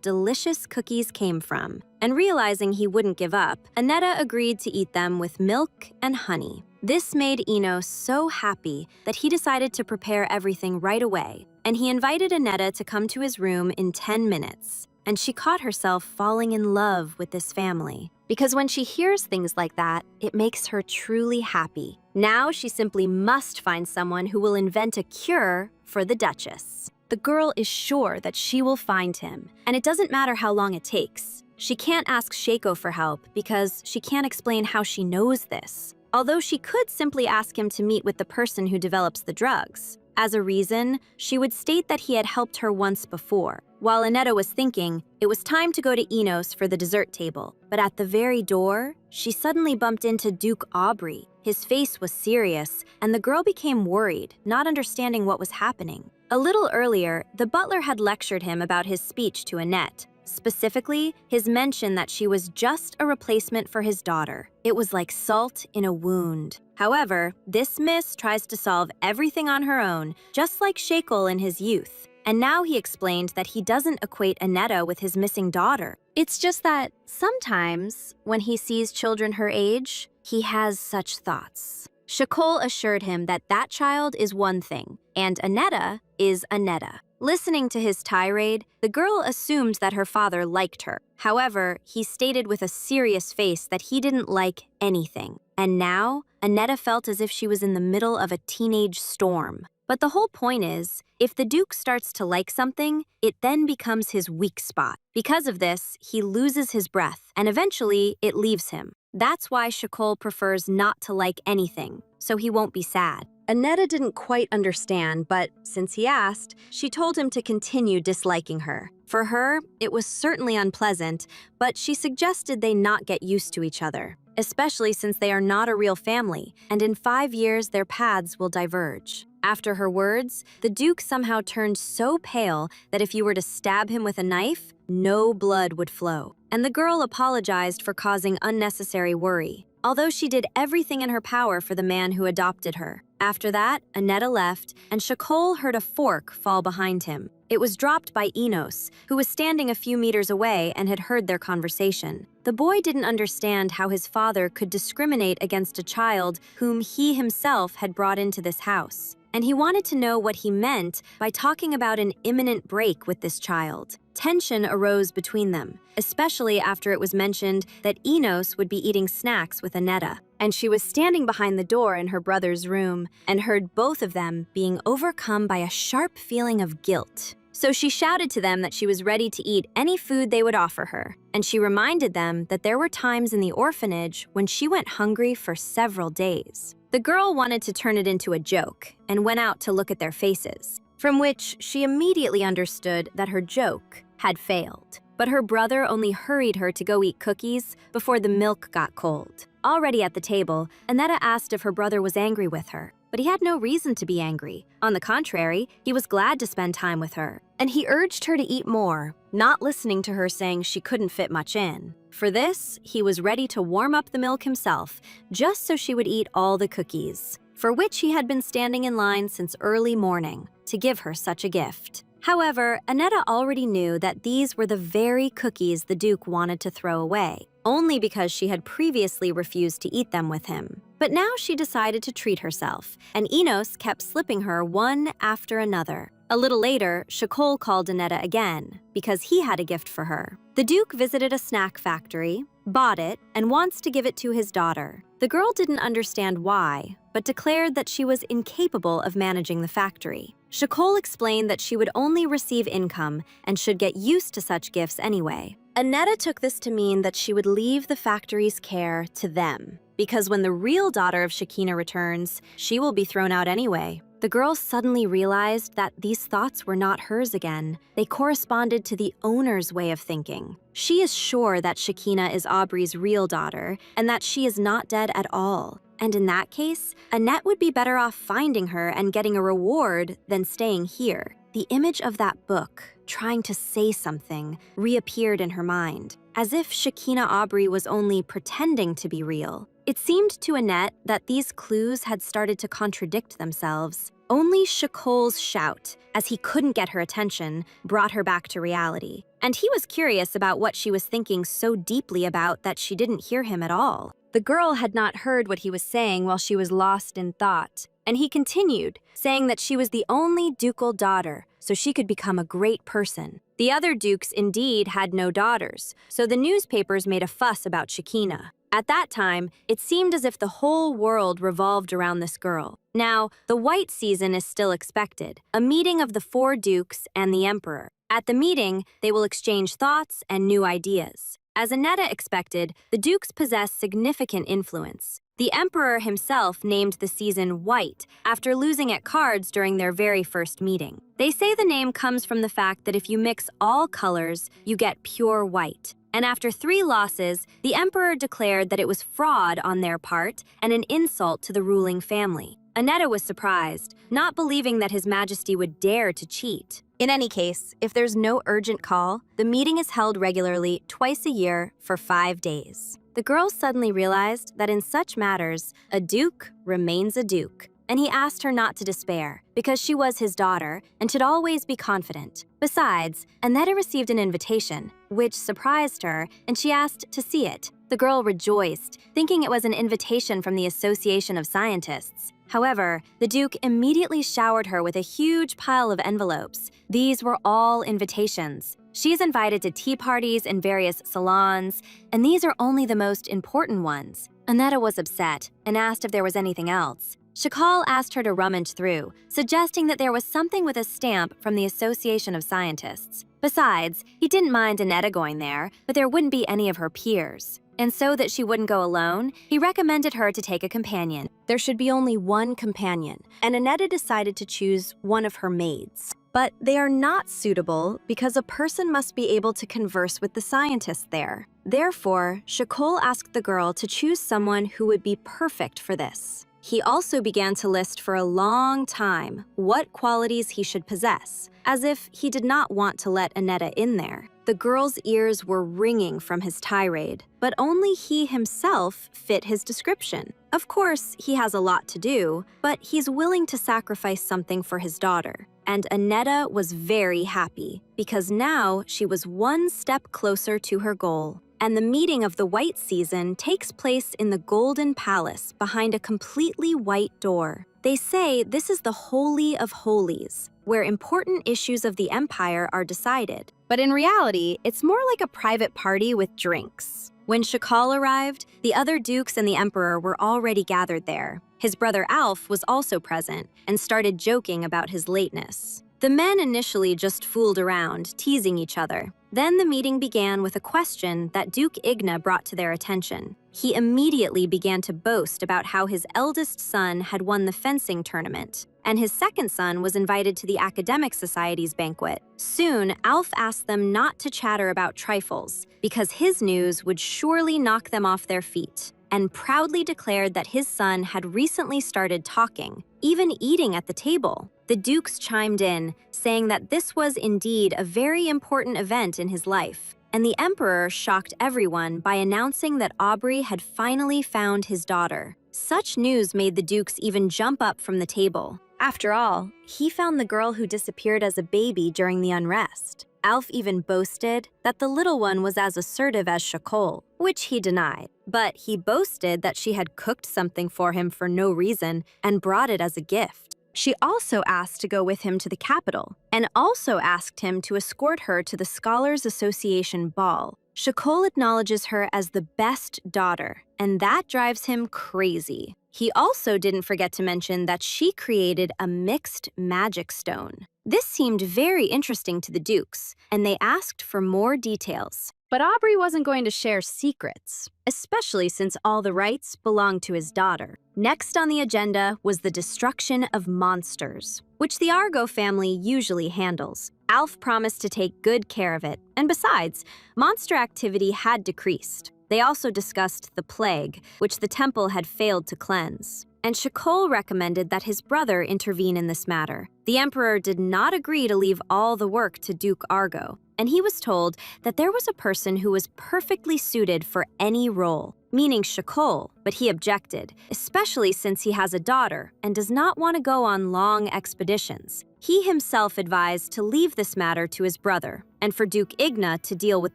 delicious cookies came from, and realizing he wouldn't give up, Annetta agreed to eat them with milk and honey. This made Enos so happy that he decided to prepare everything right away, and he invited Annetta to come to his room in 10 minutes. And she caught herself falling in love with this family. Because when she hears things like that, it makes her truly happy. Now she simply must find someone who will invent a cure for the Duchess. The girl is sure that she will find him, and it doesn't matter how long it takes. She can't ask Shaco for help because she can't explain how she knows this. Although she could simply ask him to meet with the person who develops the drugs. As a reason, she would state that he had helped her once before. While Annetta was thinking, it was time to go to Enos for the dessert table. But at the very door, she suddenly bumped into Duke Aubrey. His face was serious, and the girl became worried, not understanding what was happening. A little earlier, the butler had lectured him about his speech to Annette. Specifically, his mention that she was just a replacement for his daughter. It was like salt in a wound. However, this miss tries to solve everything on her own, just like Shakel in his youth. And now he explained that he doesn't equate Annetta with his missing daughter. It's just that sometimes, when he sees children her age, he has such thoughts. Shakel assured him that that child is one thing, and Annetta is Annetta. Listening to his tirade, the girl assumed that her father liked her. However, he stated with a serious face that he didn't like anything. And now, Annetta felt as if she was in the middle of a teenage storm. But the whole point is, if the Duke starts to like something, it then becomes his weak spot. Because of this, he loses his breath, and eventually, it leaves him. That's why Shakel prefers not to like anything, so he won't be sad. Annetta didn't quite understand, but since he asked, she told him to continue disliking her. For her, it was certainly unpleasant, but she suggested they not get used to each other, especially since they are not a real family, and in 5 years their paths will diverge. After her words, the Duke somehow turned so pale that if you were to stab him with a knife, no blood would flow. And the girl apologized for causing unnecessary worry, although she did everything in her power for the man who adopted her. After that, Annetta left, and Shakel heard a fork fall behind him. It was dropped by Enos, who was standing a few meters away and had heard their conversation. The boy didn't understand how his father could discriminate against a child whom he himself had brought into this house. And he wanted to know what he meant by talking about an imminent break with this child. Tension arose between them, especially after it was mentioned that Enos would be eating snacks with Annetta. And she was standing behind the door in her brother's room and heard both of them being overcome by a sharp feeling of guilt. So she shouted to them that she was ready to eat any food they would offer her. And she reminded them that there were times in the orphanage when she went hungry for several days. The girl wanted to turn it into a joke and went out to look at their faces, from which she immediately understood that her joke had failed. But her brother only hurried her to go eat cookies before the milk got cold. Already at the table, Annetta asked if her brother was angry with her, but he had no reason to be angry. On the contrary, he was glad to spend time with her, and he urged her to eat more, not listening to her saying she couldn't fit much in. For this, he was ready to warm up the milk himself, just so she would eat all the cookies, for which he had been standing in line since early morning to give her such a gift. However, Annetta already knew that these were the very cookies the Duke wanted to throw away, only because she had previously refused to eat them with him. But now she decided to treat herself, and Enos kept slipping her one after another. A little later, Shakel called Annetta again, because he had a gift for her. The Duke visited a snack factory, bought it, and wants to give it to his daughter. The girl didn't understand why, but declared that she was incapable of managing the factory. Shakel explained that she would only receive income and should get used to such gifts anyway. Annetta took this to mean that she would leave the factory's care to them. because when the real daughter of Shekinah returns, she will be thrown out anyway. The girl suddenly realized that these thoughts were not hers again. They corresponded to the owner's way of thinking. She is sure that Shekinah is Aubrey's real daughter and that she is not dead at all. And in that case, Annette would be better off finding her and getting a reward than staying here. The image of that book, trying to say something, reappeared in her mind, as if Shekinah Aubrey was only pretending to be real. It seemed to Annette that these clues had started to contradict themselves. Only Shekol's shout, as he couldn't get her attention, brought her back to reality. And he was curious about what she was thinking so deeply about that she didn't hear him at all. The girl had not heard what he was saying while she was lost in thought. And he continued, saying that she was the only ducal daughter, so she could become a great person. The other dukes indeed had no daughters, so the newspapers made a fuss about Shekinah. At that time, it seemed as if the whole world revolved around this girl. Now, the white season is still expected, a meeting of the 4 dukes and the emperor. At the meeting, they will exchange thoughts and new ideas. As Annetta expected, the dukes possess significant influence. The emperor himself named the season White after losing at cards during their very first meeting. They say the name comes from the fact that if you mix all colors, you get pure white. And after 3 losses, the emperor declared that it was fraud on their part and an insult to the ruling family. Annetta was surprised, not believing that His Majesty would dare to cheat. In any case, if there's no urgent call, the meeting is held regularly twice a year for 5 days. The girl suddenly realized that in such matters, a duke remains a duke, and he asked her not to despair, because she was his daughter and should always be confident. Besides, Annetta received an invitation, which surprised her, and she asked to see it. The girl rejoiced, thinking it was an invitation from the Association of Scientists. However, the Duke immediately showered her with a huge pile of envelopes. These were all invitations. She is invited to tea parties in various salons, and these are only the most important ones. Annetta was upset and asked if there was anything else. Shekal asked her to rummage through, suggesting that there was something with a stamp from the Association of Scientists. Besides, he didn't mind Annetta going there, but there wouldn't be any of her peers. And so that she wouldn't go alone, he recommended her to take a companion. There should be only one companion, and Annetta decided to choose one of her maids. But they are not suitable because a person must be able to converse with the scientists there. Therefore, Shekol asked the girl to choose someone who would be perfect for this. He also began to list for a long time what qualities he should possess, as if he did not want to let Annetta in there. The girl's ears were ringing from his tirade, but only he himself fit his description. Of course, he has a lot to do, but he's willing to sacrifice something for his daughter. And Annetta was very happy, because now she was one step closer to her goal. And the meeting of the white season takes place in the Golden Palace behind a completely white door. They say this is the Holy of Holies, where important issues of the empire are decided. But in reality, it's more like a private party with drinks. When Shekal arrived, the other dukes and the emperor were already gathered there. His brother Alf was also present and started joking about his lateness. The men initially just fooled around, teasing each other. Then the meeting began with a question that Duke Igna brought to their attention. He immediately began to boast about how his eldest son had won the fencing tournament, and his second son was invited to the Academic Society's banquet. Soon, Alf asked them not to chatter about trifles, because his news would surely knock them off their feet, and proudly declared that his son had recently started talking, even eating at the table. The dukes chimed in, saying that this was indeed a very important event in his life, and the emperor shocked everyone by announcing that Aubrey had finally found his daughter. Such news made the dukes even jump up from the table. After all, he found the girl who disappeared as a baby during the unrest. Alf even boasted that the little one was as assertive as Shekol, which he denied. But he boasted that she had cooked something for him for no reason and brought it as a gift. She also asked to go with him to the capital, and also asked him to escort her to the Scholars Association ball. Shekol acknowledges her as the best daughter, and that drives him crazy. He also didn't forget to mention that she created a mixed magic stone. This seemed very interesting to the dukes, and they asked for more details. But Aubrey wasn't going to share secrets, especially since all the rights belonged to his daughter. Next on the agenda was the destruction of monsters, which the Argo family usually handles. Alf promised to take good care of it, and besides, monster activity had decreased. They also discussed the plague, which the temple had failed to cleanse. And Shakol recommended that his brother intervene in this matter. The emperor did not agree to leave all the work to Duke Argo, and he was told that there was a person who was perfectly suited for any role, meaning Shakol, but he objected, especially since he has a daughter and does not want to go on long expeditions. He himself advised to leave this matter to his brother, and for Duke Igna to deal with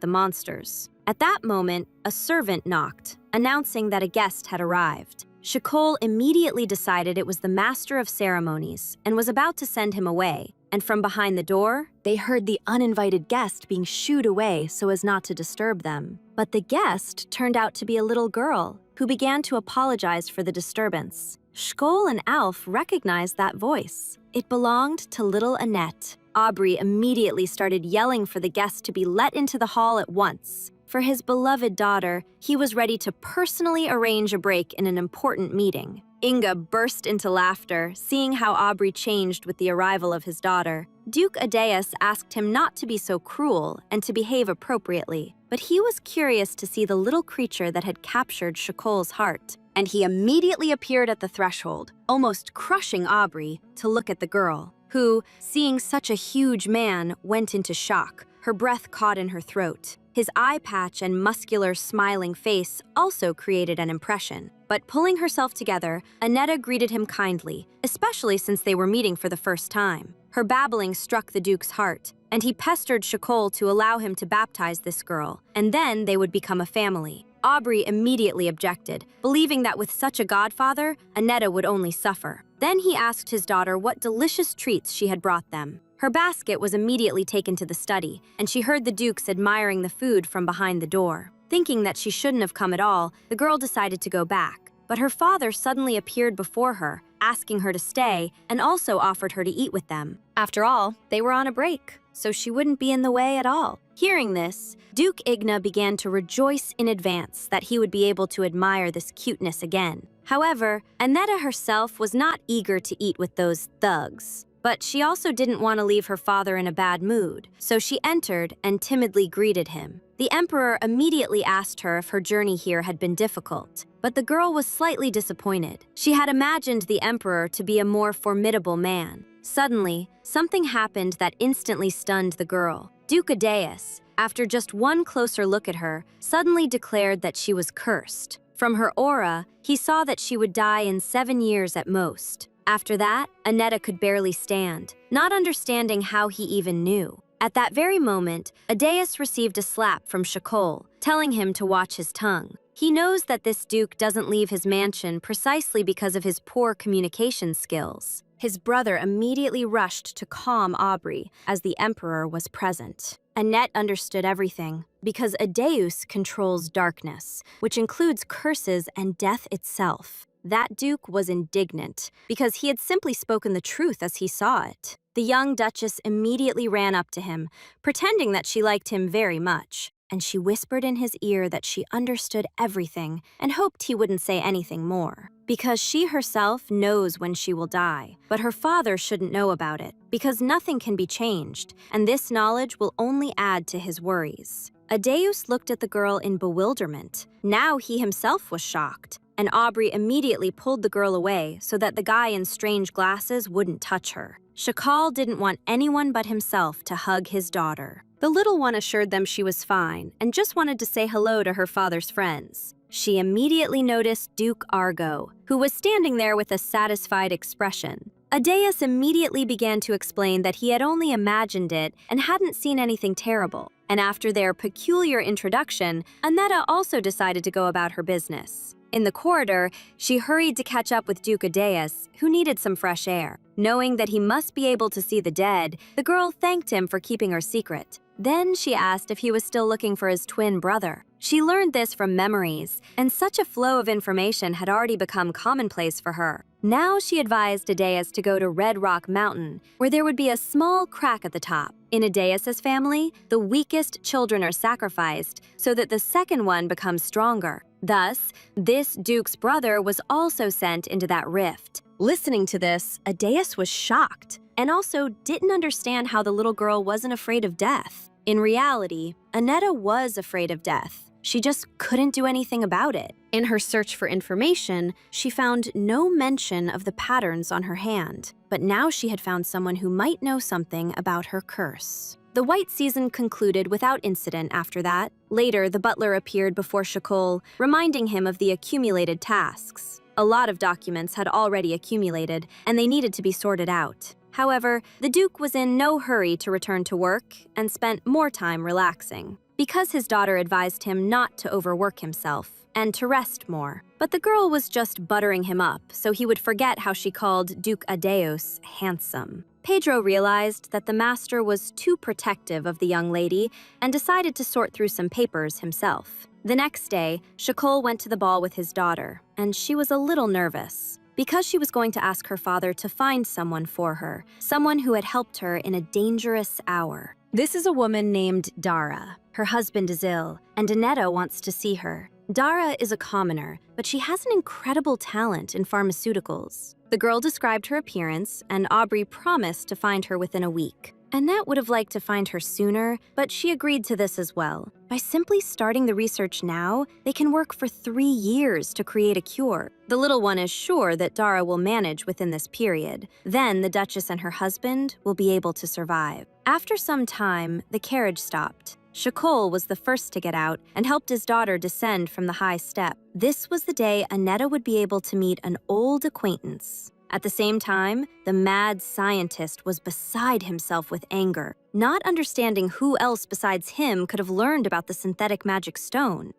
the monsters. At that moment, a servant knocked, announcing that a guest had arrived. Shakol immediately decided it was the master of ceremonies and was about to send him away. And from behind the door, they heard the uninvited guest being shooed away so as not to disturb them. But the guest turned out to be a little girl who began to apologize for the disturbance. Shkol and Alf recognized that voice. It belonged to little Annette. Aubrey immediately started yelling for the guest to be let into the hall at once. For his beloved daughter, he was ready to personally arrange a break in an important meeting. Inga burst into laughter, seeing how Aubrey changed with the arrival of his daughter. Duke Adeus asked him not to be so cruel and to behave appropriately, but he was curious to see the little creature that had captured Shakol's heart. And he immediately appeared at the threshold, almost crushing Aubrey, to look at the girl, who, seeing such a huge man, went into shock, her breath caught in her throat. His eye patch and muscular, smiling face also created an impression. But pulling herself together, Annetta greeted him kindly, especially since they were meeting for the first time. Her babbling struck the Duke's heart, and he pestered Shakol to allow him to baptize this girl, and then they would become a family. Aubrey immediately objected, believing that with such a godfather, Annetta would only suffer. Then he asked his daughter what delicious treats she had brought them. Her basket was immediately taken to the study, and she heard the Dukes admiring the food from behind the door. Thinking that she shouldn't have come at all, the girl decided to go back. But her father suddenly appeared before her, asking her to stay, and also offered her to eat with them. After all, they were on a break, so she wouldn't be in the way at all. Hearing this, Duke Igna began to rejoice in advance that he would be able to admire this cuteness again. However, Annetta herself was not eager to eat with those thugs. But she also didn't want to leave her father in a bad mood, so she entered and timidly greeted him. The emperor immediately asked her if her journey here had been difficult, but the girl was slightly disappointed. She had imagined the emperor to be a more formidable man. Suddenly, something happened that instantly stunned the girl. Duke Adeus, after just one closer look at her, suddenly declared that she was cursed. From her aura, he saw that she would die in 7 years at most. After that, Annetta could barely stand, not understanding how he even knew. At that very moment, Adeus received a slap from Shakol, telling him to watch his tongue. He knows that this duke doesn't leave his mansion precisely because of his poor communication skills. His brother immediately rushed to calm Aubrey, as the emperor was present. Annette understood everything, because Adeus controls darkness, which includes curses and death itself. That duke was indignant, because he had simply spoken the truth as he saw it. The young duchess immediately ran up to him, pretending that she liked him very much, and she whispered in his ear that she understood everything and hoped he wouldn't say anything more. Because she herself knows when she will die, but her father shouldn't know about it, because nothing can be changed, and this knowledge will only add to his worries. Adeus looked at the girl in bewilderment. Now he himself was shocked, and Aubrey immediately pulled the girl away so that the guy in strange glasses wouldn't touch her. Shakal didn't want anyone but himself to hug his daughter. The little one assured them she was fine and just wanted to say hello to her father's friends. She immediately noticed Duke Argo, who was standing there with a satisfied expression. Adeus immediately began to explain that he had only imagined it and hadn't seen anything terrible. And after their peculiar introduction, Annetta also decided to go about her business. In the corridor, she hurried to catch up with Duke Adeus, who needed some fresh air. Knowing that he must be able to see the dead, the girl thanked him for keeping her secret. Then she asked if he was still looking for his twin brother. She learned this from memories, and such a flow of information had already become commonplace for her. Now she advised Aedeus to go to Red Rock Mountain, where there would be a small crack at the top. In Aedeus's family, the weakest children are sacrificed so that the second one becomes stronger. Thus, this duke's brother was also sent into that rift. Listening to this, Aedeus was shocked and also didn't understand how the little girl wasn't afraid of death. In reality, Annetta was afraid of death. She just couldn't do anything about it. In her search for information, she found no mention of the patterns on her hand, but now she had found someone who might know something about her curse. The white season concluded without incident after that. Later, the butler appeared before Shakol, reminding him of the accumulated tasks. A lot of documents had already accumulated, and they needed to be sorted out. However, the Duke was in no hurry to return to work and spent more time relaxing, because his daughter advised him not to overwork himself and to rest more. But the girl was just buttering him up so he would forget how she called Duke Adeus handsome. Pedro realized that the master was too protective of the young lady and decided to sort through some papers himself. The next day, Shakol went to the ball with his daughter, and she was a little nervous, because she was going to ask her father to find someone for her, someone who had helped her in a dangerous hour. This is a woman named Dara. Her husband is ill, and Annetta wants to see her. Dara is a commoner, but she has an incredible talent in pharmaceuticals. The girl described her appearance, and Aubrey promised to find her within a week. Annette would have liked to find her sooner, but she agreed to this as well. By simply starting the research now, they can work for 3 years to create a cure. The little one is sure that Dara will manage within this period. Then the Duchess and her husband will be able to survive. After some time, the carriage stopped. Shakol was the first to get out and helped his daughter descend from the high step. This was the day Annetta would be able to meet an old acquaintance. At the same time, the mad scientist was beside himself with anger, not understanding who else besides him could have learned about the synthetic magic stone.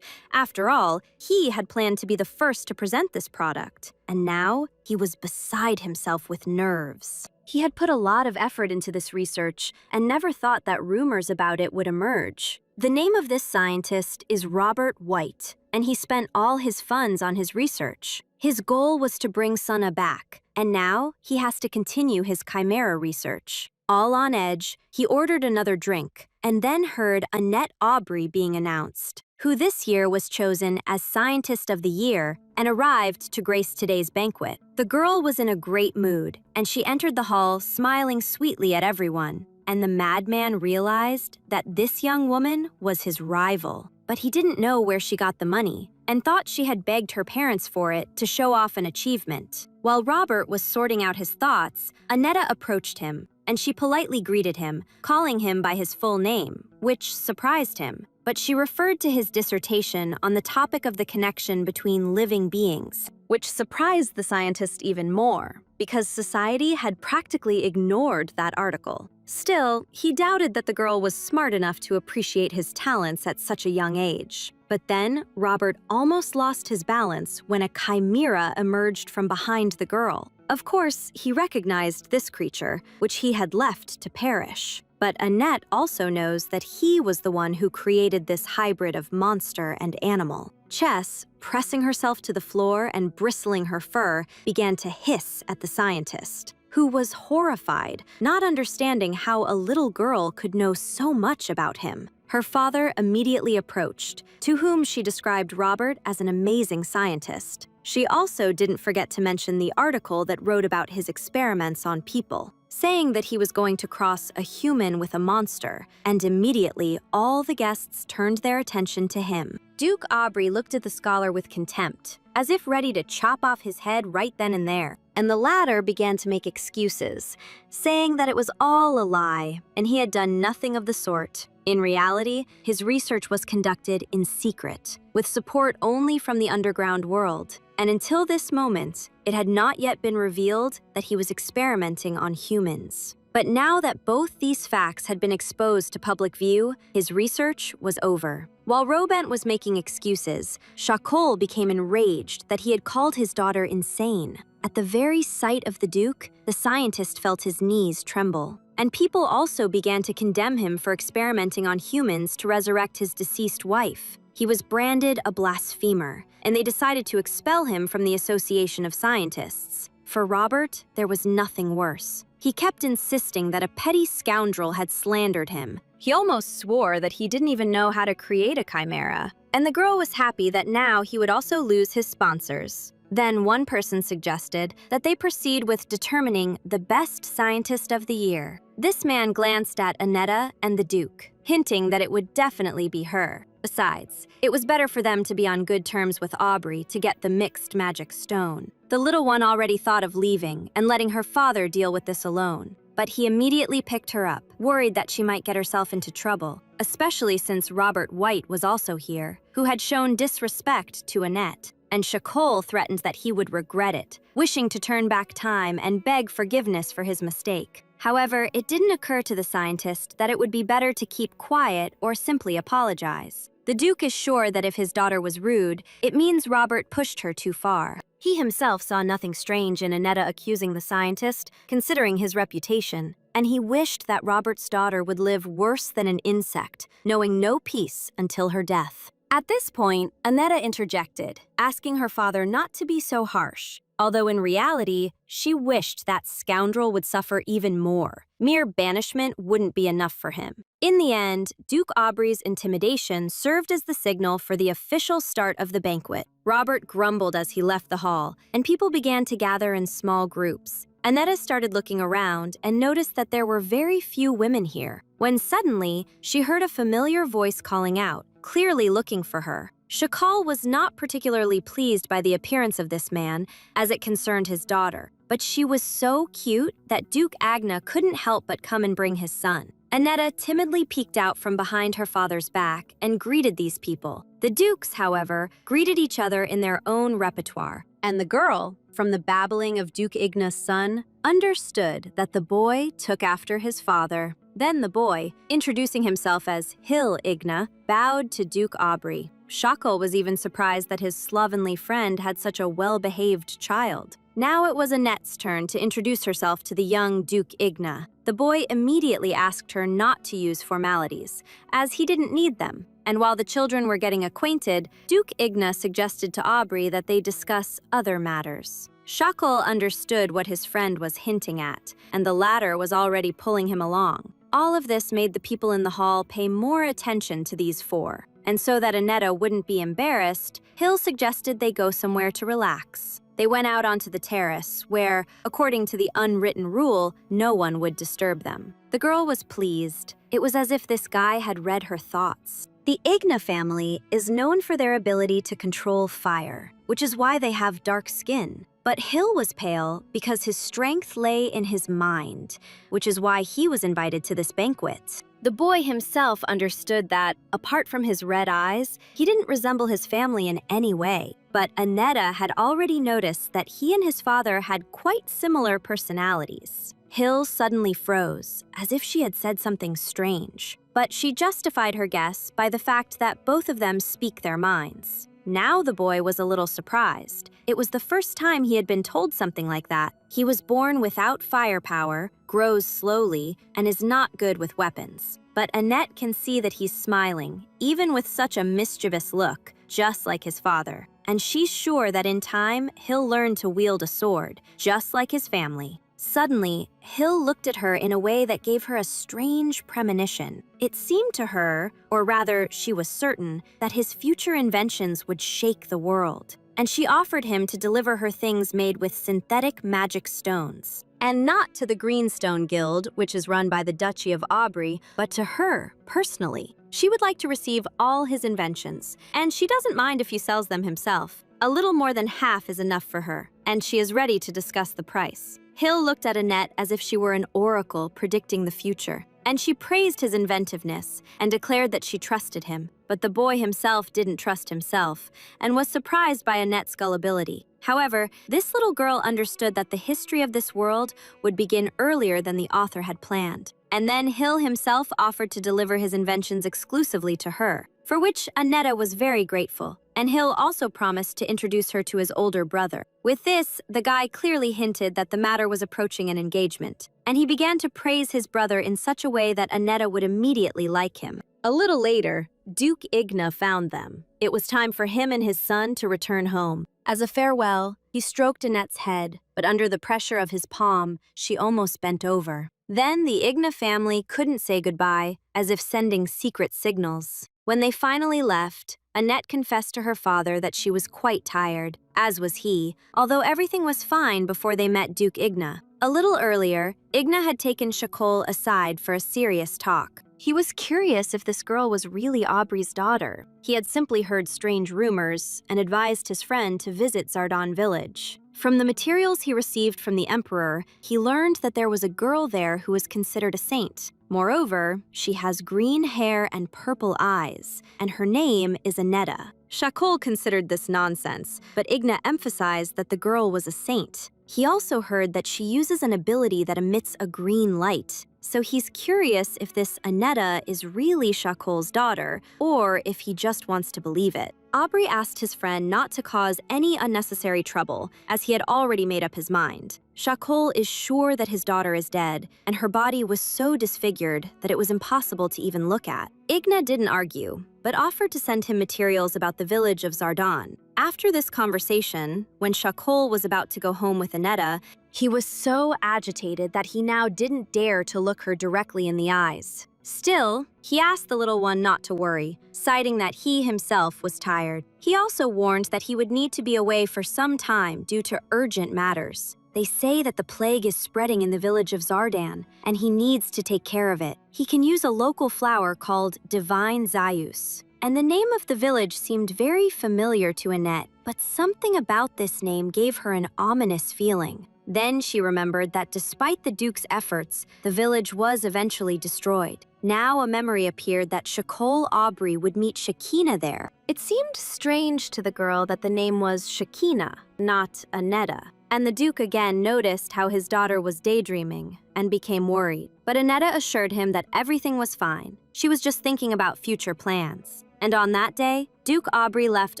After all, he had planned to be the first to present this product, and now he was beside himself with nerves. He had put a lot of effort into this research and never thought that rumors about it would emerge. The name of this scientist is Robert White, and he spent all his funds on his research. His goal was to bring Sana back, and now he has to continue his chimera research. All on edge, he ordered another drink, and then heard Annette Aubrey being announced, who this year was chosen as Scientist of the Year and arrived to grace today's banquet. The girl was in a great mood, and she entered the hall smiling sweetly at everyone. And the madman realized that this young woman was his rival. But he didn't know where she got the money, and thought she had begged her parents for it to show off an achievement. While Robert was sorting out his thoughts, Annetta approached him, and she politely greeted him, calling him by his full name, which surprised him. But she referred to his dissertation on the topic of the connection between living beings, which surprised the scientist even more, because society had practically ignored that article. Still, he doubted that the girl was smart enough to appreciate his talents at such a young age. But then, Robert almost lost his balance when a chimera emerged from behind the girl. Of course, he recognized this creature, which he had left to perish. But Annette also knows that he was the one who created this hybrid of monster and animal. Chess, pressing herself to the floor and bristling her fur, began to hiss at the scientist, who was horrified, not understanding how a little girl could know so much about him. Her father immediately approached, to whom she described Robert as an amazing scientist. She also didn't forget to mention the article that wrote about his experiments on people, saying that he was going to cross a human with a monster, and immediately all the guests turned their attention to him. Duke Aubrey looked at the scholar with contempt, as if ready to chop off his head right then and there, and the latter began to make excuses, saying that it was all a lie, and he had done nothing of the sort. In reality, his research was conducted in secret, with support only from the underground world, and until this moment, it had not yet been revealed that he was experimenting on humans. But now that both these facts had been exposed to public view, his research was over. While Robent was making excuses, Shakol became enraged that he had called his daughter insane. At the very sight of the Duke, the scientist felt his knees tremble. And people also began to condemn him for experimenting on humans to resurrect his deceased wife. He was branded a blasphemer, and they decided to expel him from the Association of Scientists. For Robert, there was nothing worse. He kept insisting that a petty scoundrel had slandered him. He almost swore that he didn't even know how to create a chimera. And the girl was happy that now he would also lose his sponsors. Then one person suggested that they proceed with determining the best scientist of the year. This man glanced at Annetta and the Duke, hinting that it would definitely be her. Besides, it was better for them to be on good terms with Aubrey to get the mixed magic stone. The little one already thought of leaving and letting her father deal with this alone. But he immediately picked her up, worried that she might get herself into trouble, especially since Robert White was also here, who had shown disrespect to Annette. And Shakol threatened that he would regret it, wishing to turn back time and beg forgiveness for his mistake. However, it didn't occur to the scientist that it would be better to keep quiet or simply apologize. The Duke is sure that if his daughter was rude, it means Robert pushed her too far. He himself saw nothing strange in Annetta accusing the scientist, considering his reputation, and he wished that Robert's daughter would live worse than an insect, knowing no peace until her death. At this point, Annetta interjected, asking her father not to be so harsh, although in reality, she wished that scoundrel would suffer even more. Mere banishment wouldn't be enough for him. In the end, Duke Aubrey's intimidation served as the signal for the official start of the banquet. Robert grumbled as he left the hall, and people began to gather in small groups. Annetta started looking around and noticed that there were very few women here, when suddenly she heard a familiar voice calling out, clearly looking for her. Shakal was not particularly pleased by the appearance of this man, as it concerned his daughter, but she was so cute that Duke Agna couldn't help but come and bring his son. Annetta timidly peeked out from behind her father's back and greeted these people. The Dukes, however, greeted each other in their own repertoire, and the girl, from the babbling of Duke Igna's son, understood that the boy took after his father. Then the boy, introducing himself as Hill Igna, bowed to Duke Aubrey. Shakal was even surprised that his slovenly friend had such a well-behaved child. Now it was Annette's turn to introduce herself to the young Duke Igna. The boy immediately asked her not to use formalities, as he didn't need them. And while the children were getting acquainted, Duke Igna suggested to Aubrey that they discuss other matters. Shakal understood what his friend was hinting at, and the latter was already pulling him along. All of this made the people in the hall pay more attention to these four. And so that Annetta wouldn't be embarrassed, Hill suggested they go somewhere to relax. They went out onto the terrace, where, according to the unwritten rule, no one would disturb them. The girl was pleased. It was as if this guy had read her thoughts. The Igna family is known for their ability to control fire, which is why they have dark skin. But Hill was pale because his strength lay in his mind, which is why he was invited to this banquet. The boy himself understood that, apart from his red eyes, he didn't resemble his family in any way. But Annetta had already noticed that he and his father had quite similar personalities. Hill suddenly froze, as if she had said something strange. But she justified her guess by the fact that both of them speak their minds. Now the boy was a little surprised. It was the first time he had been told something like that. He was born without firepower, grows slowly, and is not good with weapons. But Annette can see that he's smiling, even with such a mischievous look, just like his father. And she's sure that in time, he'll learn to wield a sword, just like his family. Suddenly, Hill looked at her in a way that gave her a strange premonition. It seemed to her, or rather, she was certain, that his future inventions would shake the world. And she offered him to deliver her things made with synthetic magic stones. And not to the Greenstone Guild, which is run by the Duchy of Aubrey, but to her, personally. She would like to receive all his inventions, and she doesn't mind if he sells them himself. A little more than half is enough for her, and she is ready to discuss the price. Hill looked at Annette as if she were an oracle predicting the future, and she praised his inventiveness and declared that she trusted him. But the boy himself didn't trust himself and was surprised by Annette's gullibility. However, this little girl understood that the history of this world would begin earlier than the author had planned. And then Hill himself offered to deliver his inventions exclusively to her, for which Annetta was very grateful, and Hill also promised to introduce her to his older brother. With this, the guy clearly hinted that the matter was approaching an engagement, and he began to praise his brother in such a way that Annetta would immediately like him. A little later, Duke Igna found them. It was time for him and his son to return home. As a farewell, he stroked Annette's head, but under the pressure of his palm, she almost bent over. Then the Igna family couldn't say goodbye, as if sending secret signals. When they finally left, Annette confessed to her father that she was quite tired, as was he, although everything was fine before they met Duke Igna. A little earlier, Igna had taken Shakol aside for a serious talk. He was curious if this girl was really Aubrey's daughter. He had simply heard strange rumors and advised his friend to visit Zardan village. From the materials he received from the Emperor, he learned that there was a girl there who was considered a saint. Moreover, she has green hair and purple eyes, and her name is Aneta. Shakol considered this nonsense, but Igna emphasized that the girl was a saint. He also heard that she uses an ability that emits a green light, so he's curious if this Aneta is really Shakol's daughter, or if he just wants to believe it. Aubrey asked his friend not to cause any unnecessary trouble, as he had already made up his mind. Shakol is sure that his daughter is dead, and her body was so disfigured that it was impossible to even look at. Igna didn't argue, but offered to send him materials about the village of Zardan. After this conversation, when Shakol was about to go home with Aneta, he was so agitated that he now didn't dare to look her directly in the eyes. Still, he asked the little one not to worry, citing that he himself was tired. He also warned that he would need to be away for some time due to urgent matters. They say that the plague is spreading in the village of Zardan, and he needs to take care of it. He can use a local flower called Divine Zayus. And the name of the village seemed very familiar to Annette, but something about this name gave her an ominous feeling. Then she remembered that despite the Duke's efforts, the village was eventually destroyed. Now a memory appeared that Shakol Aubrey would meet Shakina there. It seemed strange to the girl that the name was Shakina, not Aneta. And the Duke again noticed how his daughter was daydreaming and became worried. But Aneta assured him that everything was fine. She was just thinking about future plans. And on that day, Duke Aubrey left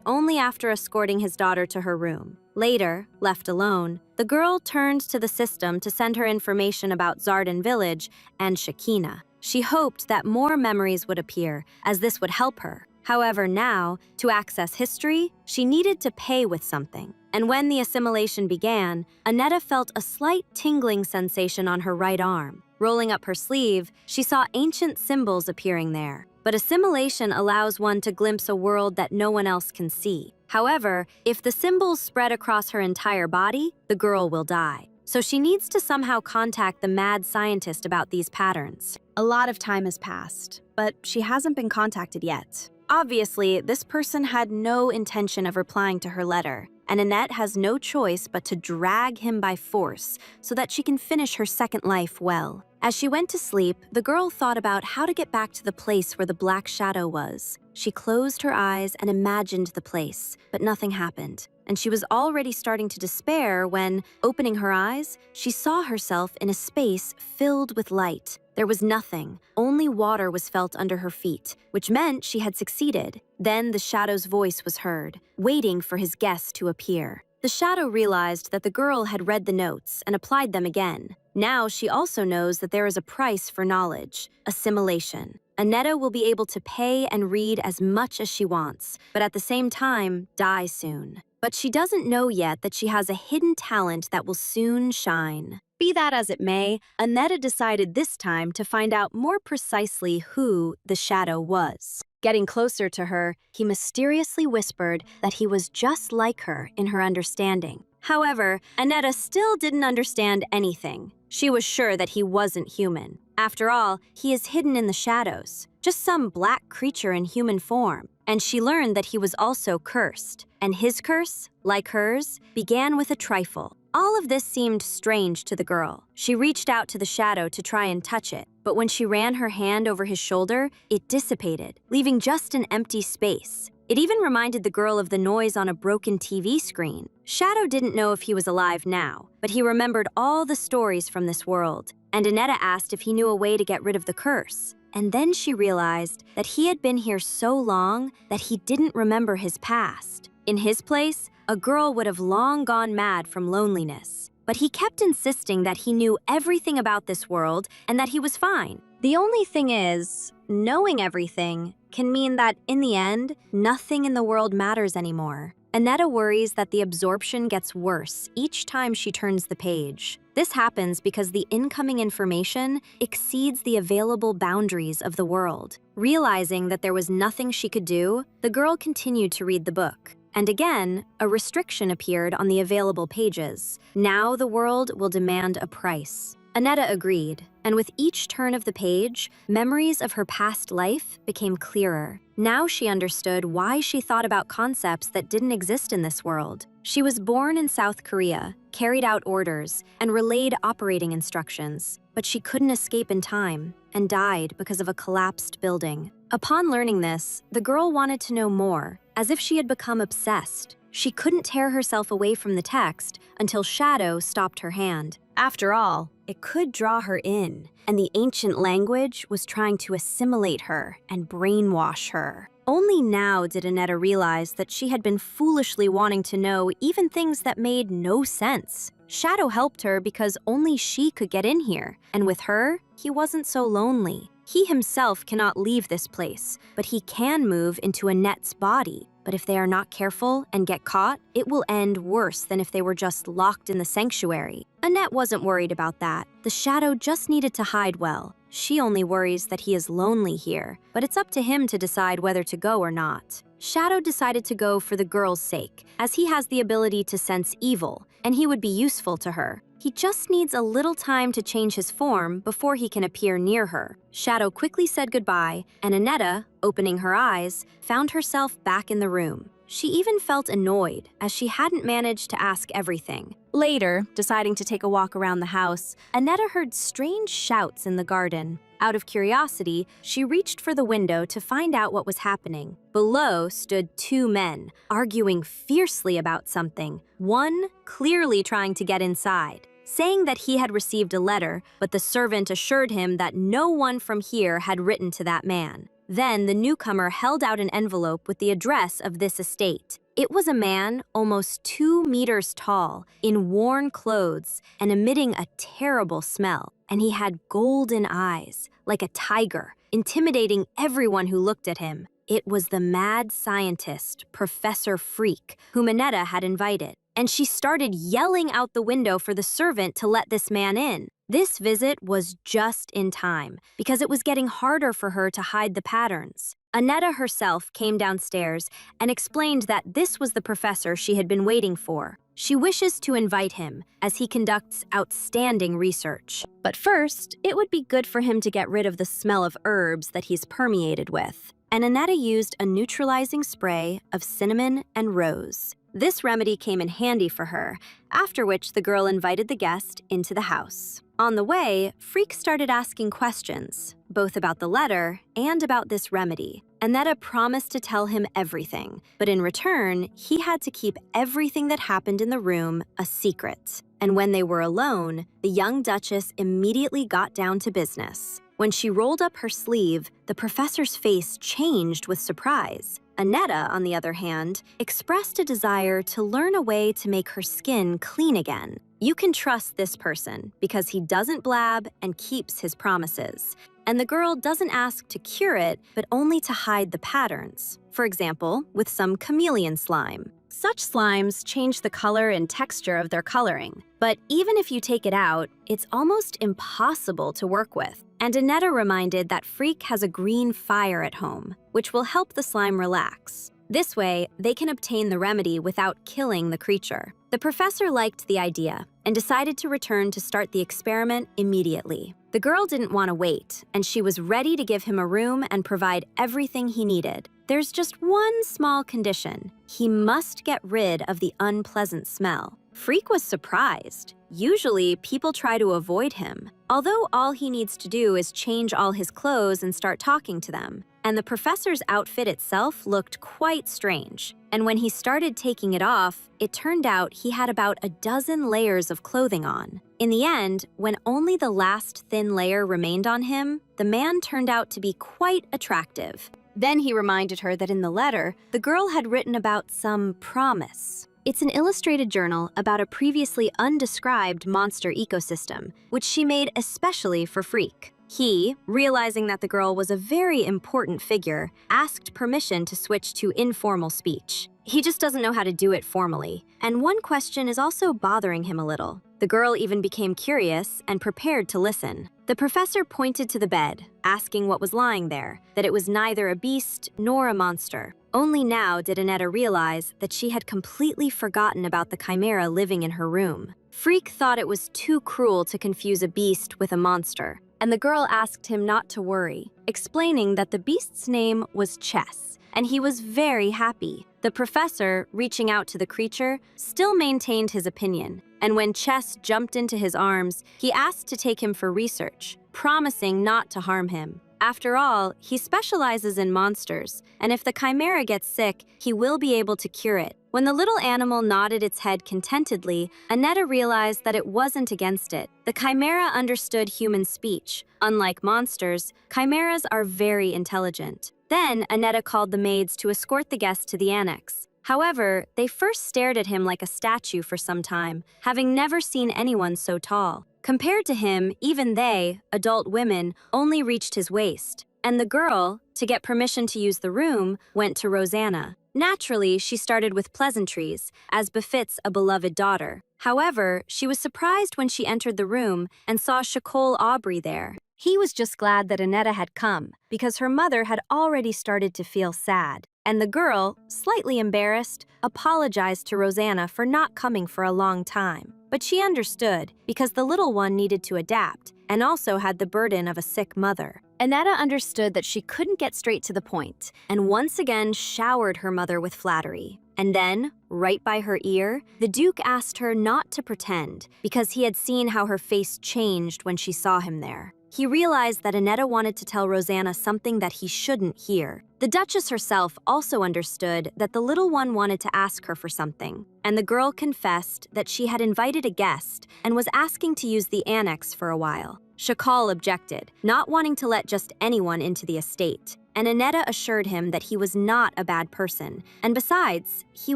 only after escorting his daughter to her room. Later, left alone, the girl turned to the system to send her information about Zardan village and Shakina. She hoped that more memories would appear, as this would help her. However, now, to access history, she needed to pay with something. And when the assimilation began, Aneta felt a slight tingling sensation on her right arm. Rolling up her sleeve, she saw ancient symbols appearing there. But assimilation allows one to glimpse a world that no one else can see. However, if the symbols spread across her entire body, the girl will die. So she needs to somehow contact the mad scientist about these patterns. A lot of time has passed, but she hasn't been contacted yet. Obviously, this person had no intention of replying to her letter, and Annette has no choice but to drag him by force so that she can finish her second life well. As she went to sleep, the girl thought about how to get back to the place where the black shadow was. She closed her eyes and imagined the place, but nothing happened. And she was already starting to despair when, opening her eyes, she saw herself in a space filled with light. There was nothing, only water was felt under her feet, which meant she had succeeded. Then the shadow's voice was heard, waiting for his guest to appear. The shadow realized that the girl had read the notes and applied them again. Now she also knows that there is a price for knowledge, assimilation. Aneta will be able to pay and read as much as she wants, but at the same time, die soon. But she doesn't know yet that she has a hidden talent that will soon shine. Be that as it may, Aneta decided this time to find out more precisely who the shadow was. Getting closer to her, he mysteriously whispered that he was just like her in her understanding. However, Aneta still didn't understand anything. She was sure that he wasn't human. After all, he is hidden in the shadows, just some black creature in human form. And she learned that he was also cursed. And his curse, like hers, began with a trifle. All of this seemed strange to the girl. She reached out to the shadow to try and touch it, but when she ran her hand over his shoulder, it dissipated, leaving just an empty space. It even reminded the girl of the noise on a broken TV screen. Shadow didn't know if he was alive now, but he remembered all the stories from this world. And Aneta asked if he knew a way to get rid of the curse. And then she realized that he had been here so long that he didn't remember his past. In his place, a girl would have long gone mad from loneliness. but he kept insisting that he knew everything about this world and that he was fine. The only thing is, knowing everything can mean that, in the end, nothing in the world matters anymore. Aneta worries that the absorption gets worse each time she turns the page. This happens because the incoming information exceeds the available boundaries of the world. Realizing that there was nothing she could do, the girl continued to read the book. And again, a restriction appeared on the available pages. Now the world will demand a price. Aneta agreed, and with each turn of the page, memories of her past life became clearer. Now she understood why she thought about concepts that didn't exist in this world. She was born in South Korea, carried out orders, and relayed operating instructions, but she couldn't escape in time and died because of a collapsed building. Upon learning this, the girl wanted to know more, as if she had become obsessed. She couldn't tear herself away from the text until Shadow stopped her hand. After all, it could draw her in, and the ancient language was trying to assimilate her and brainwash her. Only now did Aneta realize that she had been foolishly wanting to know even things that made no sense. Shadow helped her because only she could get in here, and with her, he wasn't so lonely. He himself cannot leave this place, but he can move into Annette's body. But if they are not careful and get caught, it will end worse than if they were just locked in the sanctuary. Annette wasn't worried about that. The Shadow just needed to hide well. She only worries that he is lonely here, but it's up to him to decide whether to go or not. Shadow decided to go for the girl's sake, as he has the ability to sense evil, and he would be useful to her. He just needs a little time to change his form before he can appear near her. Shadow quickly said goodbye, and Aneta, opening her eyes, found herself back in the room. She even felt annoyed, as she hadn't managed to ask everything. Later, deciding to take a walk around the house, Aneta heard strange shouts in the garden. Out of curiosity, she reached for the window to find out what was happening. Below stood two men, arguing fiercely about something, one clearly trying to get inside, saying that he had received a letter, but the servant assured him that no one from here had written to that man. Then the newcomer held out an envelope with the address of this estate. It was a man almost 2 meters tall, in worn clothes, and emitting a terrible smell. And he had golden eyes, like a tiger, intimidating everyone who looked at him. It was the mad scientist, Professor Freak, whom Aneta had invited. And she started yelling out the window for the servant to let this man in. This visit was just in time, because it was getting harder for her to hide the patterns. Aneta herself came downstairs and explained that this was the professor she had been waiting for. She wishes to invite him, as he conducts outstanding research. But first, it would be good for him to get rid of the smell of herbs that he's permeated with. And Aneta used a neutralizing spray of cinnamon and rose. This remedy came in handy for her, after which the girl invited the guest into the house. On the way, Freak started asking questions, both about the letter and about this remedy. Aneta promised to tell him everything, but in return, he had to keep everything that happened in the room a secret. And when they were alone, the young Duchess immediately got down to business. When she rolled up her sleeve, the professor's face changed with surprise. Aneta, on the other hand, expressed a desire to learn a way to make her skin clean again. You can trust this person because he doesn't blab and keeps his promises. And the girl doesn't ask to cure it, but only to hide the patterns. For example, with some chameleon slime. Such slimes change the color and texture of their coloring. But even if you take it out, it's almost impossible to work with. And Aneta reminded that Freak has a green fire at home, which will help the slime relax. This way, they can obtain the remedy without killing the creature. The professor liked the idea and decided to return to start the experiment immediately. The girl didn't want to wait, and she was ready to give him a room and provide everything he needed. There's just one small condition. He must get rid of the unpleasant smell. Freak was surprised. Usually, people try to avoid him, although all he needs to do is change all his clothes and start talking to them. And the professor's outfit itself looked quite strange. And when he started taking it off, it turned out he had about a dozen layers of clothing on. In the end, when only the last thin layer remained on him, the man turned out to be quite attractive. Then he reminded her that in the letter, the girl had written about some promise. It's an illustrated journal about a previously undescribed monster ecosystem, which she made especially for Freak. He, realizing that the girl was a very important figure, asked permission to switch to informal speech. He just doesn't know how to do it formally, and one question is also bothering him a little. The girl even became curious and prepared to listen. The professor pointed to the bed, asking what was lying there, that it was neither a beast nor a monster. Only now did Annetta realize that she had completely forgotten about the chimera living in her room. Freak thought it was too cruel to confuse a beast with a monster, and the girl asked him not to worry, explaining that the beast's name was Chess, and he was very happy. The professor, reaching out to the creature, still maintained his opinion, and when Chess jumped into his arms, he asked to take him for research, promising not to harm him. After all, he specializes in monsters, and if the chimera gets sick, he will be able to cure it. When the little animal nodded its head contentedly, Annetta realized that it wasn't against it. The chimera understood human speech. Unlike monsters, chimeras are very intelligent. Then, Annetta called the maids to escort the guest to the annex. However, they first stared at him like a statue for some time, having never seen anyone so tall. Compared to him, even they, adult women, only reached his waist. And the girl, to get permission to use the room, went to Rosanna. Naturally, she started with pleasantries, as befits a beloved daughter. However, she was surprised when she entered the room and saw Shakol Aubrey there. He was just glad that Annetta had come, because her mother had already started to feel sad. And the girl, slightly embarrassed, apologized to Rosanna for not coming for a long time. But she understood, because the little one needed to adapt, and also had the burden of a sick mother. Annetta understood that she couldn't get straight to the point, and once again showered her mother with flattery. And then, right by her ear, the Duke asked her not to pretend, because he had seen how her face changed when she saw him there. He realized that Annetta wanted to tell Rosanna something that he shouldn't hear. The Duchess herself also understood that the little one wanted to ask her for something, and the girl confessed that she had invited a guest and was asking to use the annex for a while. Shakal objected, not wanting to let just anyone into the estate, and Annetta assured him that he was not a bad person, and besides, he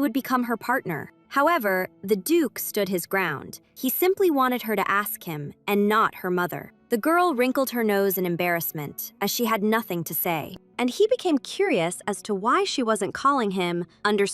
would become her partner. However, the Duke stood his ground. He simply wanted her to ask him, and not her mother. The girl wrinkled her nose in embarrassment, as she had nothing to say. And he became curious as to why she wasn't calling him ___0___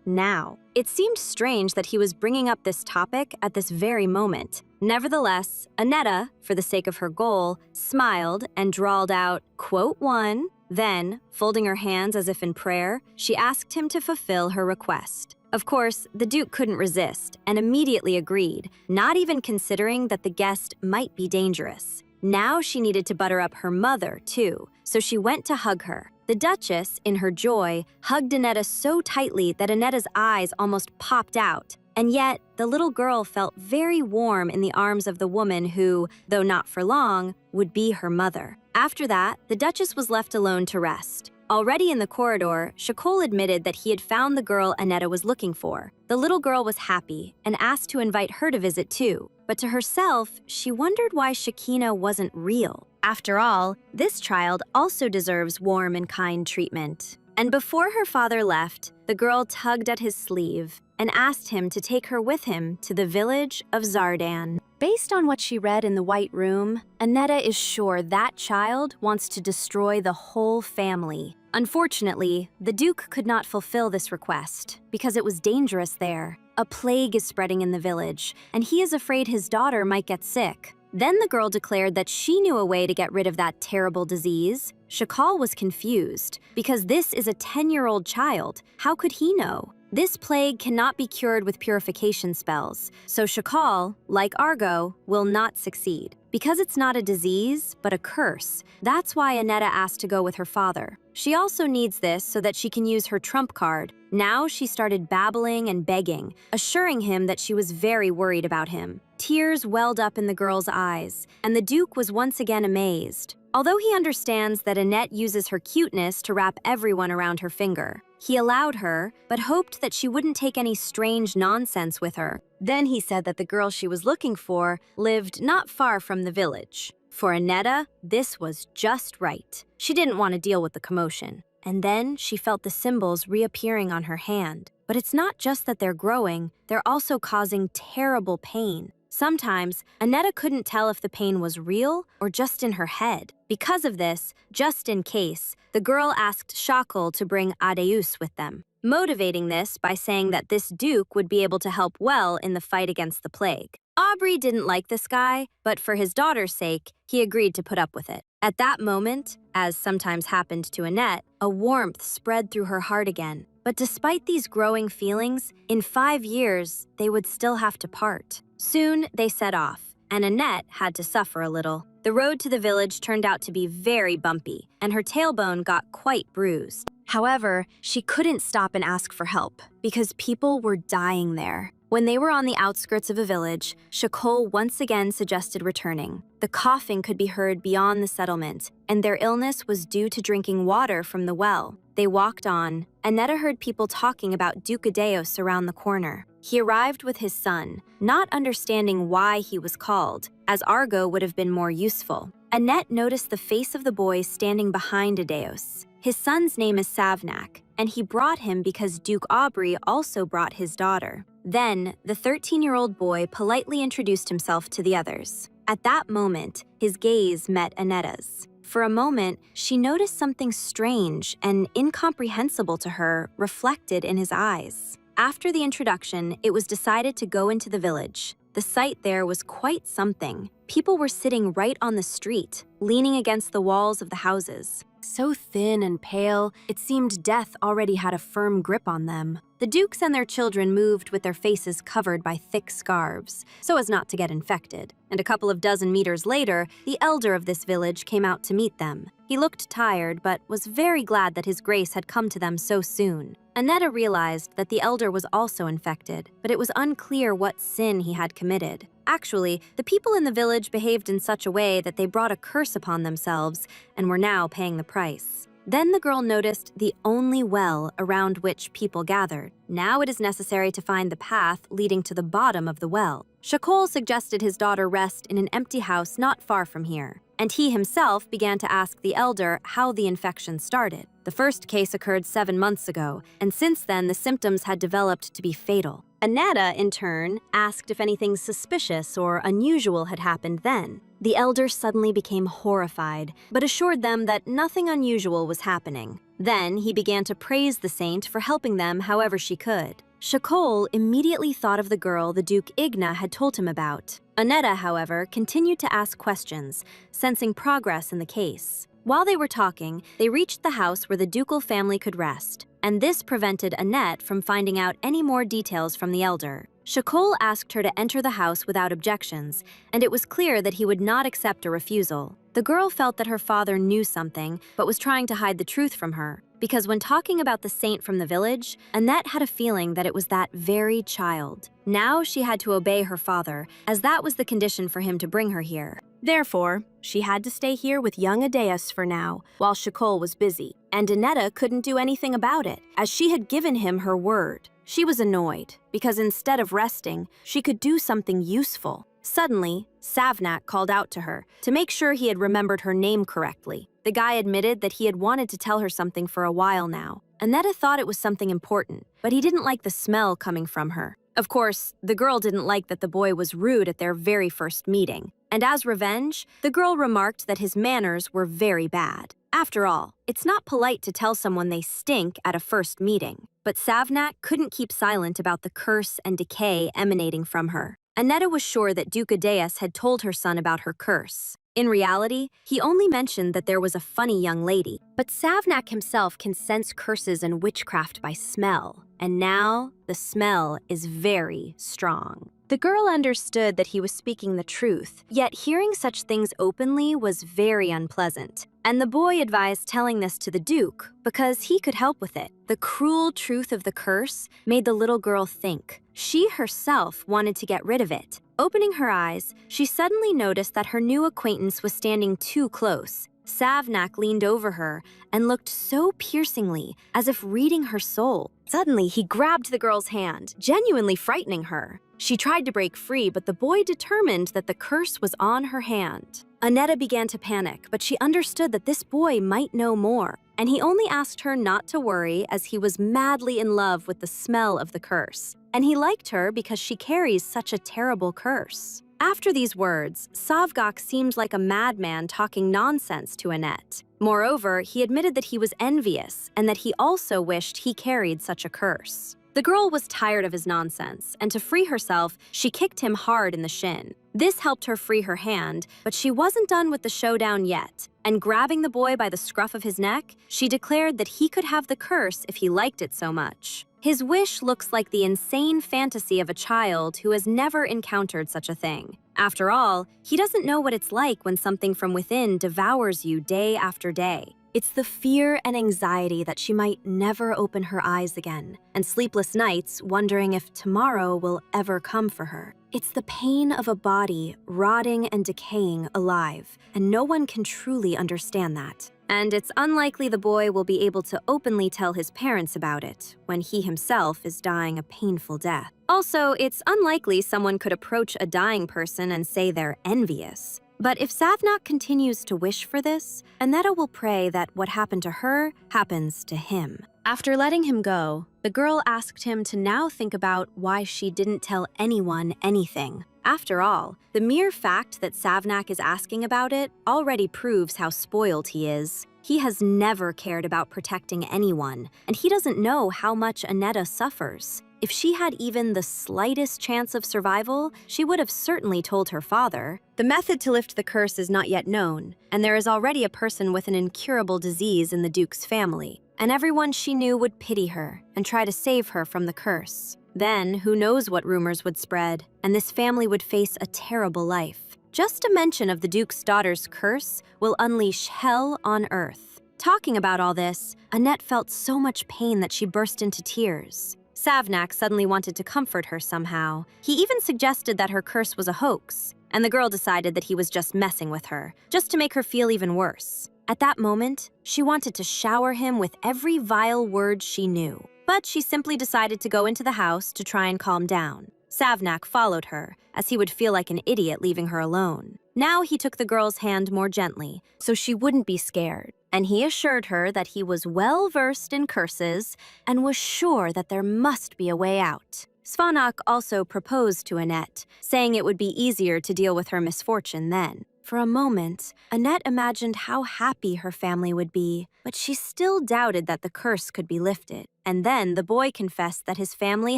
now. It seemed strange that he was bringing up this topic at this very moment. Nevertheless, Annetta, for the sake of her goal, smiled and drawled out, "1." Then, folding her hands as if in prayer, she asked him to fulfill her request. Of course, the Duke couldn't resist and immediately agreed, not even considering that the guest might be dangerous. Now she needed to butter up her mother, too, so she went to hug her. The Duchess, in her joy, hugged Annetta so tightly that Annetta's eyes almost popped out. And yet, the little girl felt very warm in the arms of the woman who, though not for long, would be her mother. After that, the Duchess was left alone to rest. Already in the corridor, Shakol admitted that he had found the girl Annetta was looking for. The little girl was happy and asked to invite her to visit too. But to herself, she wondered why Shakina wasn't real. After all, this child also deserves warm and kind treatment. And before her father left, the girl tugged at his sleeve and asked him to take her with him to the village of Zardan. Based on what she read in the White Room, Annetta is sure that child wants to destroy the whole family. Unfortunately, the Duke could not fulfill this request because it was dangerous there. A plague is spreading in the village, and he is afraid his daughter might get sick. Then the girl declared that she knew a way to get rid of that terrible disease. Shakal was confused, because this is a 10-year-old child. How could he know? This plague cannot be cured with purification spells, so Shakal, like Argo, will not succeed. Because it's not a disease, but a curse, that's why Annetta asked to go with her father. She also needs this so that she can use her trump card. Now she started babbling and begging, assuring him that she was very worried about him. Tears welled up in the girl's eyes, and the Duke was once again amazed. Although he understands that Annette uses her cuteness to wrap everyone around her finger, he allowed her, but hoped that she wouldn't take any strange nonsense with her. Then he said that the girl she was looking for lived not far from the village. For Annetta, this was just right. She didn't want to deal with the commotion. and then she felt the symbols reappearing on her hand. But it's not just that they're growing, they're also causing terrible pain. Sometimes, Aneta couldn't tell if the pain was real or just in her head. Because of this, just in case, the girl asked Shakul to bring Adeus with them, motivating this by saying that this duke would be able to help well in the fight against the plague. Aubrey didn't like this guy, but for his daughter's sake, he agreed to put up with it. At that moment, as sometimes happened to Annette, a warmth spread through her heart again. But despite these growing feelings, in 5 years, they would still have to part. Soon, they set off, and Annette had to suffer a little. The road to the village turned out to be very bumpy, and her tailbone got quite bruised. However, she couldn't stop and ask for help, because people were dying there. When they were on the outskirts of a village, Shakul once again suggested returning. The coughing could be heard beyond the settlement, and their illness was due to drinking water from the well. They walked on. Annetta heard people talking about Duke Adeos around the corner. He arrived with his son, not understanding why he was called, as Argo would have been more useful. Annette noticed the face of the boy standing behind Adeos. His son's name is Savnak, and he brought him because Duke Aubrey also brought his daughter. Then, the 13-year-old boy politely introduced himself to the others. At that moment, his gaze met Anetta's. For a moment, she noticed something strange and incomprehensible to her reflected in his eyes. After the introduction, it was decided to go into the village. The sight there was quite something. People were sitting right on the street, leaning against the walls of the houses. So thin and pale, it seemed death already had a firm grip on them. The dukes and their children moved with their faces covered by thick scarves, so as not to get infected. And a couple of dozen meters later, the elder of this village came out to meet them. He looked tired, but was very glad that his grace had come to them so soon. Annetta realized that the elder was also infected, but it was unclear what sin he had committed. Actually, the people in the village behaved in such a way that they brought a curse upon themselves and were now paying the price. Then the girl noticed the only well around which people gathered. Now it is necessary to find the path leading to the bottom of the well. Shakul suggested his daughter rest in an empty house not far from here, and he himself began to ask the elder how the infection started. The first case occurred 7 months ago, and since then the symptoms had developed to be fatal. Annetta, in turn, asked if anything suspicious or unusual had happened then. The elder suddenly became horrified, but assured them that nothing unusual was happening. Then he began to praise the saint for helping them however she could. Shakul immediately thought of the girl the Duke Igna had told him about. Annetta, however, continued to ask questions, sensing progress in the case. While they were talking, they reached the house where the ducal family could rest, and this prevented Annette from finding out any more details from the elder. Shakul asked her to enter the house without objections, and it was clear that he would not accept a refusal. The girl felt that her father knew something, but was trying to hide the truth from her, because when talking about the saint from the village, Annette had a feeling that it was that very child. Now she had to obey her father, as that was the condition for him to bring her here. Therefore, she had to stay here with young Adeus for now, while Shakul was busy, and Annetta couldn't do anything about it, as she had given him her word. She was annoyed, because instead of resting, she could do something useful. Suddenly, Savnak called out to her, to make sure he had remembered her name correctly. The guy admitted that he had wanted to tell her something for a while now. Annetta thought it was something important, but he didn't like the smell coming from her. Of course, the girl didn't like that the boy was rude at their very first meeting. And as revenge, the girl remarked that his manners were very bad. After all, it's not polite to tell someone they stink at a first meeting. But Savnak couldn't keep silent about the curse and decay emanating from her. Annetta was sure that Duke Adeus had told her son about her curse. In reality, he only mentioned that there was a funny young lady. But Savnak himself can sense curses and witchcraft by smell, and now the smell is very strong. The girl understood that he was speaking the truth, yet hearing such things openly was very unpleasant. And the boy advised telling this to the Duke because he could help with it. The cruel truth of the curse made the little girl think. She herself wanted to get rid of it. Opening her eyes, she suddenly noticed that her new acquaintance was standing too close. Savnak leaned over her and looked so piercingly, as if reading her soul. Suddenly, he grabbed the girl's hand, genuinely frightening her. She tried to break free, but the boy determined that the curse was on her hand. Annetta began to panic, but she understood that this boy might know more. and he only asked her not to worry as he was madly in love with the smell of the curse. And he liked her because she carries such a terrible curse. After these words, Savgak seemed like a madman talking nonsense to Annette. Moreover, he admitted that he was envious and that he also wished he carried such a curse. The girl was tired of his nonsense, and to free herself, she kicked him hard in the shin. This helped her free her hand, but she wasn't done with the showdown yet, and grabbing the boy by the scruff of his neck, she declared that he could have the curse if he liked it so much. His wish looks like the insane fantasy of a child who has never encountered such a thing. After all, he doesn't know what it's like when something from within devours you day after day. It's the fear and anxiety that she might never open her eyes again, and sleepless nights wondering if tomorrow will ever come for her. It's the pain of a body rotting and decaying alive, and no one can truly understand that. And it's unlikely the boy will be able to openly tell his parents about it when he himself is dying a painful death. Also, it's unlikely someone could approach a dying person and say they're envious. But if Savnak continues to wish for this, Annetta will pray that what happened to her happens to him. After letting him go, the girl asked him to now think about why she didn't tell anyone anything. After all, the mere fact that Savnak is asking about it already proves how spoiled he is. He has never cared about protecting anyone, and he doesn't know how much Annetta suffers. If she had even the slightest chance of survival, she would have certainly told her father. The method to lift the curse is not yet known, and there is already a person with an incurable disease in the Duke's family, and everyone she knew would pity her and try to save her from the curse. Then, who knows what rumors would spread, and this family would face a terrible life. Just a mention of the Duke's daughter's curse will unleash hell on earth. Talking about all this, Annette felt so much pain that she burst into tears. Savnak suddenly wanted to comfort her somehow. He even suggested that her curse was a hoax, and the girl decided that he was just messing with her, just to make her feel even worse. At that moment, she wanted to shower him with every vile word she knew, but she simply decided to go into the house to try and calm down. Savnak followed her, as he would feel like an idiot leaving her alone. Now he took the girl's hand more gently, so she wouldn't be scared, and he assured her that he was well-versed in curses and was sure that there must be a way out. Svanak also proposed to Annette, saying it would be easier to deal with her misfortune then. For a moment, Annette imagined how happy her family would be, but she still doubted that the curse could be lifted. And then the boy confessed that his family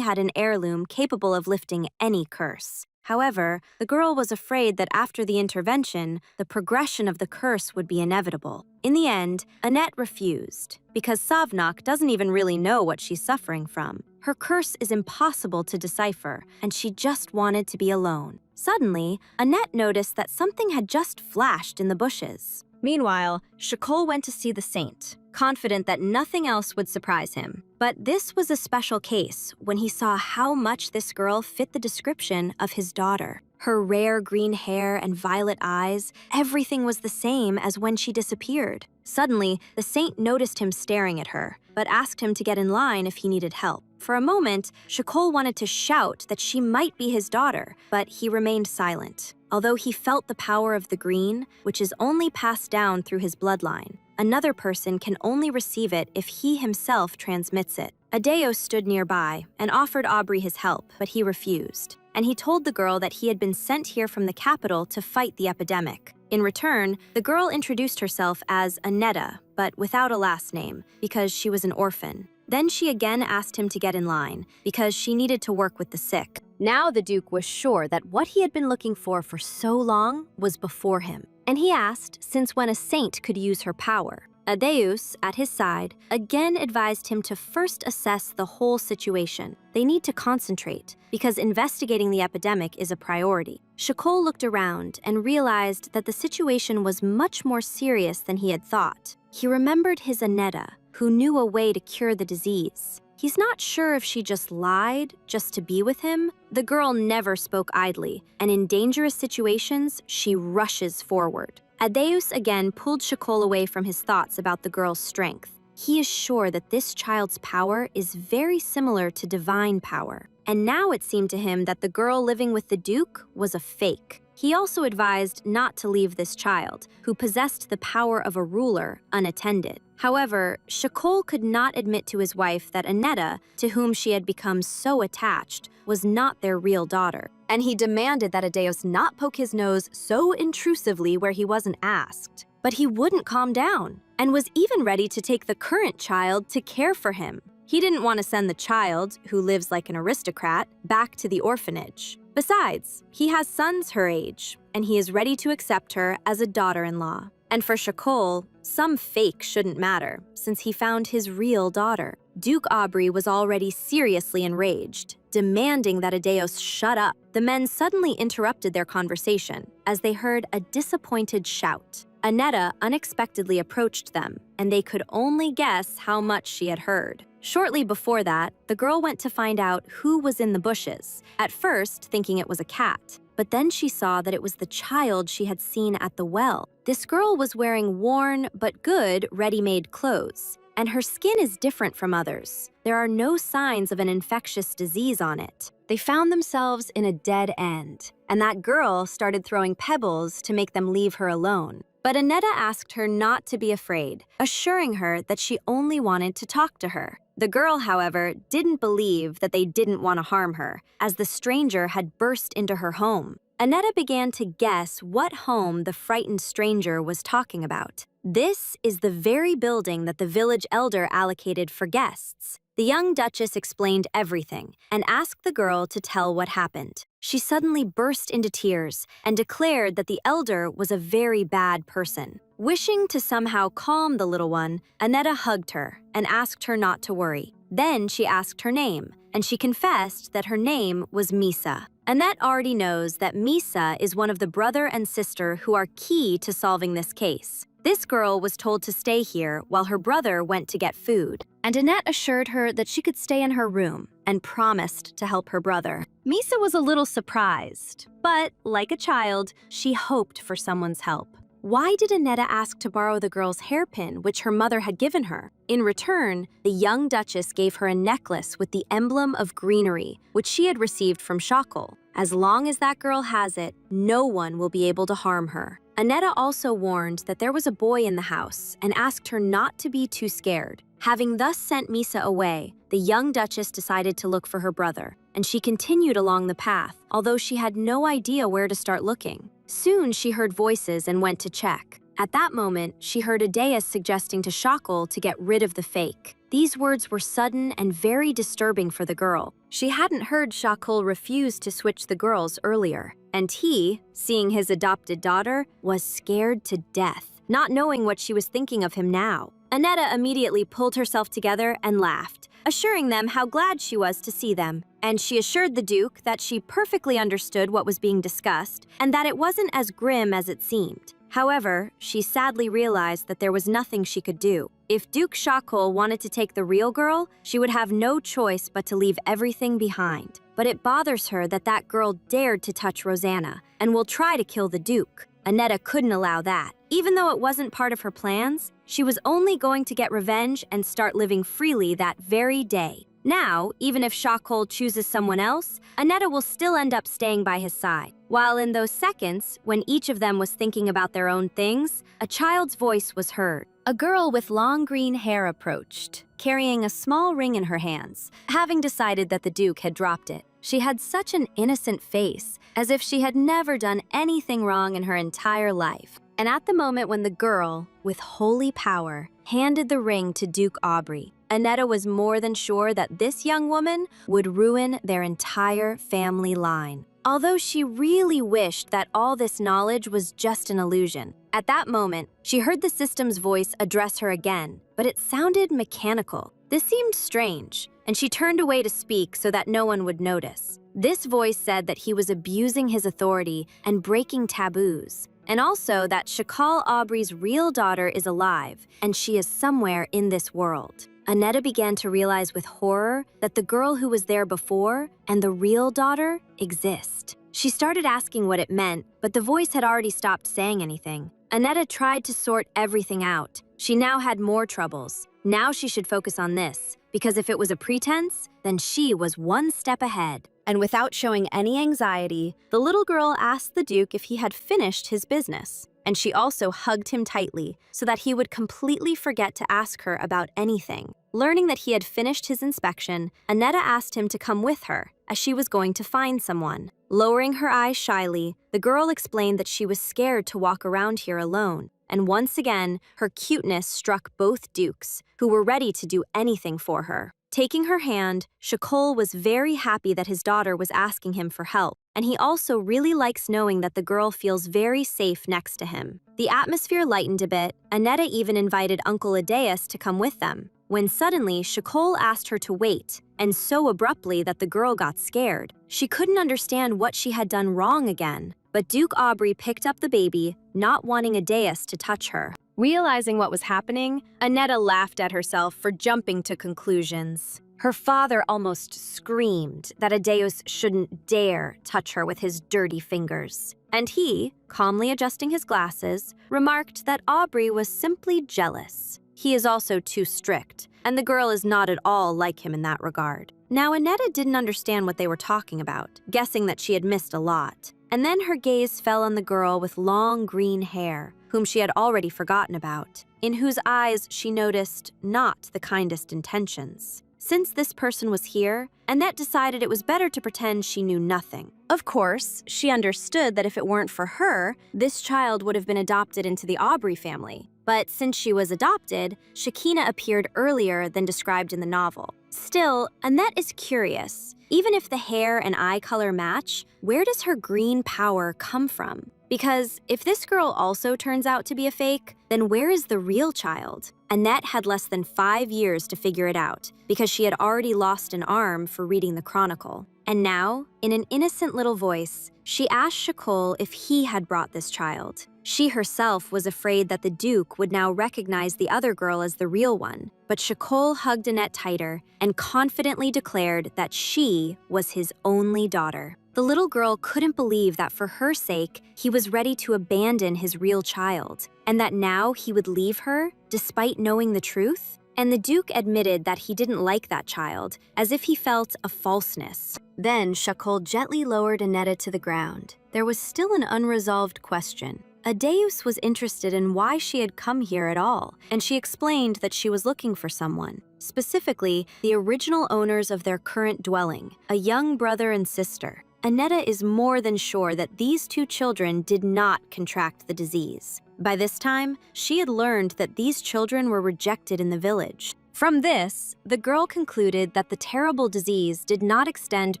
had an heirloom capable of lifting any curse. However, the girl was afraid that after the intervention, the progression of the curse would be inevitable. In the end, Annette refused, because Savnak doesn't even really know what she's suffering from. Her curse is impossible to decipher, and she just wanted to be alone. Suddenly, Annette noticed that something had just flashed in the bushes. Meanwhile, Shakol went to see the saint, confident that nothing else would surprise him. But this was a special case when he saw how much this girl fit the description of his daughter. Her rare green hair and violet eyes, everything was the same as when she disappeared. Suddenly, the saint noticed him staring at her, but asked him to get in line if he needed help. For a moment, Shakol wanted to shout that she might be his daughter, but he remained silent. Although he felt the power of the green, which is only passed down through his bloodline, another person can only receive it if he himself transmits it. Adeo stood nearby and offered Aubrey his help, but he refused. And he told the girl that he had been sent here from the capital to fight the epidemic. In return, the girl introduced herself as Annetta, but without a last name, because she was an orphan. Then she again asked him to get in line, because she needed to work with the sick. Now the Duke was sure that what he had been looking for so long was before him. And he asked since when a saint could use her power. Adeus, at his side, again advised him to first assess the whole situation. They need to concentrate, because investigating the epidemic is a priority. Shakol looked around and realized that the situation was much more serious than he had thought. He remembered his Annetta, who knew a way to cure the disease. He's not sure if she just lied just to be with him. The girl never spoke idly, and in dangerous situations, she rushes forward. Adeus again pulled Shakol away from his thoughts about the girl's strength. He is sure that this child's power is very similar to divine power. And now it seemed to him that the girl living with the Duke was a fake. He also advised not to leave this child, who possessed the power of a ruler, unattended. However, Shakol could not admit to his wife that Annetta, to whom she had become so attached, was not their real daughter, and he demanded that Adeos not poke his nose so intrusively where he wasn't asked. But he wouldn't calm down, and was even ready to take the current child to care for him. He didn't want to send the child, who lives like an aristocrat, back to the orphanage. Besides, he has sons her age, and he is ready to accept her as a daughter-in-law. And for Shakol, some fake shouldn't matter, since he found his real daughter. Duke Aubrey was already seriously enraged, demanding that Adeos shut up. The men suddenly interrupted their conversation, as they heard a disappointed shout. Annetta unexpectedly approached them, and they could only guess how much she had heard. Shortly before that, the girl went to find out who was in the bushes, at first thinking it was a cat. But then she saw that it was the child she had seen at the well. This girl was wearing worn but good ready-made clothes, and her skin is different from others. There are no signs of an infectious disease on it. They found themselves in a dead end, and that girl started throwing pebbles to make them leave her alone. But Annetta asked her not to be afraid, assuring her that she only wanted to talk to her. The girl, however, didn't believe that they didn't want to harm her, as the stranger had burst into her home. Annetta began to guess what home the frightened stranger was talking about. This is the very building that the village elder allocated for guests. The young duchess explained everything and asked the girl to tell what happened. She suddenly burst into tears and declared that the elder was a very bad person. Wishing to somehow calm the little one, Annetta hugged her and asked her not to worry. Then she asked her name, and she confessed that her name was Misa. Annette already knows that Misa is one of the brother and sister who are key to solving this case. This girl was told to stay here while her brother went to get food, and Annette assured her that she could stay in her room and promised to help her brother. Misa was a little surprised, but like a child, she hoped for someone's help. Why did Annetta ask to borrow the girl's hairpin, which her mother had given her? In return, the young duchess gave her a necklace with the emblem of greenery, which she had received from Shakol. As long as that girl has it, no one will be able to harm her. Annetta also warned that there was a boy in the house and asked her not to be too scared. Having thus sent Misa away, the young duchess decided to look for her brother, and she continued along the path, although she had no idea where to start looking. Soon she heard voices and went to check. At that moment, she heard Adeus suggesting to Shakol to get rid of the fake. These words were sudden and very disturbing for the girl. She hadn't heard Shakol refuse to switch the girls earlier, and he, seeing his adopted daughter, was scared to death, not knowing what she was thinking of him now. Annetta immediately pulled herself together and laughed, assuring them how glad she was to see them. And she assured the Duke that she perfectly understood what was being discussed and that it wasn't as grim as it seemed. However, she sadly realized that there was nothing she could do. If Duke Shakol wanted to take the real girl, she would have no choice but to leave everything behind. But it bothers her that that girl dared to touch Rosanna and will try to kill the Duke. Annetta couldn't allow that. Even though it wasn't part of her plans, she was only going to get revenge and start living freely that very day. Now, even if Shakol chooses someone else, Annetta will still end up staying by his side. While in those seconds, when each of them was thinking about their own things, a child's voice was heard. A girl with long green hair approached, carrying a small ring in her hands, having decided that the Duke had dropped it. She had such an innocent face, as if she had never done anything wrong in her entire life. And at the moment when the girl, with holy power, handed the ring to Duke Aubrey, Annetta was more than sure that this young woman would ruin their entire family line. Although she really wished that all this knowledge was just an illusion. At that moment, she heard the system's voice address her again, but it sounded mechanical. This seemed strange, and she turned away to speak so that no one would notice. This voice said that he was abusing his authority and breaking taboos, and also that Shakol Aubrey's real daughter is alive, and she is somewhere in this world. Annetta began to realize with horror that the girl who was there before and the real daughter exist. She started asking what it meant, but the voice had already stopped saying anything. Annetta tried to sort everything out. She now had more troubles. Now she should focus on this, because if it was a pretense, then she was one step ahead. and without showing any anxiety, the little girl asked the Duke if he had finished his business. And she also hugged him tightly so that he would completely forget to ask her about anything. Learning that he had finished his inspection, Annetta asked him to come with her, as she was going to find someone. Lowering her eyes shyly, the girl explained that she was scared to walk around here alone. And once again, her cuteness struck both dukes, who were ready to do anything for her. Taking her hand, Shakol was very happy that his daughter was asking him for help, and he also really likes knowing that the girl feels very safe next to him. The atmosphere lightened a bit. Annetta even invited Uncle Adeus to come with them, when suddenly Shakol asked her to wait, and so abruptly that the girl got scared. She couldn't understand what she had done wrong again, but Duke Aubrey picked up the baby, not wanting Adeus to touch her. Realizing what was happening, Annetta laughed at herself for jumping to conclusions. Her father almost screamed that Adeus shouldn't dare touch her with his dirty fingers. And he, calmly adjusting his glasses, remarked that Aubrey was simply jealous. He is also too strict, and the girl is not at all like him in that regard. Now, Annetta didn't understand what they were talking about, guessing that she had missed a lot. And then her gaze fell on the girl with long green hair, whom she had already forgotten about, in whose eyes she noticed not the kindest intentions. Since this person was here, Annette decided it was better to pretend she knew nothing. Of course, she understood that if it weren't for her, this child would have been adopted into the Aubrey family. But since she was adopted, Shakina appeared earlier than described in the novel. Still, Annette is curious. Even if the hair and eye color match, where does her green power come from? Because if this girl also turns out to be a fake, then where is the real child? Annette had less than 5 years to figure it out, because she had already lost an arm for reading the Chronicle. And now, in an innocent little voice, she asked Shakol if he had brought this child. She herself was afraid that the Duke would now recognize the other girl as the real one, but Shakol hugged Annette tighter and confidently declared that she was his only daughter. The little girl couldn't believe that for her sake, he was ready to abandon his real child, and that now he would leave her, despite knowing the truth? And the Duke admitted that he didn't like that child, as if he felt a falseness. Then Shakol gently lowered Annetta to the ground. There was still an unresolved question. Adeus was interested in why she had come here at all, and she explained that she was looking for someone, specifically the original owners of their current dwelling, a young brother and sister. Annetta is more than sure that these two children did not contract the disease. By this time, she had learned that these children were rejected in the village. From this, the girl concluded that the terrible disease did not extend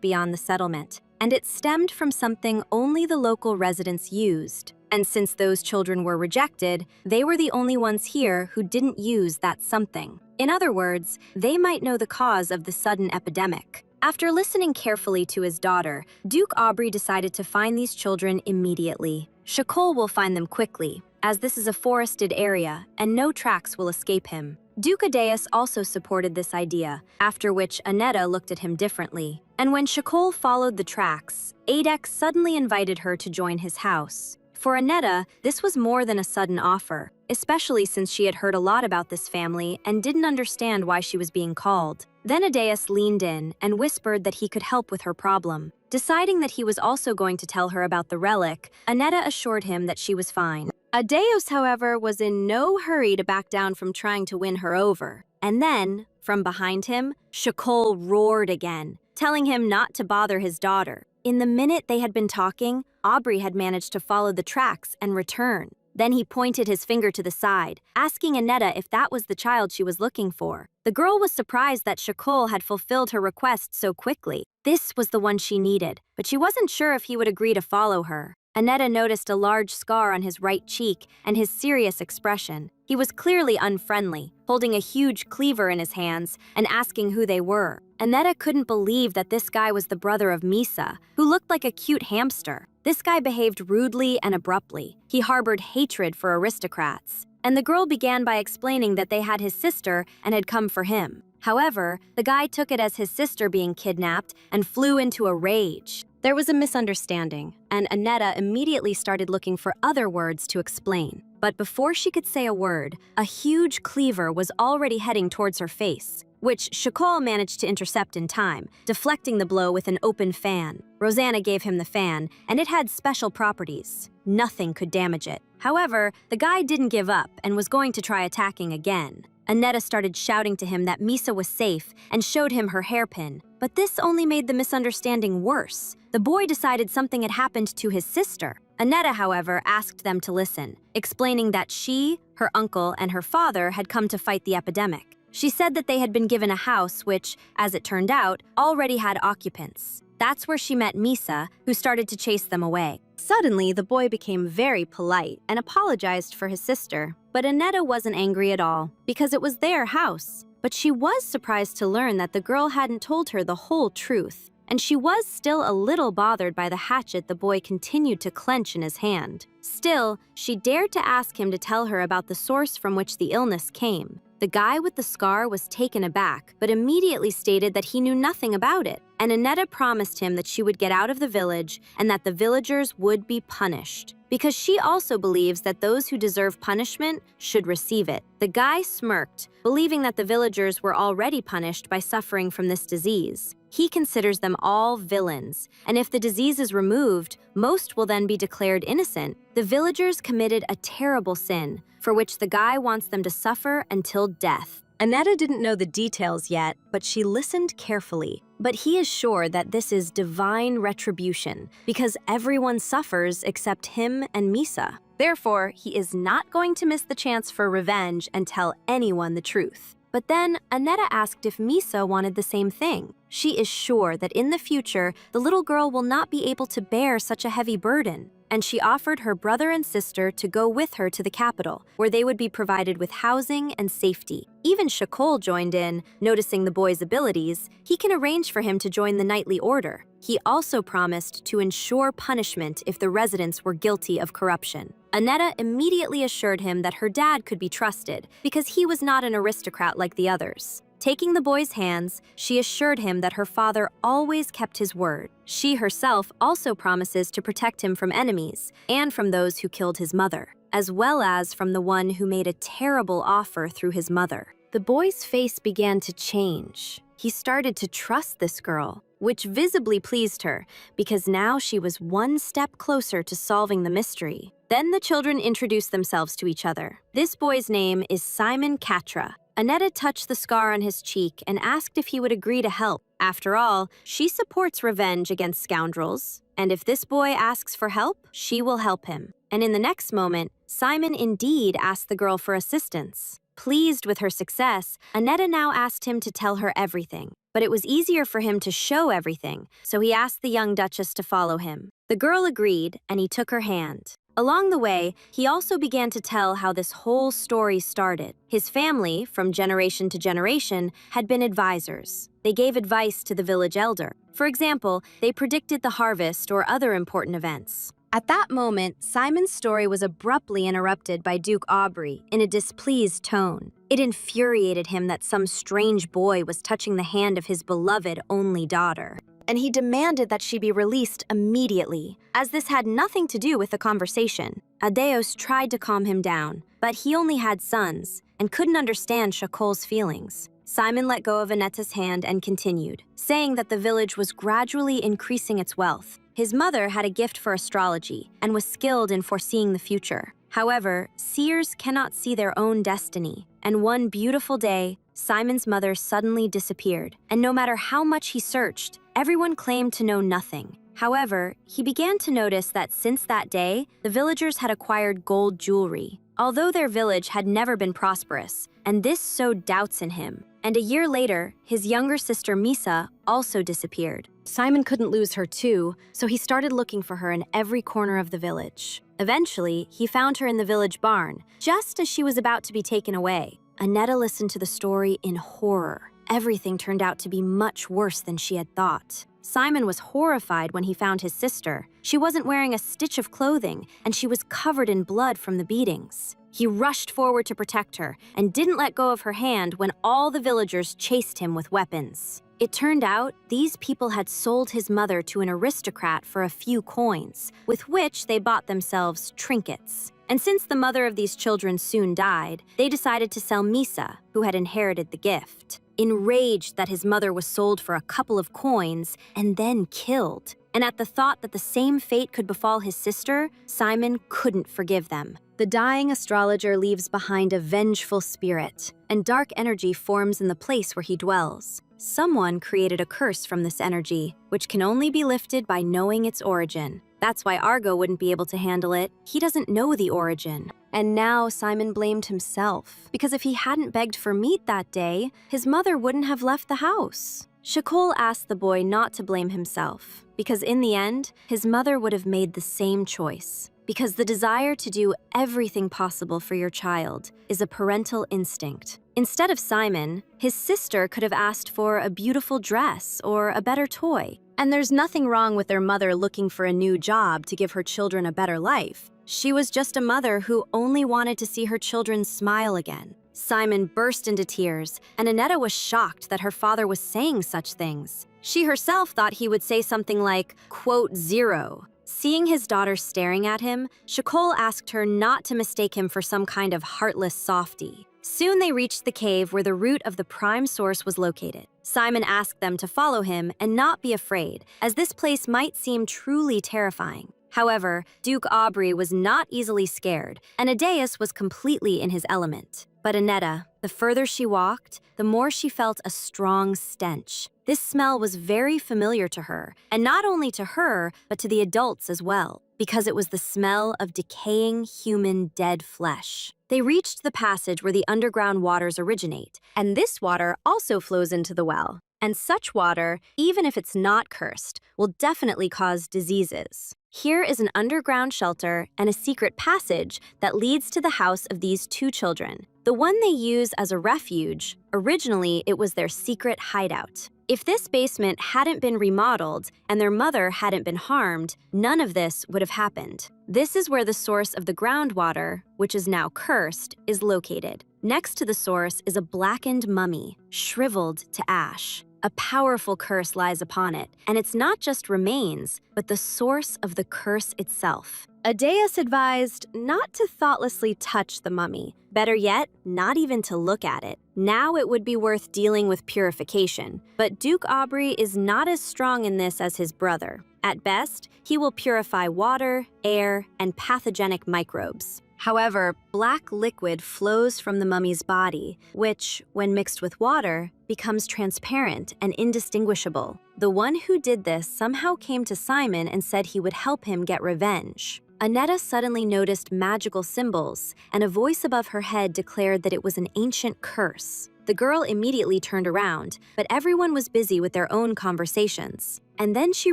beyond the settlement, and it stemmed from something only the local residents used. And since those children were rejected, they were the only ones here who didn't use that something. In other words, they might know the cause of the sudden epidemic. After listening carefully to his daughter, Duke Aubrey decided to find these children immediately. Shakol will find them quickly, as this is a forested area and no tracks will escape him. Duke Adeus also supported this idea, after which Annetta looked at him differently. And when Shakol followed the tracks, Adex suddenly invited her to join his house. For Annetta, this was more than a sudden offer, especially since she had heard a lot about this family and didn't understand why she was being called. Then Adeus leaned in and whispered that he could help with her problem. Deciding that he was also going to tell her about the relic, Annetta assured him that she was fine. Adeus, however, was in no hurry to back down from trying to win her over. And then, from behind him, Shakol roared again, telling him not to bother his daughter. In the minute they had been talking, Aubrey had managed to follow the tracks and return. Then he pointed his finger to the side, asking Annetta if that was the child she was looking for. The girl was surprised that Shakol had fulfilled her request so quickly. This was the one she needed, but she wasn't sure if he would agree to follow her. Annetta noticed a large scar on his right cheek and his serious expression. He was clearly unfriendly, holding a huge cleaver in his hands and asking who they were. Annetta couldn't believe that this guy was the brother of Misa, who looked like a cute hamster. This guy behaved rudely and abruptly. He harbored hatred for aristocrats. And the girl began by explaining that they had his sister and had come for him. However, the guy took it as his sister being kidnapped and flew into a rage. There was a misunderstanding, and Annetta immediately started looking for other words to explain. But before she could say a word, a huge cleaver was already heading towards her face. which Shakol managed to intercept in time, deflecting the blow with an open fan. Rosanna gave him the fan, and it had special properties. Nothing could damage it. However, the guy didn't give up and was going to try attacking again. Annetta started shouting to him that Misa was safe and showed him her hairpin, but this only made the misunderstanding worse. The boy decided something had happened to his sister. Annetta, however, asked them to listen, explaining that she, her uncle, and her father had come to fight the epidemic. She said that they had been given a house which, as it turned out, already had occupants. That's where she met Misa, who started to chase them away. Suddenly, the boy became very polite and apologized for his sister. But Annetta wasn't angry at all, because it was their house. But she was surprised to learn that the girl hadn't told her the whole truth. And she was still a little bothered by the hatchet the boy continued to clench in his hand. Still, she dared to ask him to tell her about the source from which the illness came. The guy with the scar was taken aback, but immediately stated that he knew nothing about it. And Annetta promised him that she would get out of the village and that the villagers would be punished. Because she also believes that those who deserve punishment should receive it. The guy smirked, believing that the villagers were already punished by suffering from this disease. He considers them all villains, and if the disease is removed, most will then be declared innocent. The villagers committed a terrible sin, for which the guy wants them to suffer until death. Annetta didn't know the details yet, but she listened carefully. But he is sure that this is divine retribution, because everyone suffers except him and Misa. Therefore, he is not going to miss the chance for revenge and tell anyone the truth. But then, Annetta asked if Misa wanted the same thing. She is sure that in the future, the little girl will not be able to bear such a heavy burden. And she offered her brother and sister to go with her to the capital, where they would be provided with housing and safety. Even Shakol joined in, noticing the boy's abilities. He can arrange for him to join the knightly order. He also promised to ensure punishment if the residents were guilty of corruption. Annetta immediately assured him that her dad could be trusted, because he was not an aristocrat like the others. Taking the boy's hands, she assured him that her father always kept his word. She herself also promises to protect him from enemies and from those who killed his mother, as well as from the one who made a terrible offer through his mother. The boy's face began to change. He started to trust this girl, which visibly pleased her, because now she was one step closer to solving the mystery. Then the children introduced themselves to each other. This boy's name is Simon Katra. Annetta touched the scar on his cheek and asked if he would agree to help. After all, she supports revenge against scoundrels, and if this boy asks for help, she will help him. And in the next moment, Simon indeed asked the girl for assistance. Pleased with her success, Annetta now asked him to tell her everything. But it was easier for him to show everything, so he asked the young duchess to follow him. The girl agreed, and he took her hand. Along the way, he also began to tell how this whole story started. His family, from generation to generation, had been advisors. They gave advice to the village elder. For example, they predicted the harvest or other important events. At that moment, Simon's story was abruptly interrupted by Duke Aubrey in a displeased tone. It infuriated him that some strange boy was touching the hand of his beloved only daughter, and he demanded that she be released immediately, as this had nothing to do with the conversation. Adeos tried to calm him down, but he only had sons and couldn't understand Shakol's feelings. Simon let go of Anetta's hand and continued, saying that the village was gradually increasing its wealth. His mother had a gift for astrology and was skilled in foreseeing the future. However, seers cannot see their own destiny, and one beautiful day, Simon's mother suddenly disappeared, and no matter how much he searched, everyone claimed to know nothing. However, he began to notice that since that day, the villagers had acquired gold jewelry, although their village had never been prosperous, and this sowed doubts in him. And a year later, his younger sister Misa also disappeared. Simon couldn't lose her too, so he started looking for her in every corner of the village. Eventually, he found her in the village barn, just as she was about to be taken away. Annetta listened to the story in horror. Everything turned out to be much worse than she had thought. Simon was horrified when he found his sister. She wasn't wearing a stitch of clothing, and she was covered in blood from the beatings. He rushed forward to protect her and didn't let go of her hand when all the villagers chased him with weapons. It turned out these people had sold his mother to an aristocrat for a few coins, with which they bought themselves trinkets. And since the mother of these children soon died, they decided to sell Misa, who had inherited the gift. Enraged that his mother was sold for a couple of coins and then killed, and at the thought that the same fate could befall his sister, Simon couldn't forgive them. The dying astrologer leaves behind a vengeful spirit, and dark energy forms in the place where he dwells. Someone created a curse from this energy, which can only be lifted by knowing its origin. That's why Argo wouldn't be able to handle it. He doesn't know the origin. And now Simon blamed himself, because if he hadn't begged for meat that day, his mother wouldn't have left the house. Shakol asked the boy not to blame himself, because in the end, his mother would have made the same choice. Because the desire to do everything possible for your child is a parental instinct. Instead of Simon, his sister could have asked for a beautiful dress or a better toy. And there's nothing wrong with their mother looking for a new job to give her children a better life. She was just a mother who only wanted to see her children smile again. Simon burst into tears, and Annetta was shocked that her father was saying such things. She herself thought he would say something like, quote, zero. Seeing his daughter staring at him, Shakol asked her not to mistake him for some kind of heartless softie. Soon they reached the cave where the root of the prime source was located. Simon asked them to follow him and not be afraid, as this place might seem truly terrifying. However, Duke Aubrey was not easily scared, and Aedeas was completely in his element. But Annetta, the further she walked, the more she felt a strong stench. This smell was very familiar to her, and not only to her, but to the adults as well, because it was the smell of decaying human dead flesh. They reached the passage where the underground waters originate, and this water also flows into the well. And such water, even if it's not cursed, will definitely cause diseases. Here is an underground shelter and a secret passage that leads to the house of these two children. The one they use as a refuge, originally it was their secret hideout. If this basement hadn't been remodeled and their mother hadn't been harmed, none of this would have happened. This is where the source of the groundwater, which is now cursed, is located. Next to the source is a blackened mummy, shriveled to ash. A powerful curse lies upon it, and it's not just remains, but the source of the curse itself. Aedeas advised not to thoughtlessly touch the mummy. Better yet, not even to look at it. Now it would be worth dealing with purification, but Duke Aubrey is not as strong in this as his brother. At best, he will purify water, air, and pathogenic microbes. However, black liquid flows from the mummy's body, which, when mixed with water, becomes transparent and indistinguishable. The one who did this somehow came to Simon and said he would help him get revenge. Annetta suddenly noticed magical symbols, and a voice above her head declared that it was an ancient curse. The girl immediately turned around, but everyone was busy with their own conversations. And then she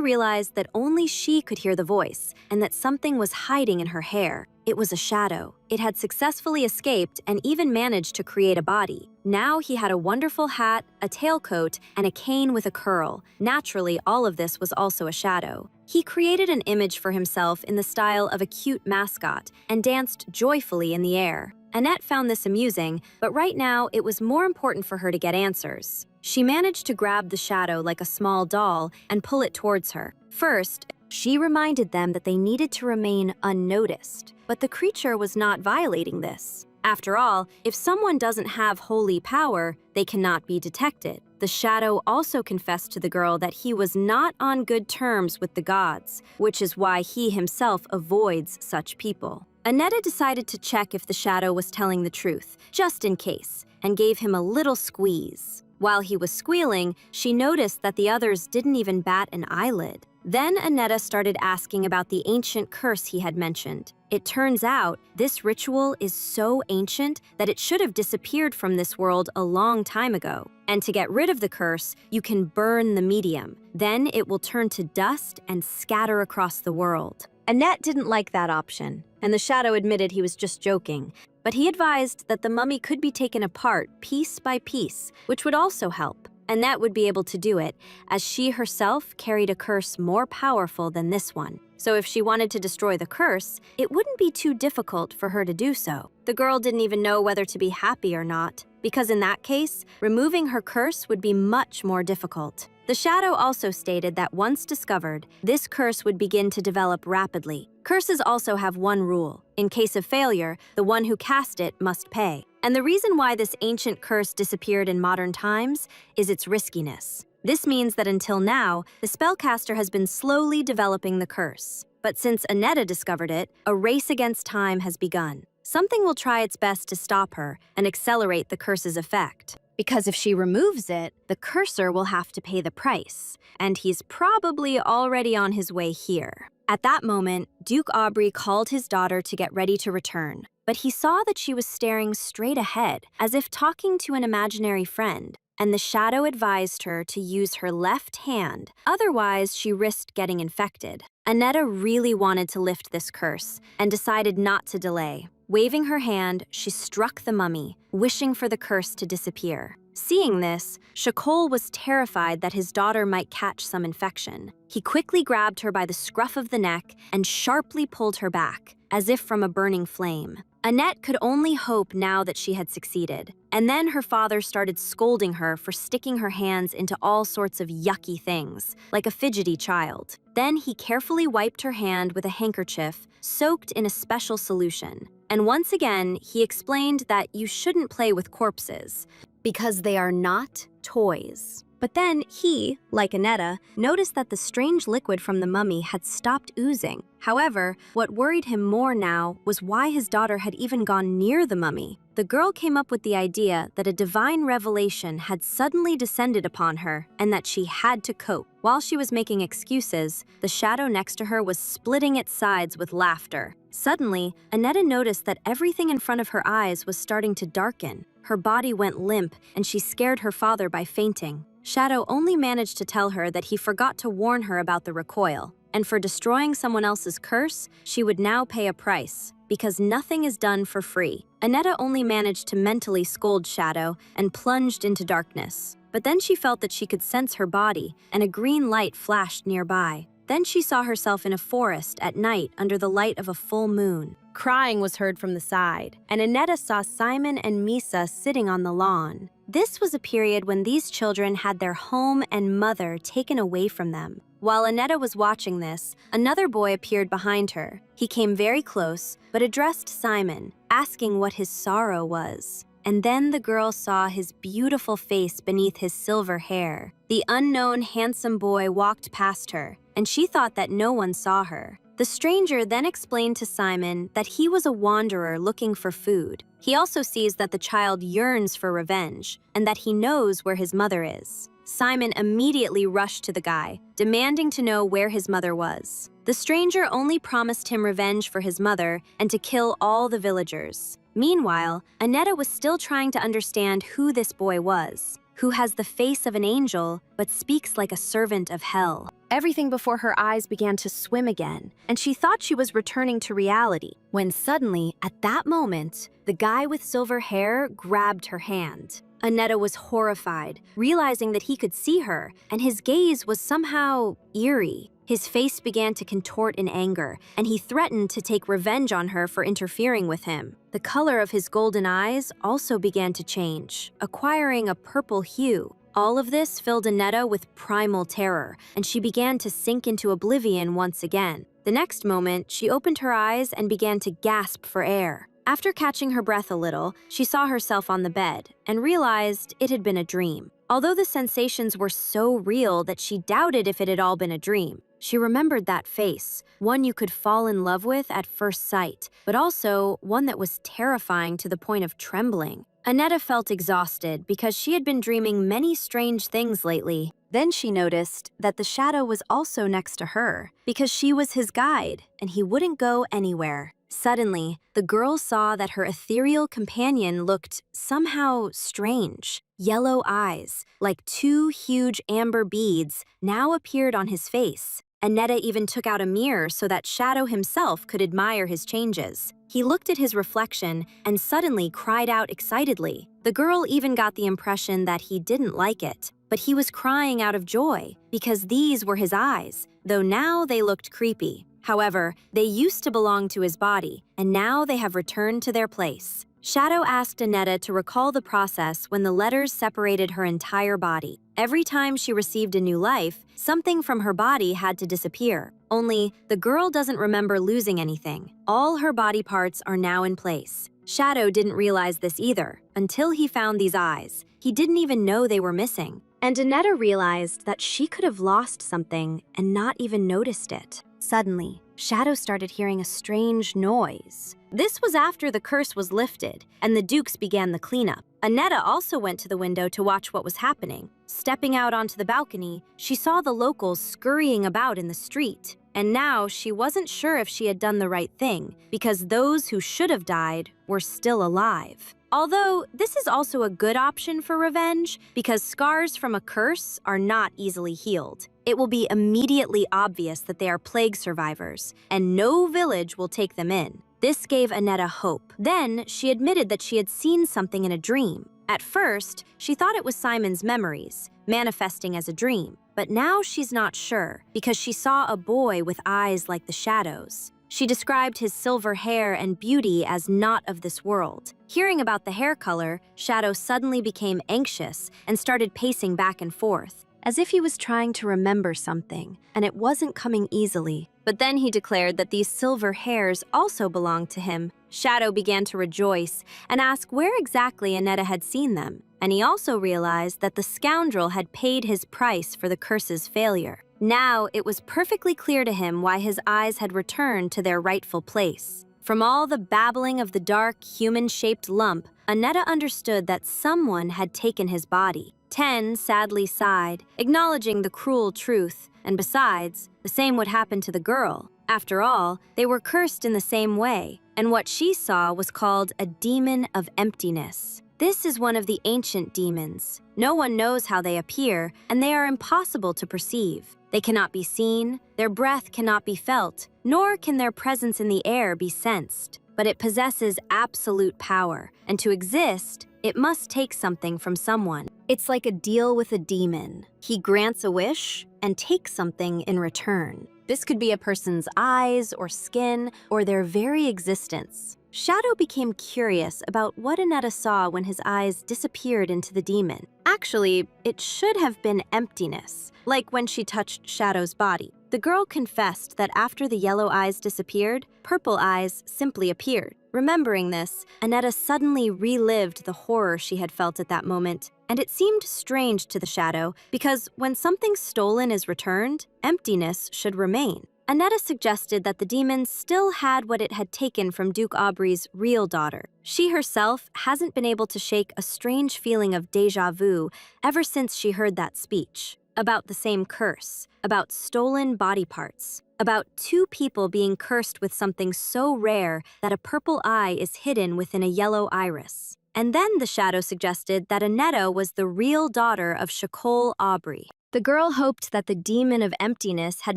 realized that only she could hear the voice, and that something was hiding in her hair. It was a shadow. It had successfully escaped and even managed to create a body. Now he had a wonderful hat, a tailcoat, and a cane with a curl. Naturally, all of this was also a shadow. He created an image for himself in the style of a cute mascot and danced joyfully in the air. Annette found this amusing, but right now it was more important for her to get answers. She managed to grab the shadow like a small doll and pull it towards her. First, she reminded them that they needed to remain unnoticed, but the creature was not violating this. After all, if someone doesn't have holy power, they cannot be detected. The shadow also confessed to the girl that he was not on good terms with the gods, which is why he himself avoids such people. Annetta decided to check if the shadow was telling the truth, just in case, and gave him a little squeeze. While he was squealing, she noticed that the others didn't even bat an eyelid. Then Annetta started asking about the ancient curse he had mentioned. It turns out this ritual is so ancient that it should have disappeared from this world a long time ago. And to get rid of the curse, you can burn the medium. Then it will turn to dust and scatter across the world. Annette didn't like that option, and the shadow admitted he was just joking. But he advised that the mummy could be taken apart piece by piece, which would also help. Annette would be able to do it, as she herself carried a curse more powerful than this one. So if she wanted to destroy the curse, it wouldn't be too difficult for her to do so. The girl didn't even know whether to be happy or not, because in that case, removing her curse would be much more difficult. The shadow also stated that once discovered, this curse would begin to develop rapidly. Curses also have one rule. In case of failure, the one who cast it must pay. And the reason why this ancient curse disappeared in modern times is its riskiness. This means that until now, the spellcaster has been slowly developing the curse. But since Aneta discovered it, a race against time has begun. Something will try its best to stop her and accelerate the curse's effect. Because if she removes it, the cursor will have to pay the price, and he's probably already on his way here. At that moment, Duke Aubrey called his daughter to get ready to return, but he saw that she was staring straight ahead, as if talking to an imaginary friend, and the shadow advised her to use her left hand, otherwise she risked getting infected. Aneta really wanted to lift this curse, and decided not to delay. Waving her hand, she struck the mummy, wishing for the curse to disappear. Seeing this, Shakol was terrified that his daughter might catch some infection. He quickly grabbed her by the scruff of the neck and sharply pulled her back, as if from a burning flame. Annette could only hope now that she had succeeded. And then her father started scolding her for sticking her hands into all sorts of yucky things, like a fidgety child. Then he carefully wiped her hand with a handkerchief soaked in a special solution. And once again, he explained that you shouldn't play with corpses, because they are not toys. But then he, like Aneta, noticed that the strange liquid from the mummy had stopped oozing. However, what worried him more now was why his daughter had even gone near the mummy. The girl came up with the idea that a divine revelation had suddenly descended upon her and that she had to cope. While she was making excuses, the shadow next to her was splitting its sides with laughter. Suddenly, Aneta noticed that everything in front of her eyes was starting to darken. Her body went limp, and she scared her father by fainting. Shadow only managed to tell her that he forgot to warn her about the recoil, and for destroying someone else's curse, she would now pay a price, because nothing is done for free. Aneta only managed to mentally scold Shadow and plunged into darkness. But then she felt that she could sense her body, and a green light flashed nearby. Then she saw herself in a forest at night under the light of a full moon. Crying was heard from the side, and Aneta saw Simon and Misa sitting on the lawn. This was a period when these children had their home and mother taken away from them. While Aneta was watching this, another boy appeared behind her. He came very close, but addressed Simon, asking what his sorrow was. And then the girl saw his beautiful face beneath his silver hair. The unknown handsome boy walked past her, and she thought that no one saw her. The stranger then explained to Simon that he was a wanderer looking for food. He also sees that the child yearns for revenge, and that he knows where his mother is. Simon immediately rushed to the guy, demanding to know where his mother was. The stranger only promised him revenge for his mother and to kill all the villagers. Meanwhile, Aneta was still trying to understand who this boy was, who has the face of an angel but speaks like a servant of hell. Everything before her eyes began to swim again, and she thought she was returning to reality, when suddenly, at that moment, the guy with silver hair grabbed her hand. Aneta was horrified, realizing that he could see her, and his gaze was somehow eerie. His face began to contort in anger, and he threatened to take revenge on her for interfering with him. The color of his golden eyes also began to change, acquiring a purple hue. All of this filled Aneta with primal terror, and she began to sink into oblivion once again. The next moment, she opened her eyes and began to gasp for air. After catching her breath a little, she saw herself on the bed and realized it had been a dream. Although the sensations were so real that she doubted if it had all been a dream, she remembered that face, one you could fall in love with at first sight, but also one that was terrifying to the point of trembling. Aneta felt exhausted because she had been dreaming many strange things lately. Then she noticed that the shadow was also next to her, because she was his guide, and he wouldn't go anywhere. Suddenly, the girl saw that her ethereal companion looked somehow strange. Yellow eyes, like two huge amber beads, now appeared on his face. Aneta even took out a mirror so that Shadow himself could admire his changes. He looked at his reflection and suddenly cried out excitedly. The girl even got the impression that he didn't like it, but he was crying out of joy because these were his eyes, though now they looked creepy. However, they used to belong to his body, and now they have returned to their place. Shadow asked Aneta to recall the process when the letters separated her entire body. Every time she received a new life, something from her body had to disappear. Only, the girl doesn't remember losing anything. All her body parts are now in place. Shadow didn't realize this either, until he found these eyes. He didn't even know they were missing. And Annetta realized that she could have lost something and not even noticed it. Suddenly, Shadow started hearing a strange noise. This was after the curse was lifted, and the Dukes began the cleanup. Annetta also went to the window to watch what was happening. Stepping out onto the balcony, she saw the locals scurrying about in the street. And now she wasn't sure if she had done the right thing, because those who should have died were still alive. Although, this is also a good option for revenge, because scars from a curse are not easily healed. It will be immediately obvious that they are plague survivors, and no village will take them in. This gave Annetta hope. Then, she admitted that she had seen something in a dream. At first, she thought it was Simon's memories, manifesting as a dream. But now she's not sure, because she saw a boy with eyes like the shadows. She described his silver hair and beauty as not of this world. Hearing about the hair color, Shadow suddenly became anxious and started pacing back and forth, as if he was trying to remember something, and it wasn't coming easily. But then he declared that these silver hairs also belonged to him. Shadow began to rejoice and ask where exactly Annetta had seen them. And he also realized that the scoundrel had paid his price for the curse's failure. Now it was perfectly clear to him why his eyes had returned to their rightful place. From all the babbling of the dark, human-shaped lump, Annetta understood that someone had taken his body. Ten sadly sighed, acknowledging the cruel truth, and besides, the same would happen to the girl. After all, they were cursed in the same way, and what she saw was called a demon of emptiness. This is one of the ancient demons. No one knows how they appear, and they are impossible to perceive. They cannot be seen, their breath cannot be felt, nor can their presence in the air be sensed. But it possesses absolute power, and to exist, it must take something from someone. It's like a deal with a demon. He grants a wish and takes something in return. This could be a person's eyes or skin or their very existence. Shadow became curious about what Annetta saw when his eyes disappeared into the demon. Actually, it should have been emptiness, like when she touched Shadow's body. The girl confessed that after the yellow eyes disappeared, purple eyes simply appeared. Remembering this, Annetta suddenly relived the horror she had felt at that moment, and it seemed strange to the Shadow because when something stolen is returned, emptiness should remain. Annetta suggested that the demon still had what it had taken from Duke Aubrey's real daughter. She herself hasn't been able to shake a strange feeling of déjà vu ever since she heard that speech. About the same curse, about stolen body parts, about two people being cursed with something so rare that a purple eye is hidden within a yellow iris. And then the Shadow suggested that Annetta was the real daughter of Shakol Aubrey. The girl hoped that the demon of emptiness had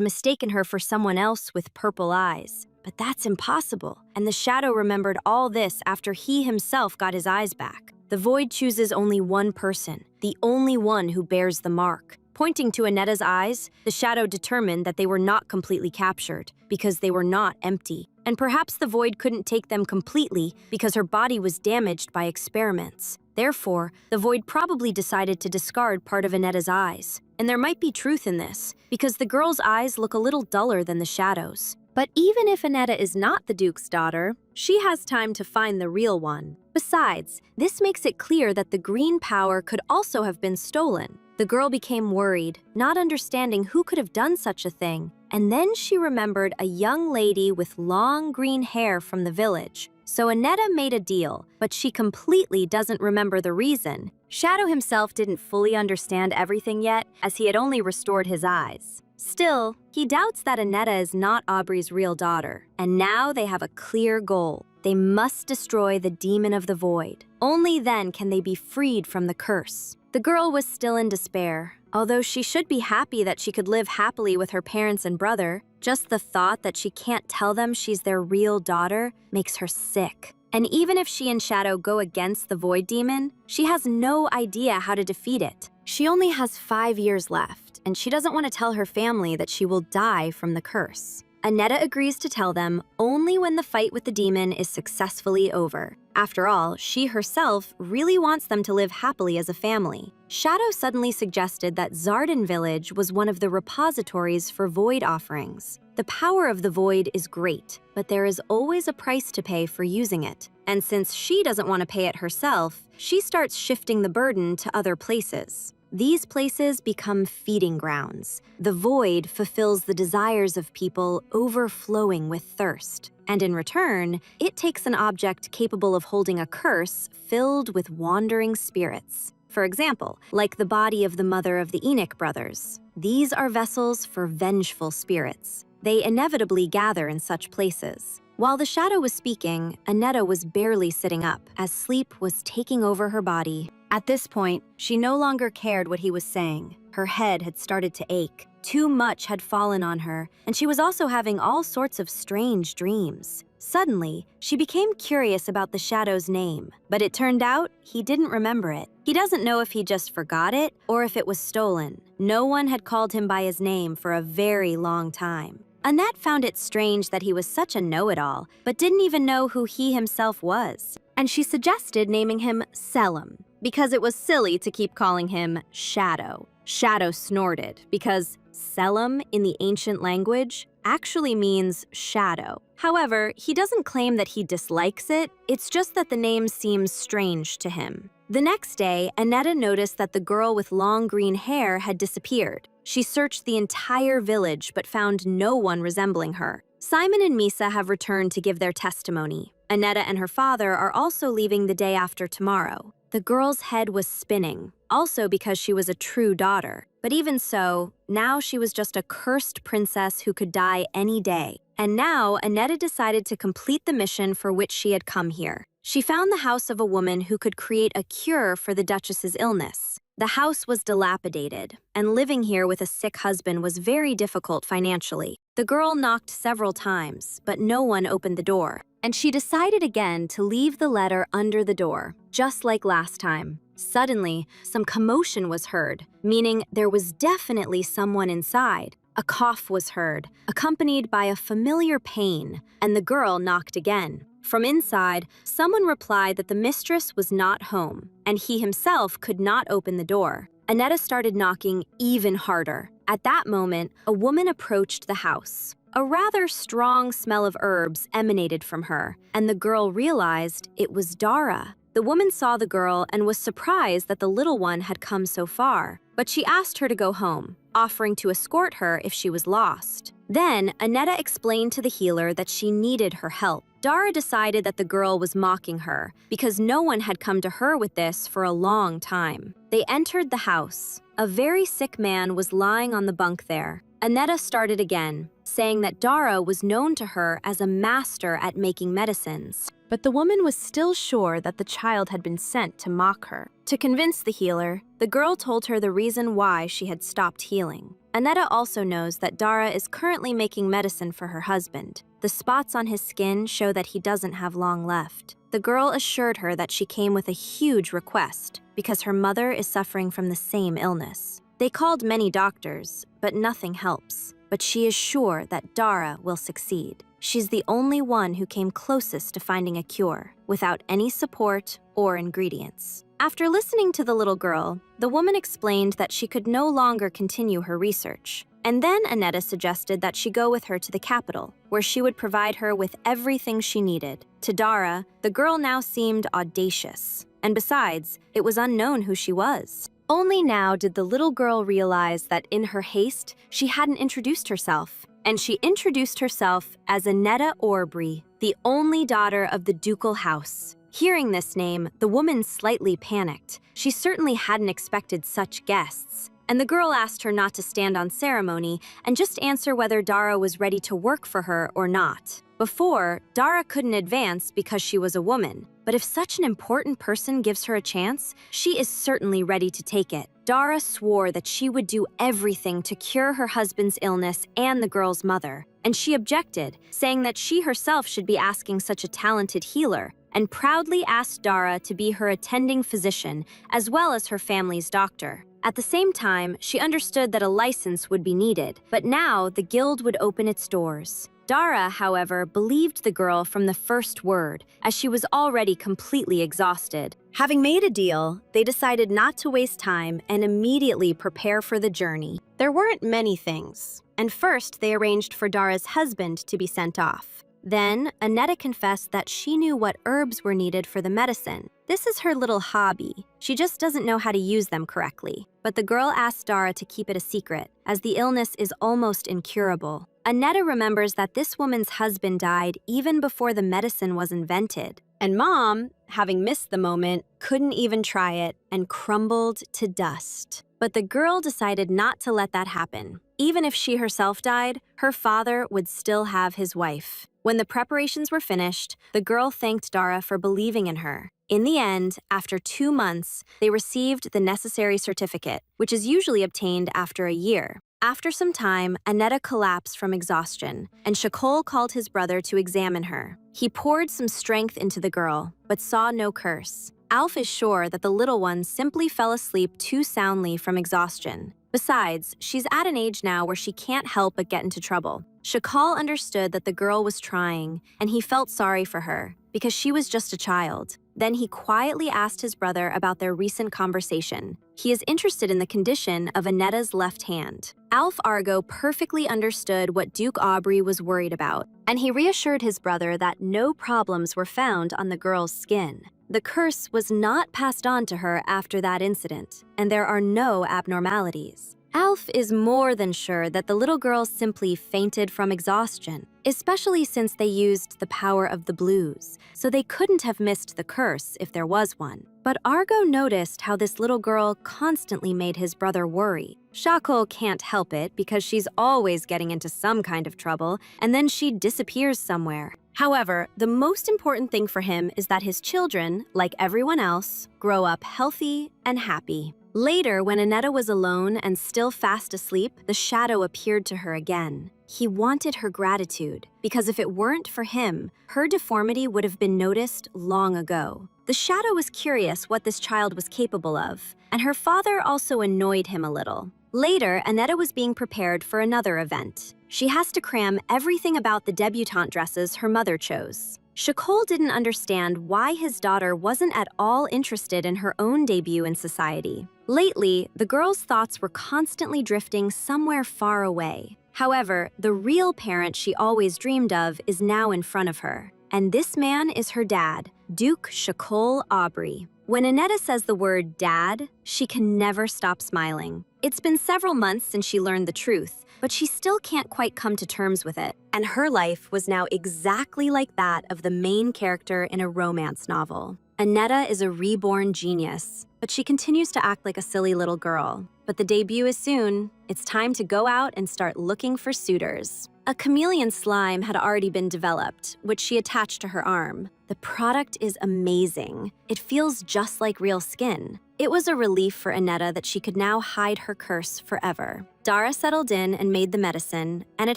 mistaken her for someone else with purple eyes. But that's impossible, and the Shadow remembered all this after he himself got his eyes back. The Void chooses only one person, the only one who bears the mark. Pointing to Annetta's eyes, the Shadow determined that they were not completely captured, because they were not empty. And perhaps the Void couldn't take them completely because her body was damaged by experiments. Therefore, the Void probably decided to discard part of Annetta's eyes. And there might be truth in this, because the girl's eyes look a little duller than the Shadow's. But even if Annetta is not the Duke's daughter, she has time to find the real one. Besides, this makes it clear that the green power could also have been stolen. The girl became worried, not understanding who could have done such a thing. And then she remembered a young lady with long green hair from the village. So Annetta made a deal, but she completely doesn't remember the reason. Shadow himself didn't fully understand everything yet, as he had only restored his eyes. Still, he doubts that Annetta is not Aubrey's real daughter, and now they have a clear goal. They must destroy the demon of the Void. Only then can they be freed from the curse. The girl was still in despair. Although she should be happy that she could live happily with her parents and brother, just the thought that she can't tell them she's their real daughter makes her sick. And even if she and Shadow go against the Void Demon, she has no idea how to defeat it. She only has 5 years left, and she doesn't want to tell her family that she will die from the curse. Annetta agrees to tell them only when the fight with the demon is successfully over. After all, she herself really wants them to live happily as a family. Shadow suddenly suggested that Zardan village was one of the repositories for void offerings. The power of the void is great, but there is always a price to pay for using it. And since she doesn't want to pay it herself, she starts shifting the burden to other places. These places become feeding grounds. The void fulfills the desires of people overflowing with thirst. And in return, it takes an object capable of holding a curse filled with wandering spirits. For example, like the body of the mother of the Enoch brothers. These are vessels for vengeful spirits. They inevitably gather in such places. While the shadow was speaking, Aneta was barely sitting up, as sleep was taking over her body. At this point, she no longer cared what he was saying. Her head had started to ache. Too much had fallen on her, and she was also having all sorts of strange dreams. Suddenly, she became curious about the shadow's name, but it turned out he didn't remember it. He doesn't know if he just forgot it or if it was stolen. No one had called him by his name for a very long time. Annette found it strange that he was such a know-it-all, but didn't even know who he himself was. And she suggested naming him Selim, because it was silly to keep calling him Shadow. Shadow snorted, because Selim in the ancient language actually means shadow. However, he doesn't claim that he dislikes it, it's just that the name seems strange to him. The next day, Annetta noticed that the girl with long green hair had disappeared. She searched the entire village but found no one resembling her. Simon and Misa have returned to give their testimony. Annetta and her father are also leaving the day after tomorrow. The girl's head was spinning, also because she was a true daughter. But even so, now she was just a cursed princess who could die any day. And now, Annetta decided to complete the mission for which she had come here. She found the house of a woman who could create a cure for the Duchess's illness. The house was dilapidated, and living here with a sick husband was very difficult financially. The girl knocked several times, but no one opened the door. And she decided again to leave the letter under the door, just like last time. Suddenly, some commotion was heard, meaning there was definitely someone inside. A cough was heard, accompanied by a familiar pain, and the girl knocked again. From inside, someone replied that the mistress was not home, and he himself could not open the door. Annetta started knocking even harder. At that moment, a woman approached the house. A rather strong smell of herbs emanated from her, and the girl realized it was Dara. The woman saw the girl and was surprised that the little one had come so far, but she asked her to go home, offering to escort her if she was lost. Then, Annetta explained to the healer that she needed her help. Dara decided that the girl was mocking her, because no one had come to her with this for a long time. They entered the house. A very sick man was lying on the bunk there. Annetta started again, saying that Dara was known to her as a master at making medicines. But the woman was still sure that the child had been sent to mock her. To convince the healer, the girl told her the reason why she had stopped healing. Annetta also knows that Dara is currently making medicine for her husband. The spots on his skin show that he doesn't have long left. The girl assured her that she came with a huge request, because her mother is suffering from the same illness. They called many doctors, but nothing helps. But she is sure that Dara will succeed. She's the only one who came closest to finding a cure, without any support or ingredients. After listening to the little girl, the woman explained that she could no longer continue her research. And then Annetta suggested that she go with her to the capital, where she would provide her with everything she needed. To Dara, the girl now seemed audacious. And besides, it was unknown who she was. Only now did the little girl realize that in her haste, she hadn't introduced herself. And she introduced herself as Annetta Aubrey, the only daughter of the ducal house. Hearing this name, the woman slightly panicked. She certainly hadn't expected such guests. And the girl asked her not to stand on ceremony and just answer whether Dara was ready to work for her or not. Before, Dara couldn't advance because she was a woman. But if such an important person gives her a chance, she is certainly ready to take it. Dara swore that she would do everything to cure her husband's illness and the girl's mother. And she objected, saying that she herself should be asking such a talented healer, and proudly asked Dara to be her attending physician, as well as her family's doctor. At the same time, she understood that a license would be needed, but now the guild would open its doors. Dara, however, believed the girl from the first word, as she was already completely exhausted. Having made a deal, they decided not to waste time and immediately prepare for the journey. There weren't many things, and first they arranged for Dara's husband to be sent off. Then, Aneta confessed that she knew what herbs were needed for the medicine. This is her little hobby. She just doesn't know how to use them correctly. But the girl asked Dara to keep it a secret, as the illness is almost incurable. Aneta remembers that this woman's husband died even before the medicine was invented. And Mom, having missed the moment, couldn't even try it and crumbled to dust. But the girl decided not to let that happen. Even if she herself died, her father would still have his wife. When the preparations were finished, the girl thanked Dara for believing in her. In the end, after 2 months, they received the necessary certificate, which is usually obtained after a year. After some time, Aneta collapsed from exhaustion, and Shakol called his brother to examine her. He poured some strength into the girl, but saw no curse. Alf is sure that the little one simply fell asleep too soundly from exhaustion. Besides, she's at an age now where she can't help but get into trouble. Shakal understood that the girl was trying, and he felt sorry for her, because she was just a child. Then he quietly asked his brother about their recent conversation. He is interested in the condition of Aneta's left hand. Alf Argo perfectly understood what Duke Aubrey was worried about, and he reassured his brother that no problems were found on the girl's skin. The curse was not passed on to her after that incident, and there are no abnormalities. Alf is more than sure that the little girl simply fainted from exhaustion, especially since they used the power of the blues, so they couldn't have missed the curse if there was one. But Argo noticed how this little girl constantly made his brother worry. Shako can't help it because she's always getting into some kind of trouble, and then she disappears somewhere. However, the most important thing for him is that his children, like everyone else, grow up healthy and happy. Later, when Aneta was alone and still fast asleep, the shadow appeared to her again. He wanted her gratitude, because if it weren't for him, her deformity would have been noticed long ago. The shadow was curious what this child was capable of, and her father also annoyed him a little. Later, Aneta was being prepared for another event. She has to cram everything about the debutante dresses her mother chose. Shakol didn't understand why his daughter wasn't at all interested in her own debut in society. Lately, the girl's thoughts were constantly drifting somewhere far away. However, the real parent she always dreamed of is now in front of her. And this man is her dad, Duke Shakol Aubrey. When Aneta says the word dad, she can never stop smiling. It's been several months since she learned the truth, but she still can't quite come to terms with it. And her life was now exactly like that of the main character in a romance novel. Aneta is a reborn genius, but she continues to act like a silly little girl. But the debut is soon. It's time to go out and start looking for suitors. A chameleon slime had already been developed, which she attached to her arm. The product is amazing. It feels just like real skin. It was a relief for Aneta that she could now hide her curse forever. Dara settled in and made the medicine, and it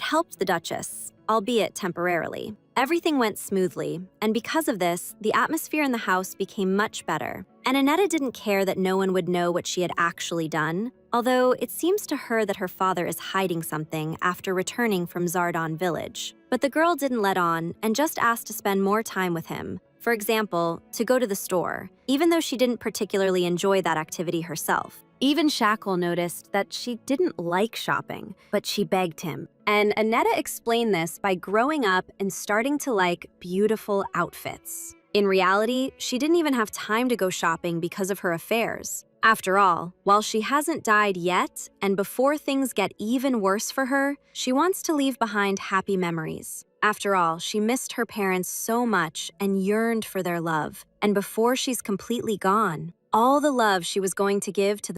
helped the Duchess, albeit temporarily. Everything went smoothly, and because of this, the atmosphere in the house became much better. And Aneta didn't care that no one would know what she had actually done, although it seems to her that her father is hiding something after returning from Zardon village. But the girl didn't let on and just asked to spend more time with him. For example, to go to the store, even though she didn't particularly enjoy that activity herself. Even Shackle noticed that she didn't like shopping, but she begged him. And Aneta explained this by growing up and starting to like beautiful outfits. In reality, she didn't even have time to go shopping because of her affairs. After all, while she hasn't died yet, and before things get even worse for her, she wants to leave behind happy memories. After all, she missed her parents so much and yearned for their love. And before she's completely gone, all the love she was going to give to the